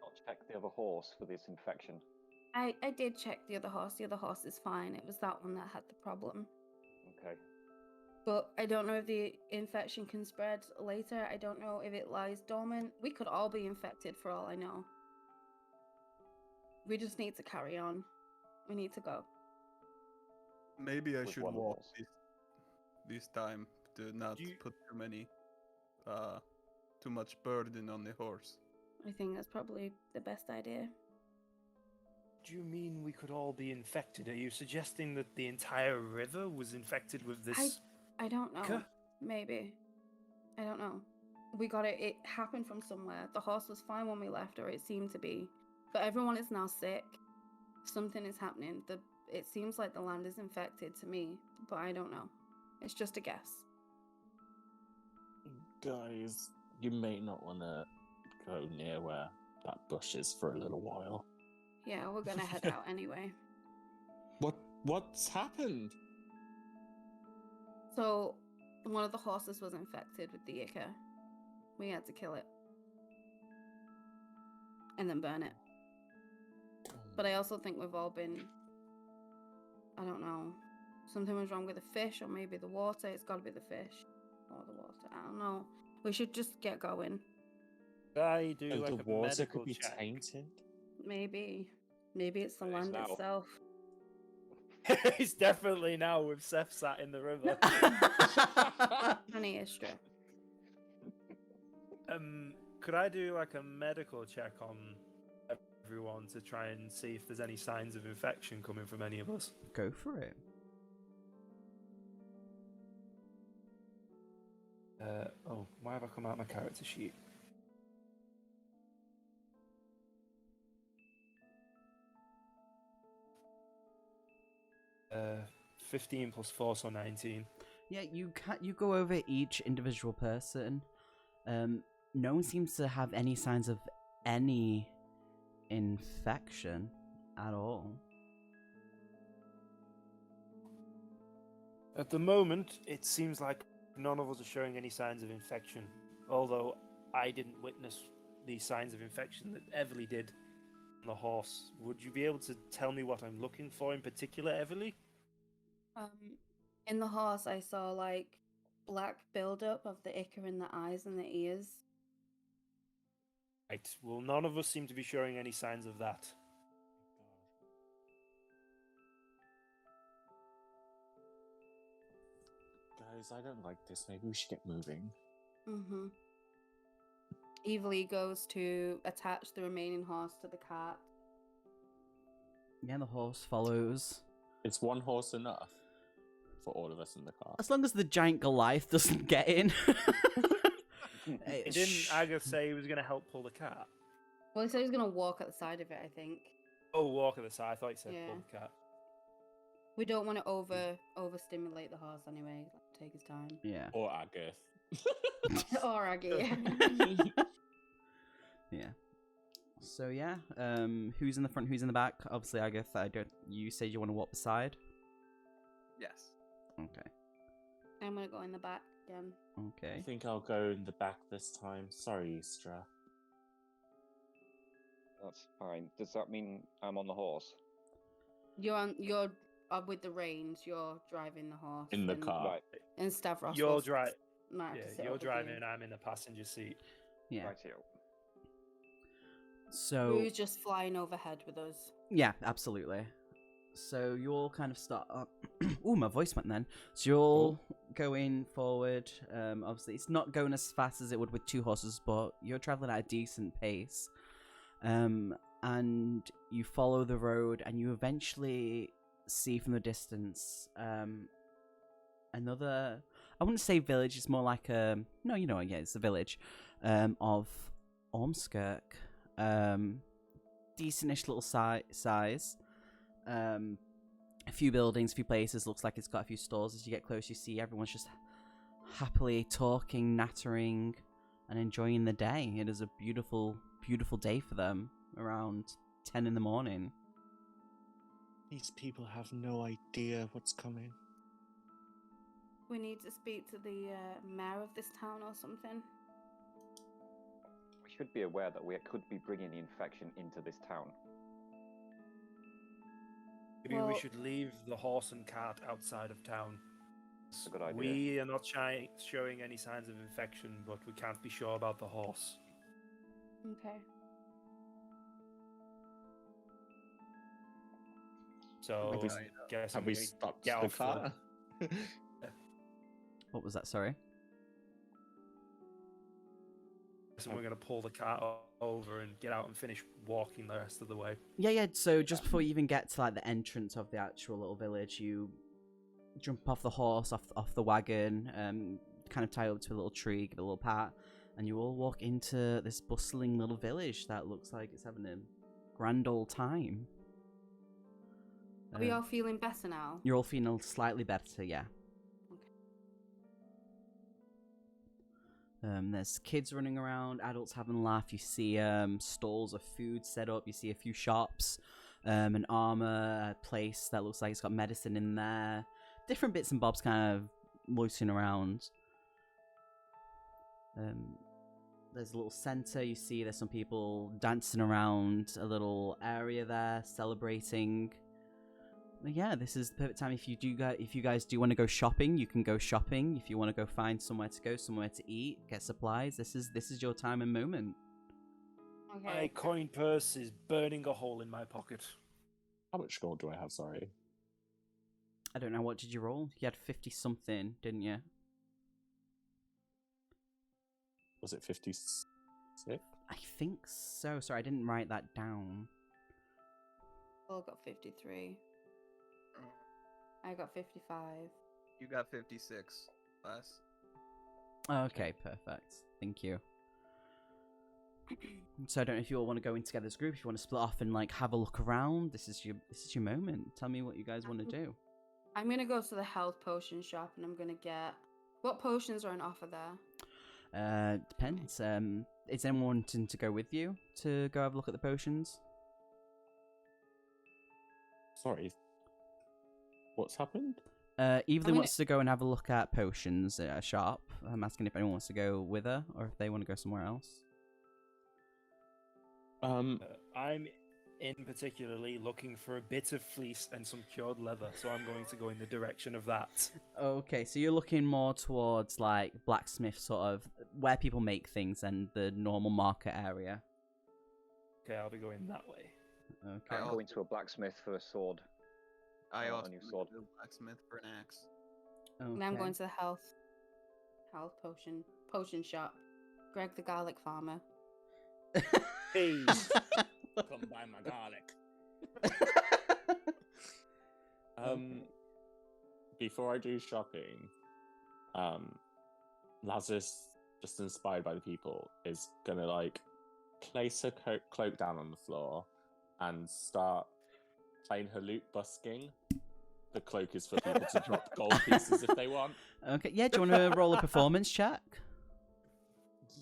Not check the other horse for this infection. I did check the other horse. The other horse is fine. It was that one that had the problem. Okay. But I don't know if the infection can spread later. I don't know if it lies dormant. We could all be infected for all I know. We just need to carry on. We need to go. Maybe I With should one walk horse. this time to not Do you- put too much burden on the horse. I think that's probably the best idea. Do you mean we could all be infected? Are you suggesting that the entire river was infected with this? I don't know. Ichor? Maybe. I don't know. We got it. It happened from somewhere. The horse was fine when we left, or it seemed to be. But everyone is now sick. Something is happening. It seems like the land is infected to me, but I don't know. It's just a guess. Guys, you may not want to go near where that bush is for a little while. Yeah, we're gonna head out anyway. What's happened? So, one of the horses was infected with the ichor. We had to kill it. And then burn it. But I also think we've all been... I don't know. Something was wrong with the fish, or maybe the water. It's gotta be the fish. Or the water. I don't know. We should just get going. I do Oh, like the a water medical could be check. tainted. Maybe. Maybe it's the It is land now. itself. It's definitely now with Seth sat in the river. Honey is strip. Could I do like a medical check on everyone to try and see if there's any signs of infection coming from any of us? Go for it. Oh, why have I come out my character sheet? Uh, 15 plus 4, so 19. Yeah, you go over each individual person. No one seems to have any signs of any infection at all. At the moment, it seems like none of us are showing any signs of infection. Although I didn't witness the signs of infection that Everly did on the horse. Would you be able to tell me what I'm looking for in particular, Everly? In the horse, I saw like black buildup of the ichor in the eyes and the ears. Right. Well, none of us seem to be showing any signs of that. Guys, I don't like this. Maybe we should get moving. Mm-hmm. Evilly goes to attach the remaining horse to the cart. Yeah, the horse follows. Is one horse enough for all of us in the car? As long as the giant Goliath doesn't get in. Didn't Aga say he was going to help pull the cart? Well, he said he was gonna walk at the side of it. I think Oh, walk at the side. I thought he said Yeah. pull the cart. we don't want to overstimulate the horse anyway. Take his time. Yeah. Or Agarth? Or Aggie. Yeah. So yeah, who's in the front? Who's in the back? Obviously, Agatha. You said you want to walk beside. Yes. Okay. I'm gonna go in the back again. I Okay. think I'll go in the back this time. Sorry, Istra. That's fine. Does that mean I'm on the horse? You're with the reins. You're driving the horse. In the and, car. Right. And Stavros. You're will driving. might have to Yeah, sit you're up with driving, you. and I'm in the passenger seat. Yeah. Right here. So Who's just flying overhead with us? yeah, absolutely. So you all kind of start up. Ooh, my voice went then. So you're all going forward. Obviously, it's not going as fast as it would with two horses, but you're traveling at a decent pace. And you follow the road, and you eventually see from the distance another. I wouldn't say village. It's more like a no. You know, yeah, it's a village of Ormskirk. Decentish little size. A few buildings, a few places. Looks like it's got a few stores. As you get close, you see everyone's just happily talking, nattering, and enjoying the day. It is a beautiful, beautiful day for them. Around 10 in the morning. These people have no idea what's coming. We need to speak to the mayor of this town or something. We should be aware that we could be bringing the infection into this town. Maybe we Well- should leave the horse and cart outside of town. That's a good idea. We are not showing any signs of infection, but we can't be sure about the horse. Okay. So, Have we- guess Have we stopped get the off the- car? What was that? Sorry. So we're going to pull the cart over and get out and finish walking the rest of the way. Yeah. So just before you even get to like the entrance of the actual little village, you jump off the horse, off the wagon, kind of tie up to a little tree, give it a little pat, and you all walk into this bustling little village that looks like it's having a grand old time. Are we all feeling better now? You're all feeling slightly better, yeah. There's kids running around, adults having a laugh. You see stalls of food set up. You see a few shops, an armor place that looks like it's got medicine in there. Different bits and bobs kind of loitering around. There's a little center. You see there's some people dancing around a little area there, celebrating. But yeah, this is the perfect time. If you guys do want to go shopping, you can go shopping. If you want to go find somewhere to go, somewhere to eat, get supplies, this is your time and moment. My Okay. coin purse is burning a hole in my pocket. How much gold do I have? Sorry. I don't know, what did you roll? You had 50 something, didn't you? Was it 56? I think so. Sorry, I didn't write that down. Paul got 53. I got 55. You got 56 less. Okay, perfect. Thank you. So I don't know if you all want to go in together as a group, if you want to split off and like have a look around. This is your moment. Tell me what you guys want to do. I'm gonna go to the health potion shop and I'm gonna get. What potions are on offer there? Depends. Is anyone wanting to go with you to go have a look at the potions? Sorry. What's happened? Evelyn gonna- wants to go and have a look at potions at a shop. I'm asking if anyone wants to go with her or if they want to go somewhere else. I'm in particularly looking for a bit of fleece and some cured leather, so I'm going to go in the direction of that. Okay, so you're looking more towards like blacksmith sort of where people make things and the normal market area. Okay, I'll be going that way. Okay. I'm going to a blacksmith for a sword. I Oh, also a new went sword. to the blacksmith for an axe. And I'm Okay. going to the health potion shop. Greg the garlic farmer. Hey, Come buy my garlic. Before I do shopping, Lazarus, just inspired by the people, is gonna like place her cloak down on the floor and start playing her lute busking. The cloak is for people to drop gold pieces if they want. Okay, yeah, do you want to roll a performance check?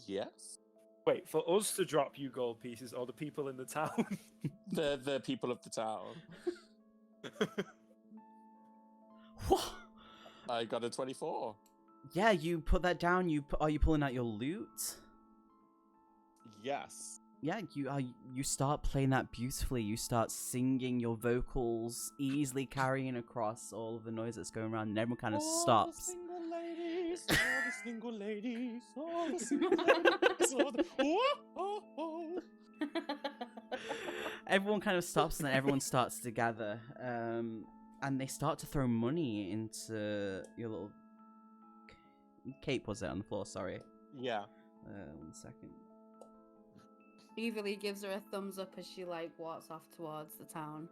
Yes. Wait, for us to drop you gold pieces or the people in the town? The people of the town. What? I got a 24. Yeah, you put that down. Are you pulling out your lute? Yes. Yeah, you start playing that beautifully. You start singing your vocals, easily carrying across all of the noise that's going around, and everyone kind of stops. All the single ladies, all the single ladies, all the... Whoa. Everyone kind of stops, and then everyone starts to gather, and they start to throw money into your little cape. Was it on the floor? Sorry. Yeah. 1 second. Evilly gives her a thumbs up as she like walks off towards the town.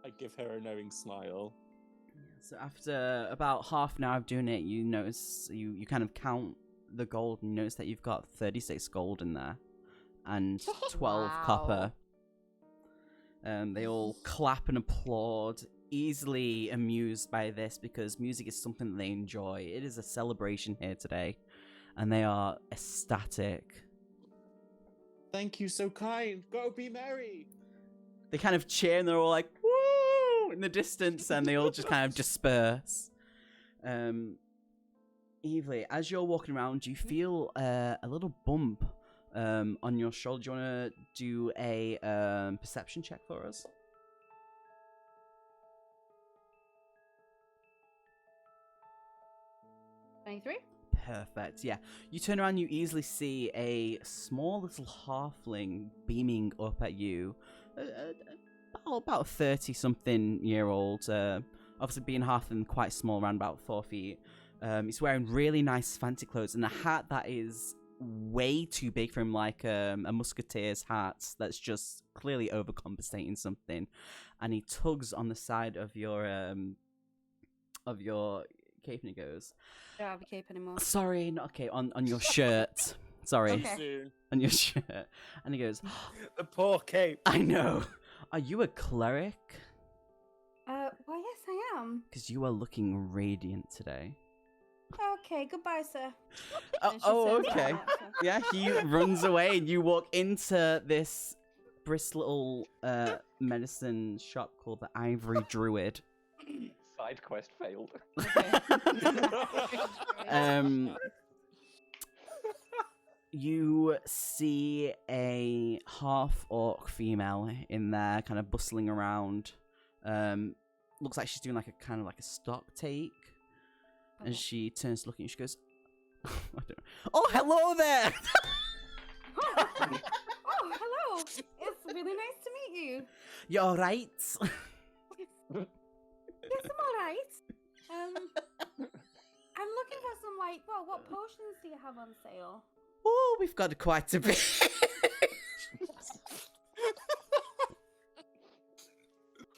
I give her a knowing smile. Yeah, so after about half an hour of doing it, you notice you kind of count the gold and you notice that you've got 36 gold in there and 12 Wow. copper. They all clap and applaud, easily amused by this because music is something that they enjoy. It is a celebration here today, and they are ecstatic. Thank you, so kind. Go be merry. They kind of cheer and they're all like, woo, in the distance, and they all just kind of disperse. Evely, as you're walking around, you feel a little bump on your shoulder. Do you want to do a perception check for us? $23? Perfect, yeah. You turn around, you easily see a small little halfling beaming up at you. About 30-something-year-old. Obviously being halfling, quite small, around about 4 feet. He's wearing really nice fancy clothes and a hat that is way too big for him, like a musketeer's hat that's just clearly overcompensating something. And he tugs on the side of your cape and he goes, I don't have a cape anymore. sorry, not okay, on your shirt. Sorry. Okay. Soon. On your shirt. And he goes, The poor cape. I know. Are you a cleric? Why, yes, I am. Because you are looking radiant today. Okay, goodbye, sir. Oh, And she oh, says okay. that, so- Yeah, he runs away and you walk into this brisk little medicine shop called the Ivory Druid. Side quest failed. Um, you see a half-orc female in there, kind of bustling around. Looks like she's doing like a kind of like a stock take. And she turns to look at you. She goes, I don't know. Oh, hello there! Oh, hello. It's really nice to meet you. You're all right. Yes, I'm all right. I'm looking for some like, well, what potions do you have on sale? Oh, we've got quite a bit.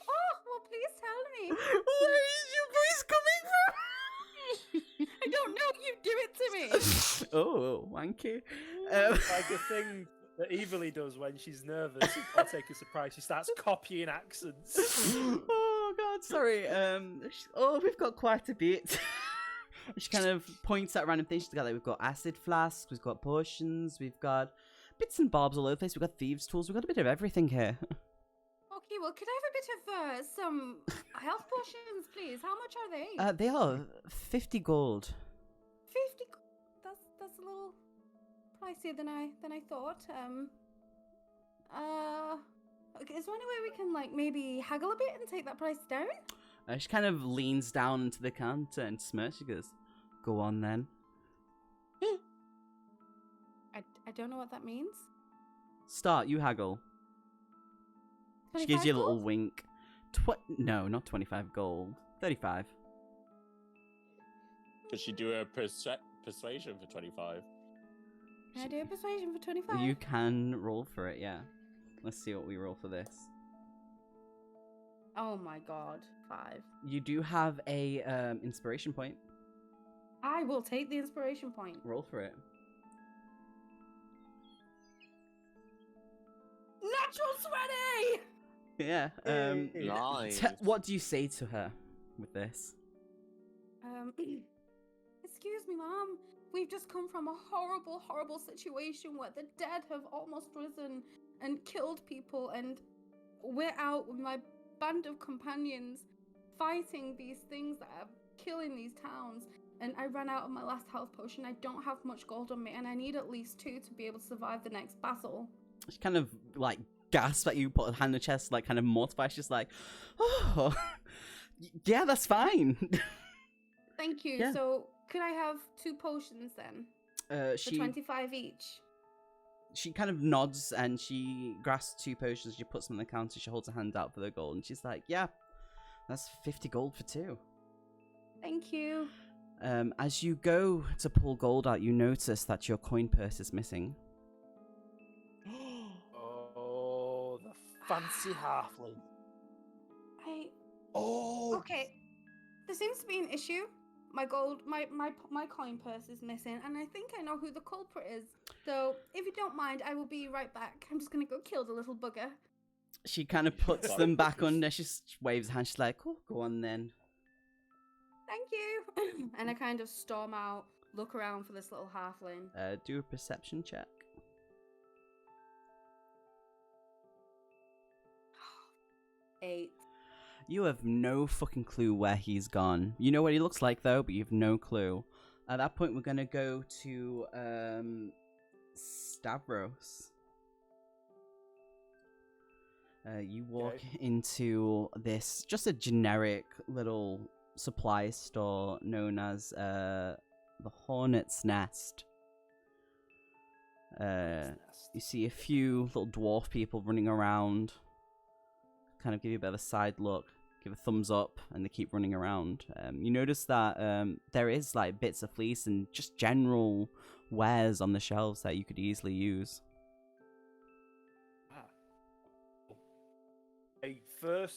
Oh, well, please tell me. Where is your voice coming from? I don't know. You do it to me. Oh, wanky. Like a thing that Evilly does when she's nervous or take a surprise. She starts copying accents. Oh God, sorry. We've got quite a bit. She kind of points at random things. She's got like, we've got acid flasks, we've got potions, we've got bits and bobs all over the place. We've got thieves' tools. We've got a bit of everything here. Okay, well, could I have a bit of some health potions, please? How much are they? They are 50 gold. 50. That's a little pricier than I thought. Okay, is there any way we can like maybe haggle a bit and take that price down? She kind of leans down into the counter and smirks. She goes, "Go on then." I don't know what that means. Start. You haggle. She gives you a 25 little gold? wink. No, not 25 gold. 35. Could she do a persuasion for 25? Can I do a persuasion for 25? You can roll for it, yeah. Let's see what we roll for this. Oh my god, 5. You do have a inspiration point. I will take the inspiration point. Roll for it. Natural 20! Yeah. Nice. What do you say to her with this? Excuse me, Mom. We've just come from a horrible, horrible situation where the dead have almost risen and killed people, and we're out with my band of companions fighting these things that are killing these towns. And I ran out of my last health potion. I don't have much gold on me, and I need at least 2 to be able to survive the next battle. She kind of like gasps at you, put her hand in the chest, like kind of mortified. She's like, "Oh, yeah, that's fine." Thank you. Yeah. So, could I have 2 potions then? For She 25 each. she kind of nods and she grasps 2 potions. She puts them on the counter. She holds her hand out for the gold, and she's like, "Yeah, that's 50 gold for 2." Thank you. As you go to pull gold out, you notice that your coin purse is missing. Oh, the fancy halfling. Oh. Okay. There seems to be an issue. My coin purse is missing, and I think I know who the culprit is. So, if you don't mind, I will be right back. I'm just gonna go kill the little bugger. She kind of puts them back under. She waves her hand. She's like, "Oh, go on then." Thank you. And I kind of storm out, look around for this little halfling. Do a perception check. 8. You have no fucking clue where he's gone. You know what he looks like though, but you have no clue. At that point, we're gonna go to Stavros. You walk into this just a generic little supply store known as the Hornet's Nest. You see a few little dwarf people running around. Kind of give you a bit of a side look, give a thumbs up, and they keep running around. You notice that there is like bits of fleece and just general wares on the shelves that you could easily use.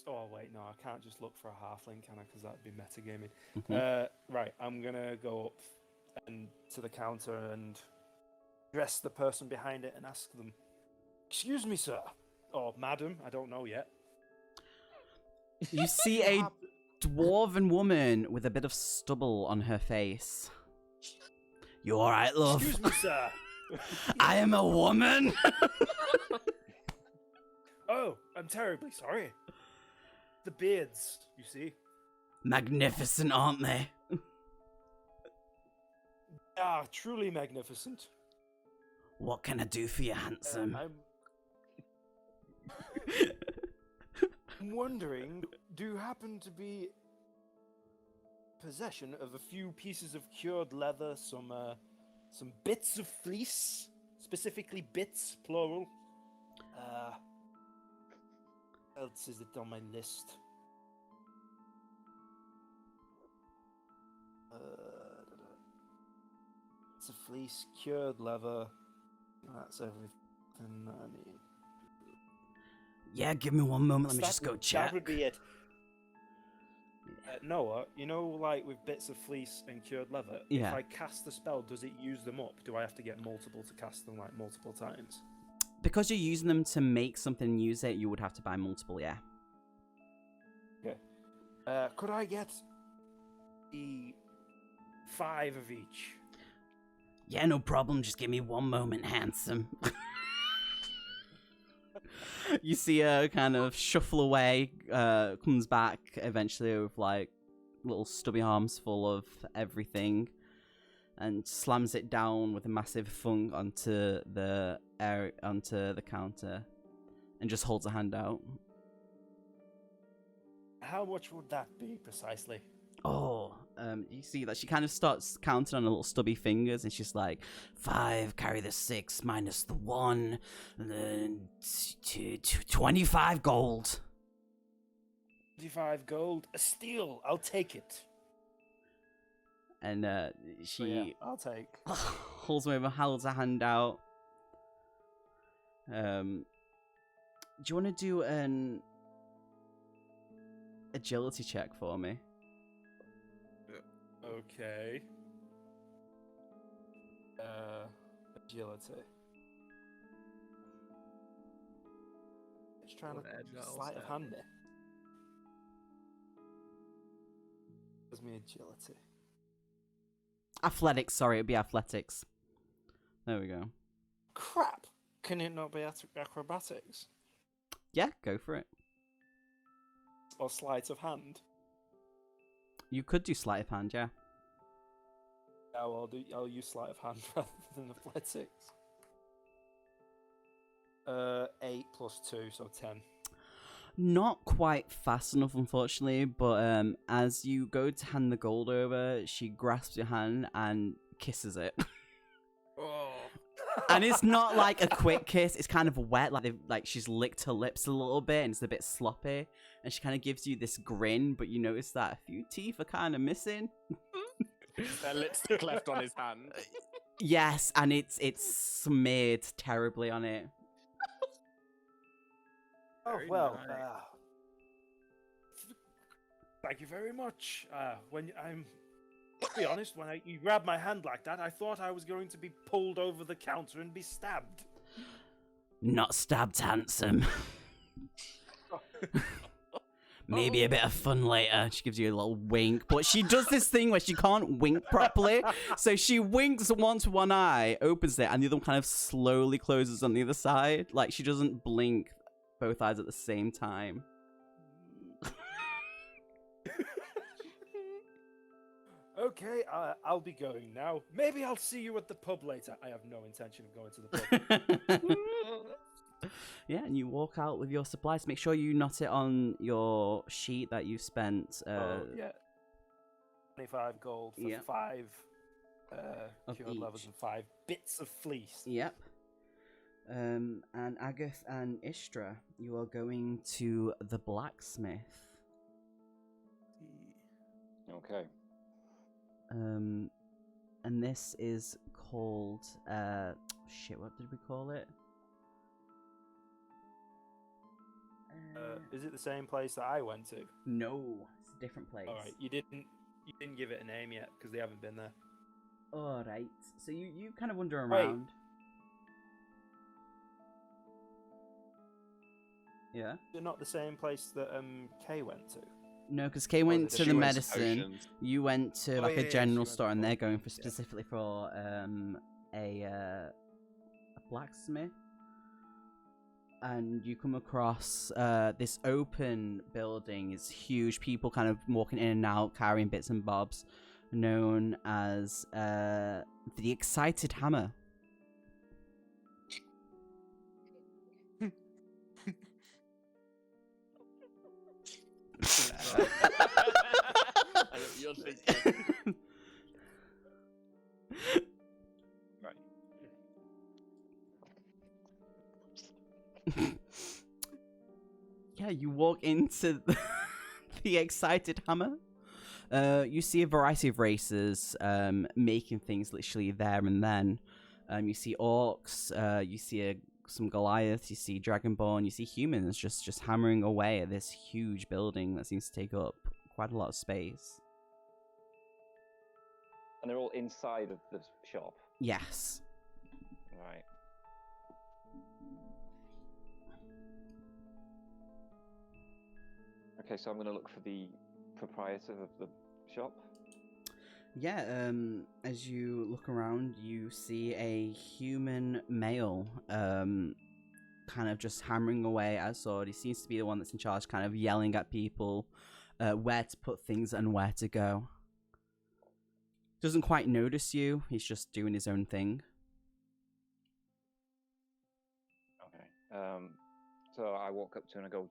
Oh wait, no, I can't just look for a halfling, can I? Because that'd be metagaming. Right, I'm gonna go up and to the counter and address the person behind it and ask them, "Excuse me, sir, or madam, I don't know yet." You see a dwarven woman with a bit of stubble on her face. You alright, love? Excuse me, sir. I am a woman. Oh, I'm terribly sorry. The beards, you see. Magnificent, aren't they? Ah, truly magnificent. What can I do for you, handsome? I'm wondering, do you happen to be in possession of a few pieces of cured leather, some bits of fleece, specifically bits, plural? What else is it on my list? It's a fleece, cured leather. That's everything I need. Yeah, give me one moment. Let me just go check. That would be it. Noah, you know, like with bits of fleece and cured leather, Yeah. if I cast the spell, does it use them up? Do I have to get multiple to cast them, like, multiple times? Because you're using them to make something and use it, you would have to buy multiple, yeah. Okay. Could I get the 5 of each? Yeah, no problem. Just give me one moment, handsome. You see her kind of shuffle away, comes back eventually with like little stubby arms full of everything, and slams it down with a massive thunk onto the counter, and just holds a hand out. How much would that be precisely? Oh, you see that she kind of starts counting on her little stubby fingers, and she's like, 5, carry the 6, minus the 1, and then 25 gold. 25 gold, a steal. I'll take it. And she Yeah, I'll take. holds her hand out. Do you want to do an agility check for me. Okay. Agility. Just trying What to agile sleight of stat? hand it. Gives me agility. Athletics, sorry, it'd be athletics. There we go. Crap! Can it not be acrobatics Yeah, go for it. or sleight of hand? You could do sleight of hand, yeah. Yeah, well, I'll use sleight of hand rather than athletics. 8 plus 2, so 10. Not quite fast enough, unfortunately, but as you go to hand the gold over, she grasps your hand and kisses it. Oh. And it's not like a quick kiss, it's kind of wet, like she's licked her lips a little bit and it's a bit sloppy. And she kind of gives you this grin, but you notice that a few teeth are kind of missing. Is there lipstick left on his hand? Yes, and it's smeared terribly on it. Oh, Very well, nice. thank you very much. To be honest, when you grabbed my hand like that, I thought I was going to be pulled over the counter and be stabbed. Not stabbed, handsome. Maybe a bit of fun later. She gives you a little wink, but she does this thing where she can't wink properly. So she winks once one eye, opens it, and the other one kind of slowly closes on the other side. Like she doesn't blink both eyes at the same time. Okay, I'll be going now. Maybe I'll see you at the pub later. I have no intention of going to the pub. Yeah, and you walk out with your supplies. Make sure you knot it on your sheet that you spent. Yeah. 25 gold for Yeah. 5 Of cured levers each. and 5 bits of fleece. Yep. And Agath and Istra, you are going to the blacksmith. Okay. And this is called shit. What did we call it? Is it the same place that I went to? No, it's a different place. All right, you didn't give it a name yet because they haven't been there. All right. So you kind of wander Wait. around. Yeah. Is it not the same place that Kay went to? No, because Kay went it to she the went to medicine. Potions. You went to Oh, like yeah, a yeah, general she went store, to and they're potions, going for yeah. specifically for a blacksmith. And you come across this open building. It's huge. People kind of walking in and out, carrying bits and bobs, known as the Excited Hammer. I know what you're thinking. Right. Yeah, you walk into the Excited Hammer. You see a variety of races making things literally there and then. You see orcs, you see some Goliaths, you see Dragonborn, you see humans just hammering away at this huge building that seems to take up quite a lot of space. And they're all inside of the shop. Yes. Right. Okay, so I'm going to look for the proprietor of the shop. Yeah, as you look around, you see a human male, kind of just hammering away at a sword. He seems to be the one that's in charge, kind of yelling at people where to put things and where to go. Doesn't quite notice you, he's just doing his own thing. Okay. So I walk up to him and I go,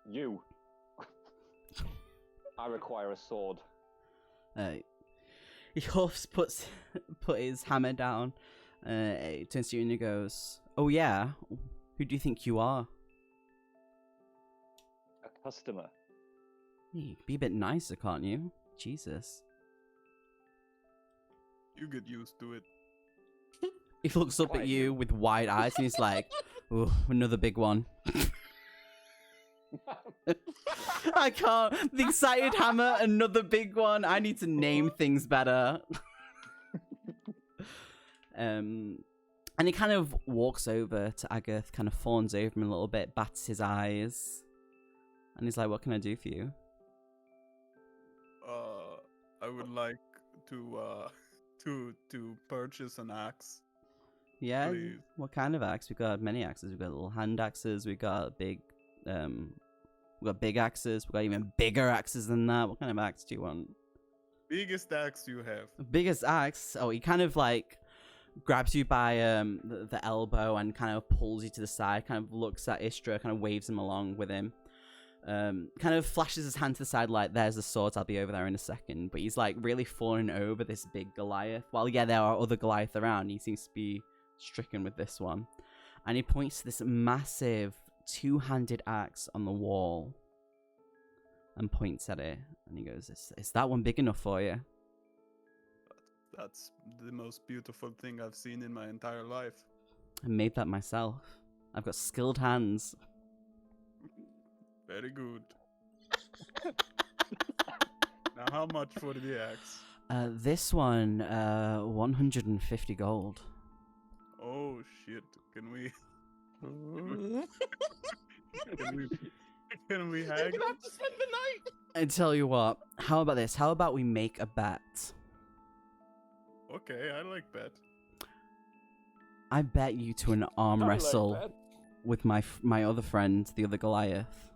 you. I require a sword. He huffs, put his hammer down, he turns to you and he goes, "Oh yeah, who do you think you are?" A customer. Hey, be a bit nicer, can't you? Jesus. You get used to it. He looks up at Quite you with wide eyes and he's like, "Oh, another big one." I can't. The excited hammer, another big one. I need to name things better. And he kind of walks over to Agath, kind of fawns over him a little bit, bats his eyes, and he's like, "What can I do for you?" I would like to purchase an axe. Yeah. Please. What kind of axe? We've got many axes. We've got little hand axes. We've got big axes. We've got even bigger axes than that. What kind of axe do you want? Biggest axe you have. Biggest axe? Oh, he kind of like grabs you by the elbow and kind of pulls you to the side, kind of looks at Istra, kind of waves him along with him. Kind of flashes his hand to the side like, there's the swords, I'll be over there in a second. But he's like really falling over this big Goliath. While yeah, there are other Goliath around, he seems to be stricken with this one. And he points to this massive two-handed axe on the wall and points at it. And he goes, is that one big enough for you? That's the most beautiful thing I've seen in my entire life. I made that myself. I've got skilled hands. Very good. Now, how much for the axe? This one, 150 gold. Oh shit! Can we? Can we haggle? You're gonna have to spend the night. I tell you what. How about this? How about we make a bet? Okay, I like that. I bet you to an arm I like wrestle that. with my other friend, the other Goliath.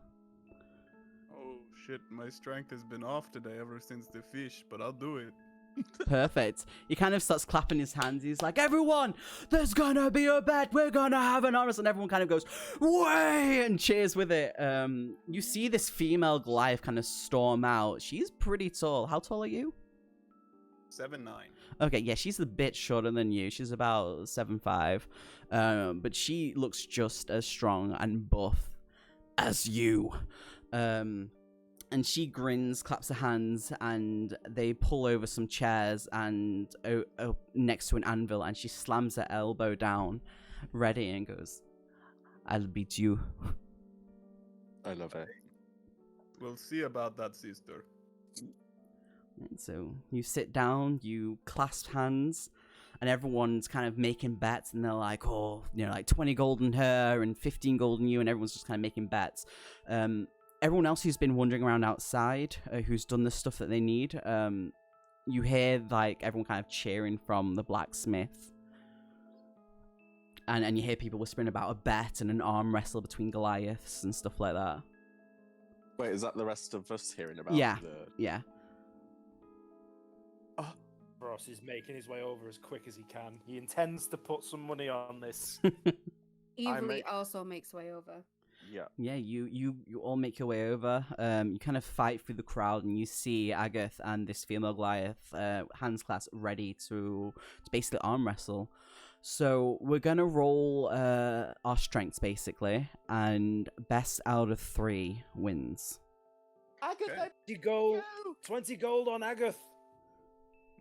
Oh shit! My strength has been off today ever since the fish, but I'll do it. Perfect. He kind of starts clapping his hands. He's like, everyone, there's gonna be a bet. We're gonna have an arm wrestle. And everyone kind of goes, way, and cheers with it. You see this female Goliath kind of storm out. She's pretty tall. How tall are you? 7'9". Okay, yeah, she's a bit shorter than you. She's about 7'5". But she looks just as strong and buff as you. And she grins, claps her hands, and they pull over some chairs and next to an anvil, and she slams her elbow down, ready, and goes, I'll beat you. I love it. We'll see about that, sister. And so you sit down, you clasp hands, and everyone's kind of making bets, and they're like, oh, like 20 gold on her and 15 gold on you, and everyone's just kind of making bets. Everyone else who's been wandering around outside, who's done the stuff that they need, you hear like everyone kind of cheering from the blacksmith. And you hear people whispering about a bet and an arm wrestle between Goliaths and stuff like that. Wait, is that the rest of us hearing about? Yeah. Yeah. Ross is making his way over as quick as he can. He intends to put some money on this. Evilly also makes way over. Yeah. Yeah, you all make your way over. You kind of fight through the crowd, and you see Agath and this female Goliath, hands clasped, ready to basically arm wrestle. So we're gonna roll our strengths basically, and best out of 3 wins. Agatha, 20 gold on Agath.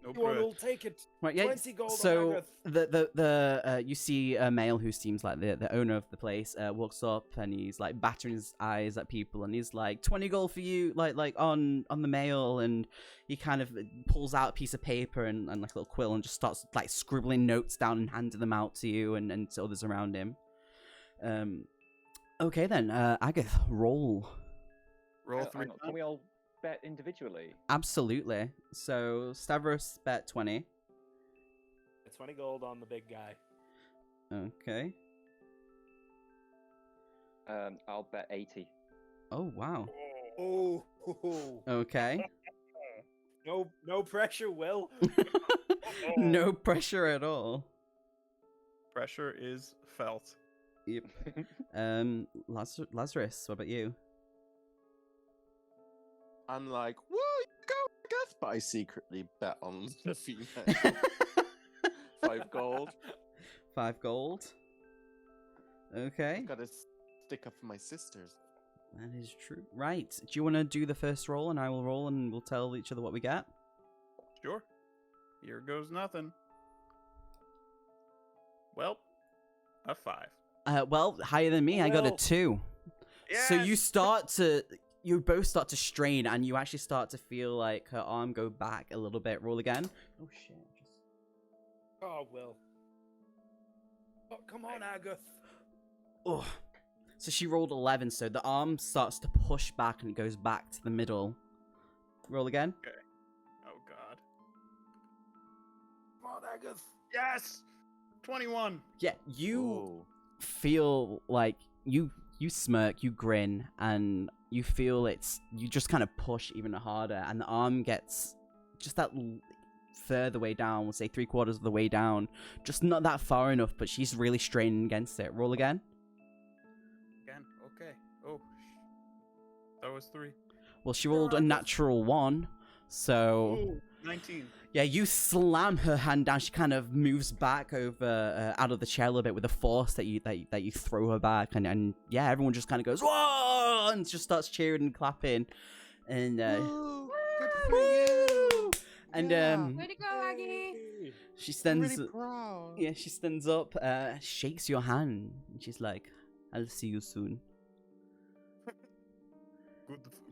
No Anyone bread. will take it. Right, yeah. 20 gold So on Agath. the you see a male who seems like the owner of the place walks up, and he's like battering his eyes at people, and he's like 20 gold for you, like on the mail, and he kind of pulls out a piece of paper and like a little quill and just starts like scribbling notes down and handing them out to you and to others around him. Okay then, Agath, roll. Roll Hang 3. on, can we all bet individually? Absolutely. So Stavros bet 20. 20 gold on the big guy. Okay. I'll bet 80. Oh wow. Oh. Okay. No pressure, Will. No pressure at all. Pressure is felt. Yep. Lazarus, what about you? I'm like, woo, you go, Agatha, but I secretly bet on the female. 5 gold. 5 gold. Okay. I've got to stick up for my sisters. That is true. Right. Do you want to do the first roll, and I will roll, and we'll tell each other what we get? Sure. Here goes nothing. Well, a 5. Well, higher than me. I got a Well. 2. Yes! So you both start to strain, and you actually start to feel like her arm go back a little bit. Roll again. Oh shit! Oh, Will. Oh, come on, Agatha. Oh. So she rolled 11, so the arm starts to push back and it goes back to the middle. Roll again. Oh god. Come on, Agatha. Yes! 21. Yeah, you Ooh. feel like you smirk, you grin, and you feel you just kind of push even harder, and the arm gets just that further way down, we'll say 3/4 of the way down, just not that far enough, but she's really straining against it. Roll again. Again. Okay. Oh. That was 3. Well, she rolled a natural 1, so Ooh, 19. yeah, you slam her hand down. She kind of moves back over out of the chair a little bit with the force that you throw her back, and yeah, everyone just kind of goes whoa and just starts cheering and clapping, and Woo! Good for you! and Way to go, Aggie! she I'm stands. really proud. Yeah, she stands up, shakes your hand, and she's like, "I'll see you soon."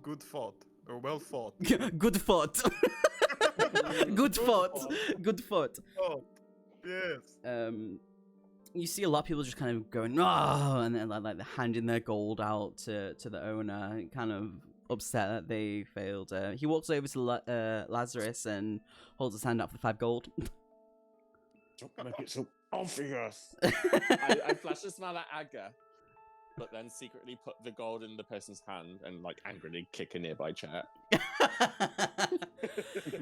Good fought. Or well fought. Good fought. Good fought. Good fought. Oh, yes. You see a lot of people just kind of going, oh, and then like handing their gold out to the owner, kind of upset that they failed. He walks over to Lazarus and holds his hand out for 5 gold. Don't make it so obvious. I flash a smile at Aga, but then secretly put the gold in the person's hand and like angrily kick a nearby chair.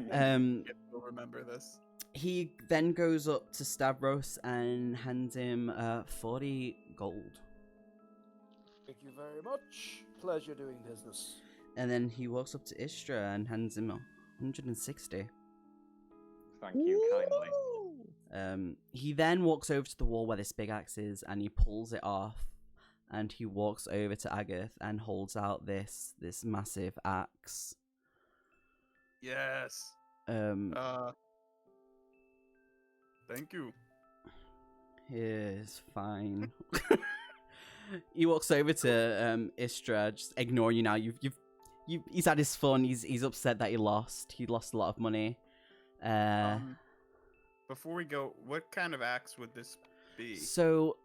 You'll remember this. He then goes up to Stavros and hands him 40 gold. Thank you very much. Pleasure doing business. And then he walks up to Istra and hands him 160. Thank you kindly. He then walks over to the wall where this big axe is, and he pulls it off, and he walks over to Agath and holds out this massive axe. Yes. Thank you. Here's fine. He walks over to Istra, just ignoring you now. He's had his fun. He's upset that he lost. He lost a lot of money. Before we go, what kind of axe would this be? So,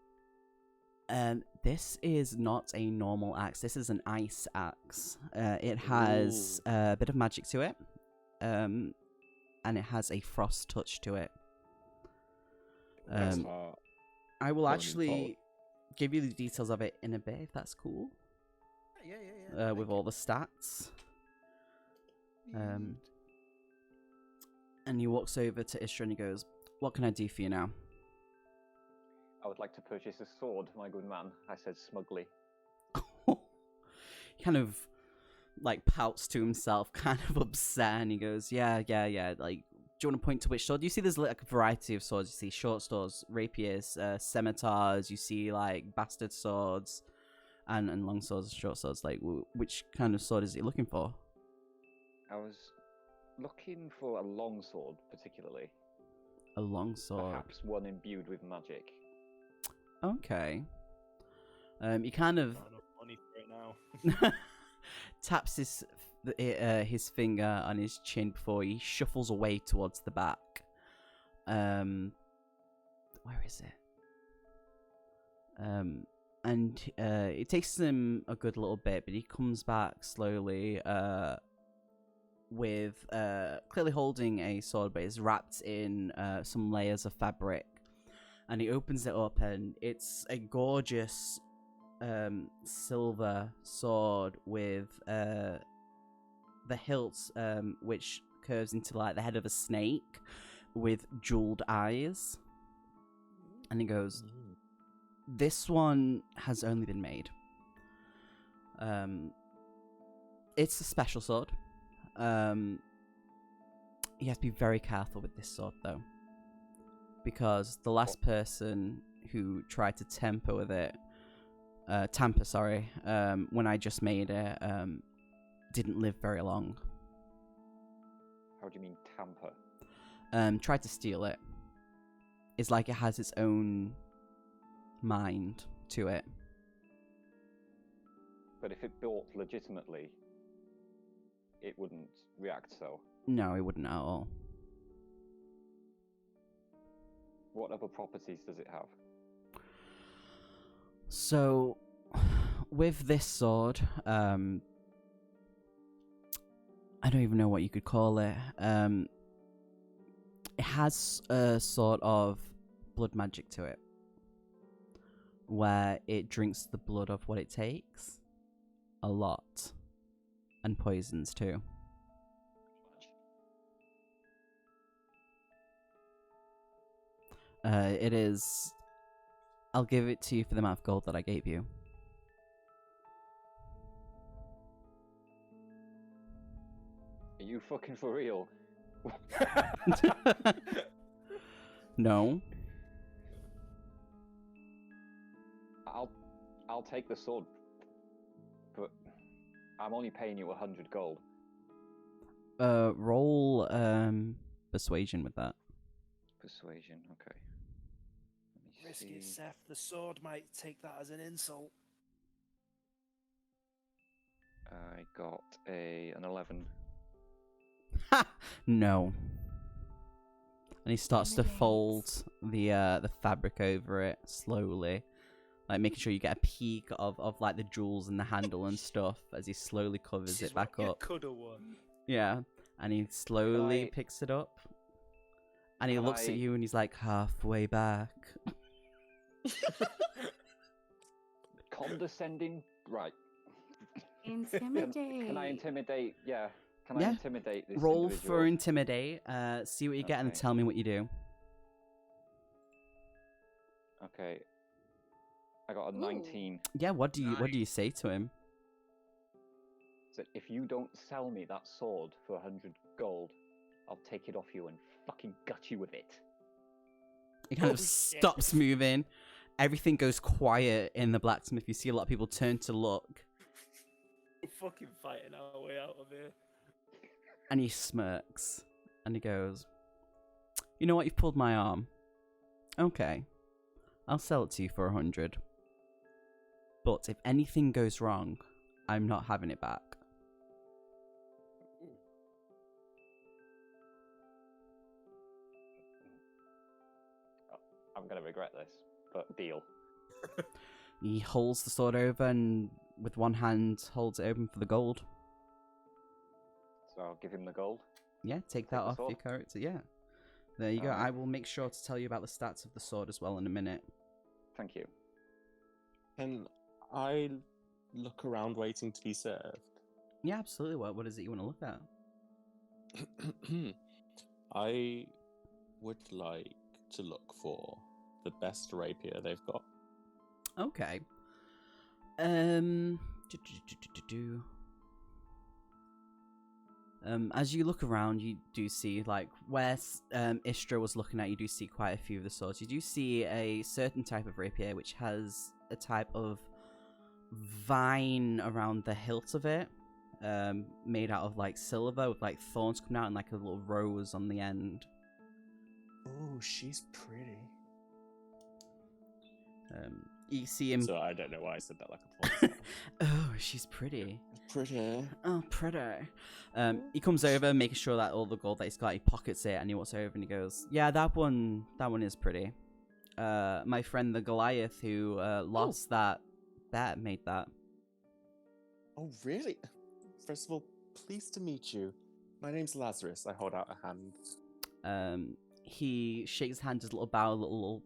this is not a normal axe. This is an ice axe. It has a bit of magic to it, and it has a frost touch to it. I will actually give you the details of it in a bit, if that's cool. Yeah. With all the stats. And he walks over to Istra and he goes, "What can I do for you now?" I would like to purchase a sword, my good man, I said smugly. He kind of like pouts to himself, kind of upset, and he goes, yeah, like, do you want to point to which sword? You see there's like a variety of swords. You see short swords, rapiers, scimitars, you see like bastard swords, and long swords, short swords. Like, which kind of sword is he looking for? I was looking for a long sword, particularly. A long sword. Perhaps one imbued with magic. Okay. He kind of Not enough money for it now. taps his finger on his chin before he shuffles away towards the back. Where is it? And it takes him a good little bit, but he comes back slowly, with clearly holding a sword, but it's wrapped in some layers of fabric. And he opens it up, and it's a gorgeous silver sword with the hilt, which curves into like the head of a snake with jeweled eyes. And he goes, "This one has only been made. It's a special sword. You have to be very careful with this sword, though, because the last person who tried to tamper with it, when I just made it, didn't live very long." How do you mean tamper? Tried to steal it. It's like it has its own mind to it. But if it built legitimately, it wouldn't react so. No, it wouldn't at all. What other properties does it have? So, with this sword, I don't even know what you could call it. It has a sort of blood magic to it, where it drinks the blood of what it takes a lot, and poisons too. It is. I'll give it to you for the amount of gold that I gave you. Are you fucking for real? No. I'll take the sword, but I'm only paying you 100 gold. Roll persuasion with that. Persuasion, okay. Let me Risk see. it, Seth. The sword might take that as an insult. I got an 11. Ha! No. And he starts to Intimidates. fold the fabric over it slowly, like making sure you get a peek of like the jewels and the handle and stuff as he slowly covers This it is what back you up. coulda won. Yeah, and he slowly I- picks it up, and he Can looks at I- you and he's like halfway back. Condescending? Right. Intimidate. Can I intimidate? Yeah. Can Yeah. I intimidate this Roll individual? for intimidate. See what you get and Okay. tell me what you do. Okay. I got a Ooh. 19. Yeah. What do you say to him? So if you don't sell me that sword for 100 gold, I'll take it off you and fucking gut you with it. He kind of Holy shit. stops moving. Everything goes quiet in the blacksmith. You see a lot of people turn to look, We're fucking fighting our way out of here. and he smirks, and he goes, "You know what? You've pulled my arm. Okay, I'll sell it to you for 100. But if anything goes wrong, I'm not having it back." I'm gonna regret this, but deal. He holds the sword over and with one hand holds it open for the gold. So I'll give him the gold. Yeah, take Take that the off sword? your character. Yeah. There you go. Alright. I will make sure to tell you about the stats of the sword as well in a minute. Thank you. Can I look around waiting to be served? Yeah, absolutely. What is it you want to look at? I would like to look for the best rapier they've got. Okay. As you look around, you do see, like, where Istra was looking at, you do see quite a few of the swords. You do see a certain type of rapier which has a type of vine around the hilt of it, made out of, like, silver with, like, thorns coming out and, like, a little rose on the end. Oh, she's pretty. You see him... So I don't know why I said that like a porn star. Oh, she's pretty. Pretty. Oh, pretty. He comes over, making sure that all the gold that he's got, he pockets it, and he walks over and he goes, "Yeah, that one is pretty. My friend the Goliath who lost that bet made that." Oh, really? First of all, pleased to meet you. My name's Lazarus. I hold out a hand. He shakes hand, does a little bow, a little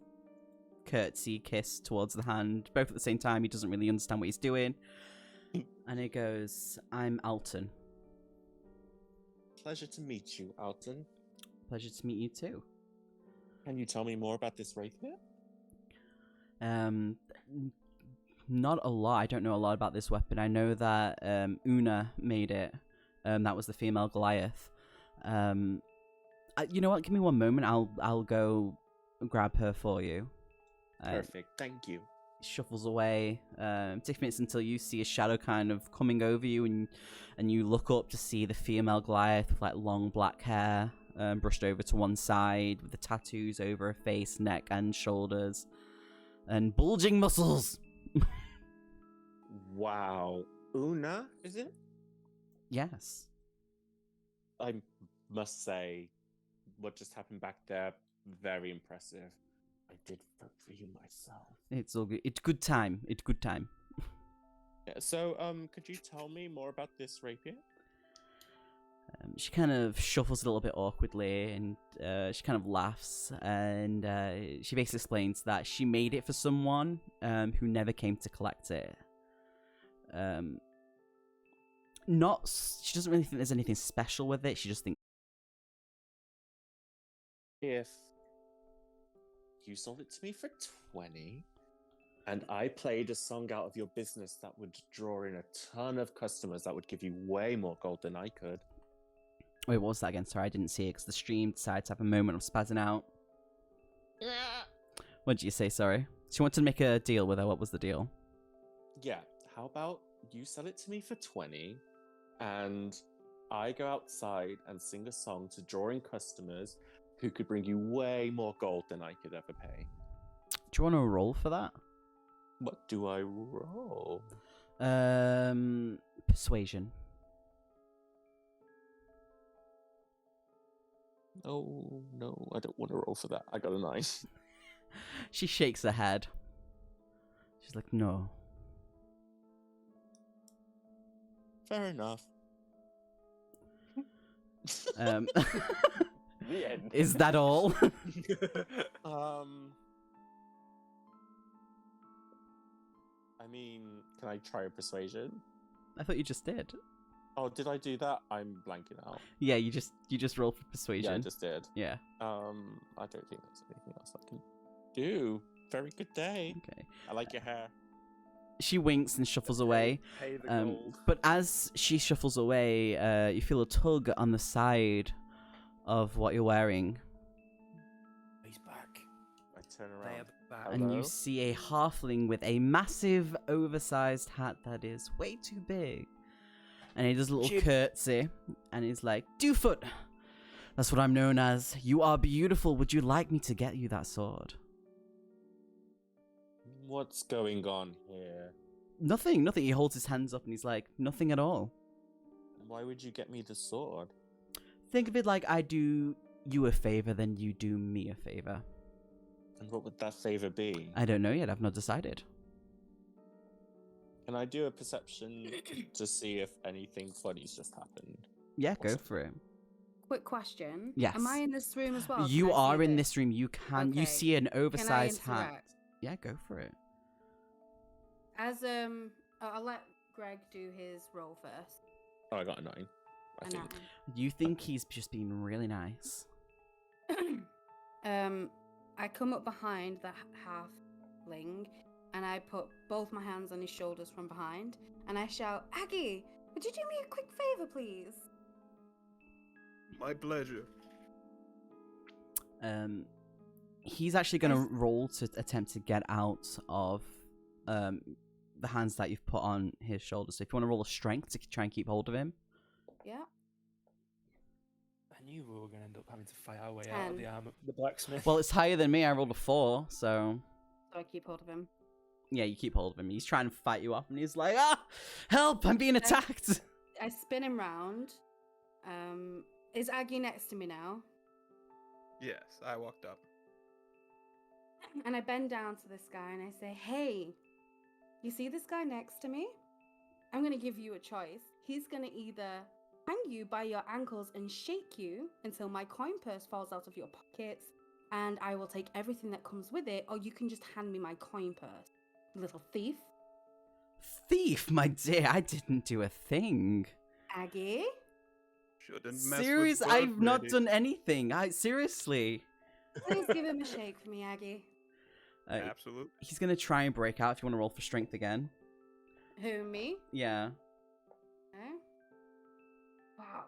curtsy, kiss towards the hand, both at the same time. He doesn't really understand what he's doing. And he goes, "I'm Alton." Pleasure to meet you, Alton. "Pleasure to meet you too." Can you tell me more about this rapier? Not a lot. I don't know a lot about this weapon. I know that Una made it. That was the female Goliath. You know what? Give me one moment. I'll go grab her for you. Perfect. Thank you. Shuffles away. Takes minutes until you see a shadow kind of coming over you, and you look up to see the female Goliath with like long black hair, brushed over to one side, with the tattoos over her face, neck, and shoulders, and bulging muscles. Wow. Una, is it? Yes. I must say, what just happened back there, very impressive. I did vote for you myself. It's all good. It's good time. It's good time. Yeah, so, could you tell me more about this rapier? She kind of shuffles a little bit awkwardly, and she kind of laughs, and she basically explains that she made it for someone who never came to collect it. She doesn't really think there's anything special with it. She just thinks If you sold it to me for 20, and I played a song out of your business that would draw in a ton of customers, that would give you way more gold than I could. Wait, what was that again? Sorry, I didn't see it because the stream decided to have a moment of spazzing out. What did you say? Sorry. She wanted to make a deal with her. What was the deal? Yeah, how about you sell it to me for 20, and I go outside and sing a song to draw in customers who could bring you way more gold than I could ever pay. Do you want to roll for that? What do I roll? Persuasion. Oh, no, I don't want to roll for that. I got a 9. She shakes her head. She's like, no. Fair enough. The end. Is that all? I mean, can I try a persuasion? I thought you just did. Oh, did I do that? I'm blanking out. Yeah, you just rolled for persuasion. Yeah, I just did. Yeah. I don't think there's anything else I can do. Very good day. Okay. I like your hair. She winks and shuffles away. Pay the gold. But as she shuffles away, you feel a tug on the side of what you're wearing, He's back. I turn They're around. back. and you Hello? see a halfling with a massive, oversized hat that is way too big. And he does a little Chip. curtsy, and he's like, Dewfoot! That's what I'm known as. You are beautiful. Would you like me to get you that sword? What's going on here? Nothing. He holds his hands up, and he's like, nothing at all. Why would you get me the sword? Think of it like I do you a favor, then you do me a favor. And what would that favor be? I don't know yet. I've not decided. Can I do a perception to see if anything funny's just happened? Yeah, go Awesome. for it. Quick question. Yes. Am I in this room as well? Can You I see are in this? this room. You can. You Okay. see an Can I oversized hat. interact? Yeah, go for it. As I'll let Greg do his roll first. Oh, I got a 9. I A think. You think he's just being really nice. I come up behind the halfling, and I put both my hands on his shoulders from behind, and I shout, Aggie, would you do me a quick favor, please? My pleasure. He's actually going to roll to attempt to get out of the hands that you've put on his shoulders. So if you want to roll a strength to try and keep hold of him. Yeah. I knew we were going to end up having to fight our way out of 10. the arm of the blacksmith. Well, it's higher than me. I rolled a 4, so So I keep hold of him. yeah, you keep hold of him. He's trying to fight you off, and he's like, help! I'm being attacked! I spin him round. Is Aggie next to me now? Yes, I walked up. And I bend down to this guy and I say, hey, you see this guy next to me? I'm going to give you a choice. He's going to either hang you by your ankles and shake you until my coin purse falls out of your pockets and I will take everything that comes with it, or you can just hand me my coin purse. Little thief. Thief, my dear, I didn't do a thing. Aggie? Shouldn't mess Serious? with I've not lady. done anything. Seriously. Please give him a shake for me, Aggie. Absolutely. He's going to try and break out if you want to roll for strength again. Who, me? Yeah. Okay. Wow.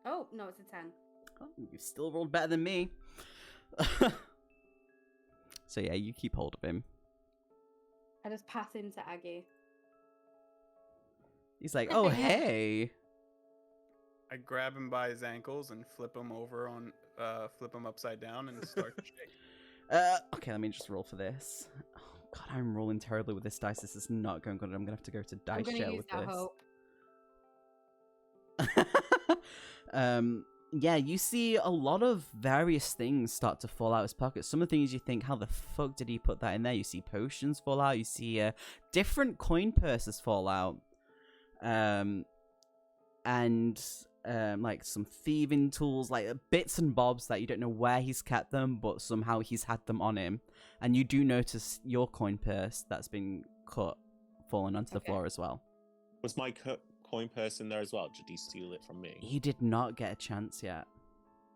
Oh, no, it's a 10. Oh, you still rolled better than me. So yeah, you keep hold of him. I just pass him to Aggie. He's like, oh, hey. I grab him by his ankles and flip him over on, flip him upside down and start to shake. Okay, let me just roll for this. Oh, God, I'm rolling terribly with this dice. This is not going good. I'm gonna have to go to I'm dice gonna jail use with that this. Yeah, you see a lot of various things start to fall out of his pockets. Some of the things you think, how the fuck did he put that in there? You see potions fall out. You see different coin purses fall out. And like some thieving tools, like bits and bobs that you don't know where he's kept them, but somehow he's had them on him. And you do notice your coin purse that's been cut falling onto the floor as well. Was my coin purse in there as well? Did he steal it from me? He did not get a chance yet.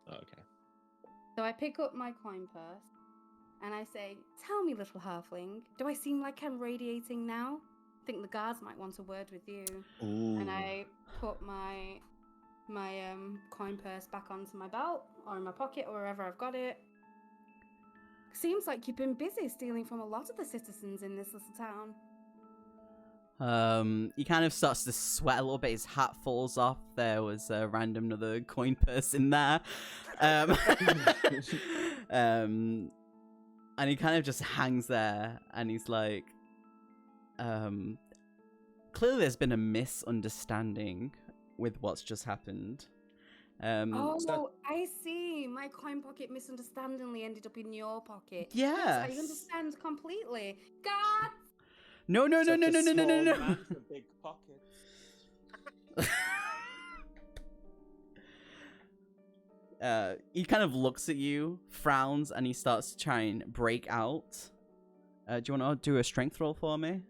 Oh, okay. So I pick up my coin purse and I say, "Tell me, little halfling, do I seem like I'm radiating now? I think the guards might want a word with you." Ooh. And I put my coin purse back onto my belt or in my pocket or wherever I've got it. Seems like you've been busy stealing from a lot of the citizens in this little town. He kind of starts to sweat a little bit. His hat falls off. There was a random another coin purse in there. And he kind of just hangs there and he's like, clearly there's been a misunderstanding with what's just happened. I see. My coin pocket misunderstandingly ended up in your pocket. Yes. I understand completely. God! No. Man with big pockets. He kind of looks at you, frowns, and he starts to try and break out. Do you want to do a strength roll for me?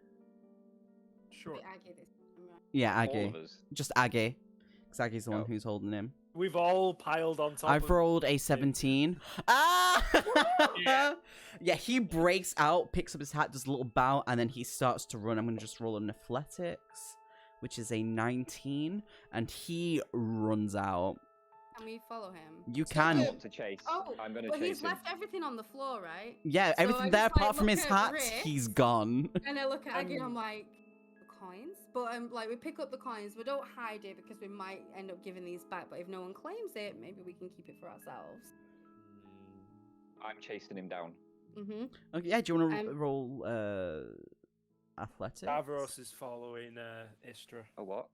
Sure. Wait, Aggie, this time, right? Yeah, All Aggie. of us. Just Aggie. Because Aggie's the one Oh. who's holding him. We've all piled on top I've of rolled a 17. Ah! Yeah. Yeah, he breaks out, picks up his hat, does a little bow, and then he starts to run. I'm going to just roll an athletics, which is a 19, and he runs out. Can we follow him? You I can. want to chase. Oh, I'm going to but chase he's him. left everything on the floor, right? Yeah, So everything I there just, like, apart from look his at hat, Rick. he's gone. And I look at Aggie and I'm like, the coins? But like, we pick up the coins, we don't hide it because we might end up giving these back. But if no one claims it, maybe we can keep it for ourselves. I'm chasing him down. Mm-hmm. Okay, yeah, do you want to Um, roll athletics? Davros is following Istra. A what?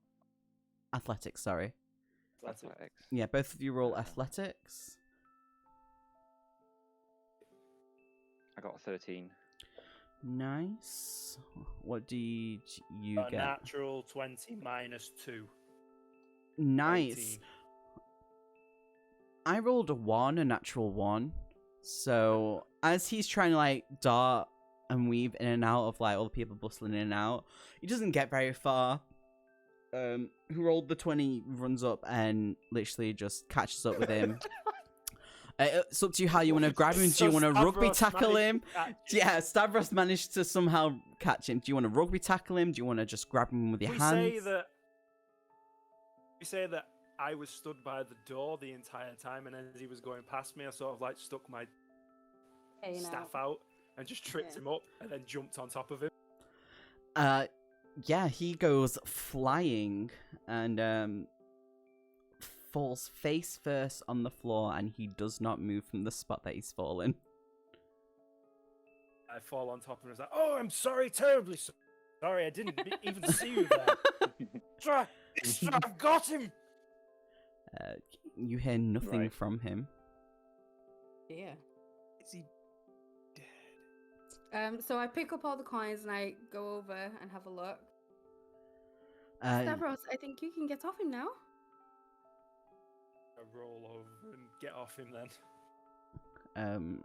Athletics, sorry. Athletics. Yeah, both of you roll athletics. I got a 13. Nice. What did you A get? natural 20 minus 2. Nice. 18. I rolled a natural 1. So as he's trying to like dart and weave in and out of like all the people bustling in and out, he doesn't get very far. Who rolled the 20 runs up and literally just catches up with him. It's up to you how you want to grab him. Do you want to rugby tackle him? Yeah, Stavros managed to somehow catch him. Do you want to rugby tackle him? Do you want to just grab him with your hands? We say that I was stood by the door the entire time, and as he was going past me, I sort of like stuck my staff out and just tripped him up, and then jumped on top of him. Yeah, he goes flying and falls face first on the floor, and he does not move from the spot that he's fallen. I fall on top of him and was like, "Oh, I'm sorry, terribly sorry. I didn't even see you there. I've got him." You hear nothing Right. from him. Yeah. Is he dead? So I pick up all the coins and I go over and have a look. Uh, Stavros, I think you can get off him now. I roll over and get off him then.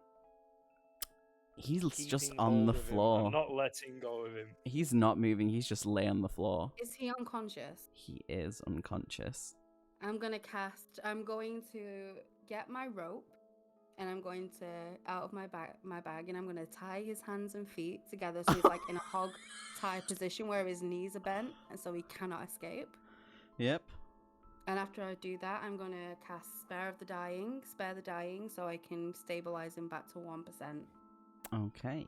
He's just Keeping on the hold of him. floor. I'm not letting go of him. He's not moving. He's just lay on the floor. Is he unconscious? He is unconscious. I'm going to get my rope and I'm going to, out of my bag, and I'm going to tie his hands and feet together so he's like in a hog tie position where his knees are bent and so he cannot escape. Yep. And after I do that, I'm going to cast Spare the Dying so I can stabilize him back to 1%. Okay.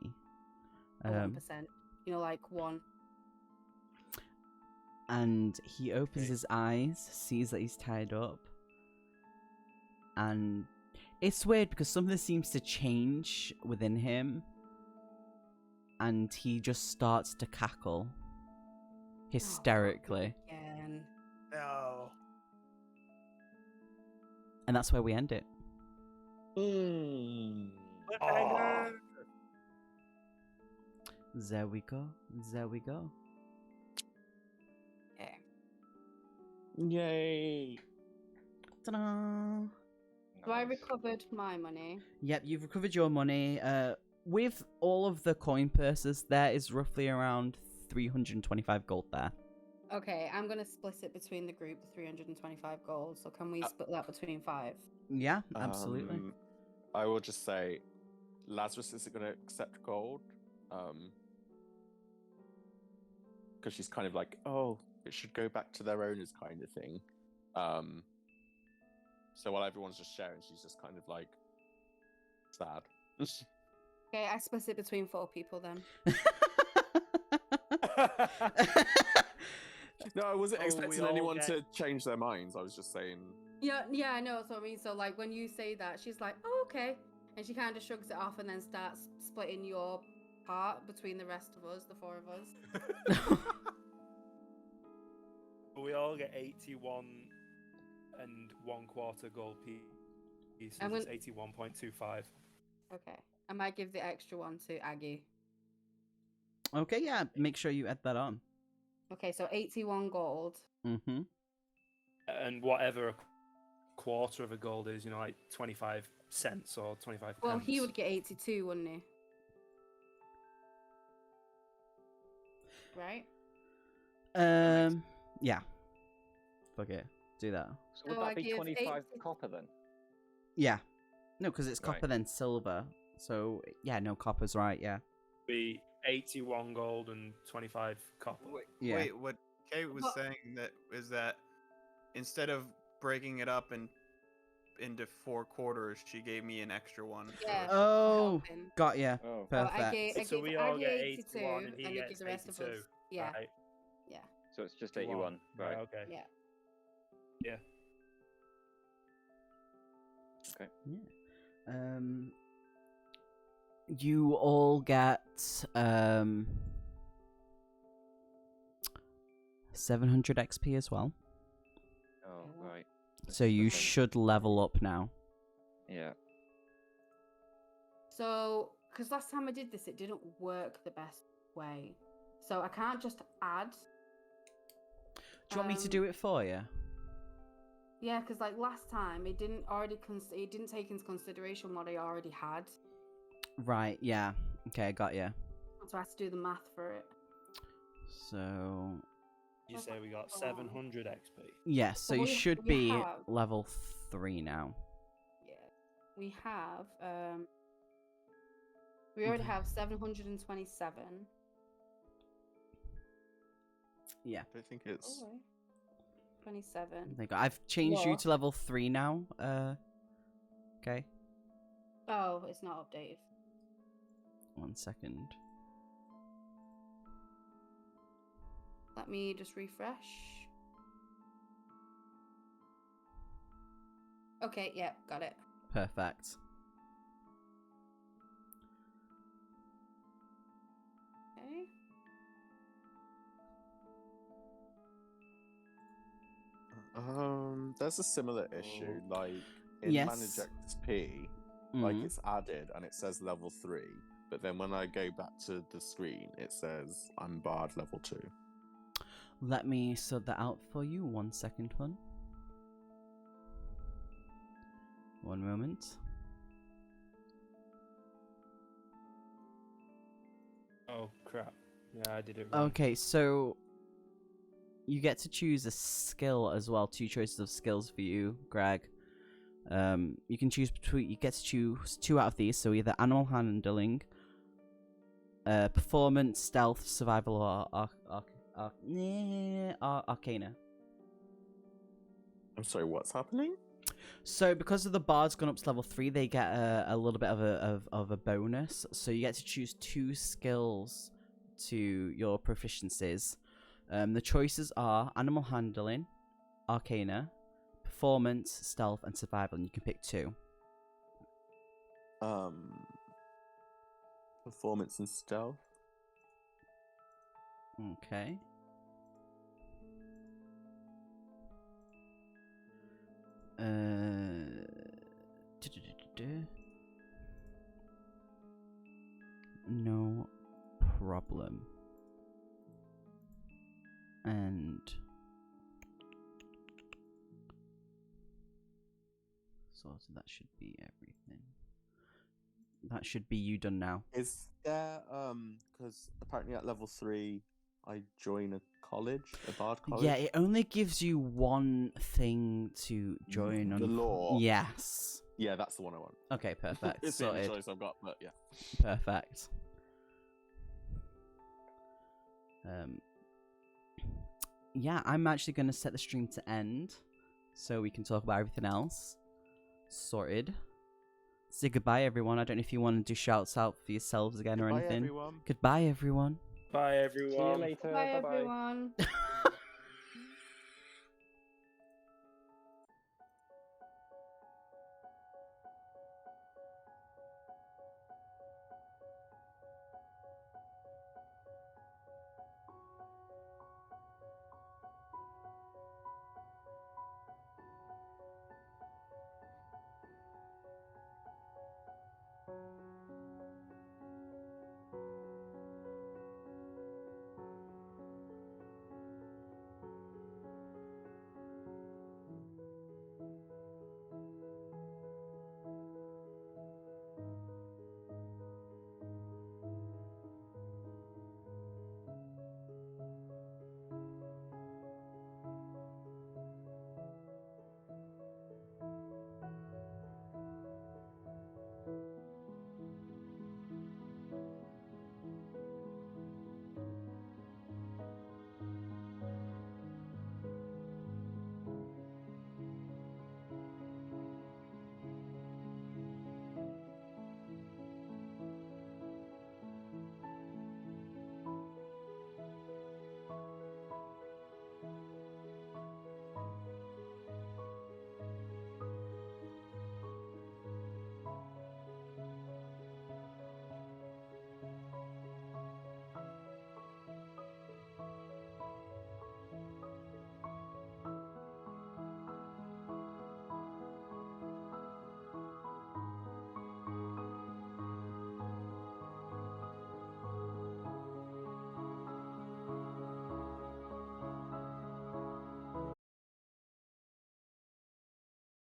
1%. You know, like 1. And he opens his eyes, sees that he's tied up, and it's weird because something seems to change within him. and he just starts to cackle hysterically. Again. No. And that's where we end it. Cliffhanger! There we go. There we go. Okay. Yay! Ta-da! So I Nice. recovered my money. Yep, you've recovered your money. With all of the coin purses, there is roughly around 325 gold there. Okay, I'm gonna split it between the group, the 325 gold. So can we split that between 5? Yeah, absolutely. I will just say, Lazarus isn't going to accept gold, because she's kind of like, oh, it should go back to their owners, kind of thing. So while everyone's just sharing, she's just kind of like sad. Okay, I split it between 4 people then. No, I wasn't Oh, we expecting all anyone get- to change their minds. I was just saying. Yeah, I know. So I mean, so like when you say that, she's like, "Oh, okay," and she kind of shrugs it off and then starts splitting your part between the rest of us, the 4 of us. We all get 81 and 1/4 gold pieces. I'm It's gonna- 81.25. Okay, I might give the extra one to Aggie. Okay, yeah, make sure you add that on. Okay, so 81 gold. Mm-hmm. And whatever a quarter of a gold is, like 25 cents or 25 Well, pence. he would get 82, wouldn't he? Right? Yeah. Fuck it. Do that. So would So I that be give 25 80 copper then? Yeah. No, because it's Right. copper then silver. So, yeah, no, copper's right, yeah. Be 81 gold and 25 copper. Yeah. Wait, what Kate was Well- saying is that instead of breaking it up into 4 quarters, she gave me an extra one. Yeah. Oh, helping. got ya. Oh, So Perfect. I So give we all Aggie get 82, 81 and he you give gets the rest of 82. us. Yeah, Right. yeah, so it's just 81. Right. Okay. yeah. Yeah. You all get 700 XP as well. Oh, right. So you Okay. should level up now. Yeah. So, because last time I did this, it didn't work the best way. So I can't just add. Do you want me to do it for you? Yeah, because like last time, it didn't it didn't take into consideration what I already had. Right, yeah. Okay, I got you. So I had to do the math for it. So, You say we got 700 XP. yes, so you we- should we be have- level 3 now. Yeah, we have. We already Okay. have 727. Yeah. I think it's. Oh, 27. There you go. I've changed you What? to level 3 now. Okay. Oh, it's not updated. 1 second. Let me just refresh. Okay, yeah, got it. Perfect. Okay. There's a similar issue. Like in Yes. Manage XP, like Mhm. it's added and it says level 3, but then when I go back to the screen, it says I'm Bard level 2. Let me sort that out for you. 1 second, one. 1 moment. Oh, crap. Yeah, I did it wrong. Okay, so you get to choose a skill as well. 2 choices of skills for you, Greg. You can choose between. You get to choose 2 out of these. So either animal handling, performance, stealth, survival, or arcana. I'm sorry, what's happening? So because of the bard's gone up to level 3, they get a little bit of a bonus. So you get to choose 2 skills to your proficiencies. The choices are animal handling, arcana, performance, stealth, and survival. And you can pick 2. Performance and stealth. Okay. Du-du-du-du-du. No problem. And so that should be everything. That should be you done now. Is there because apparently at level 3 I join a college, a bard college? Yeah, it only gives you one thing to join The law. Yes. Yeah, that's the one I want. Okay, perfect. It's the only Sorted. choice I've got, but yeah. Perfect. Yeah, I'm actually going to set the stream to end so we can talk about everything else. Sorted. Say goodbye, everyone. I don't know if you want to do shouts out for yourselves again or Goodbye, anything. everyone. Goodbye, everyone. Bye, everyone. See you later. Bye, Bye-bye. everyone.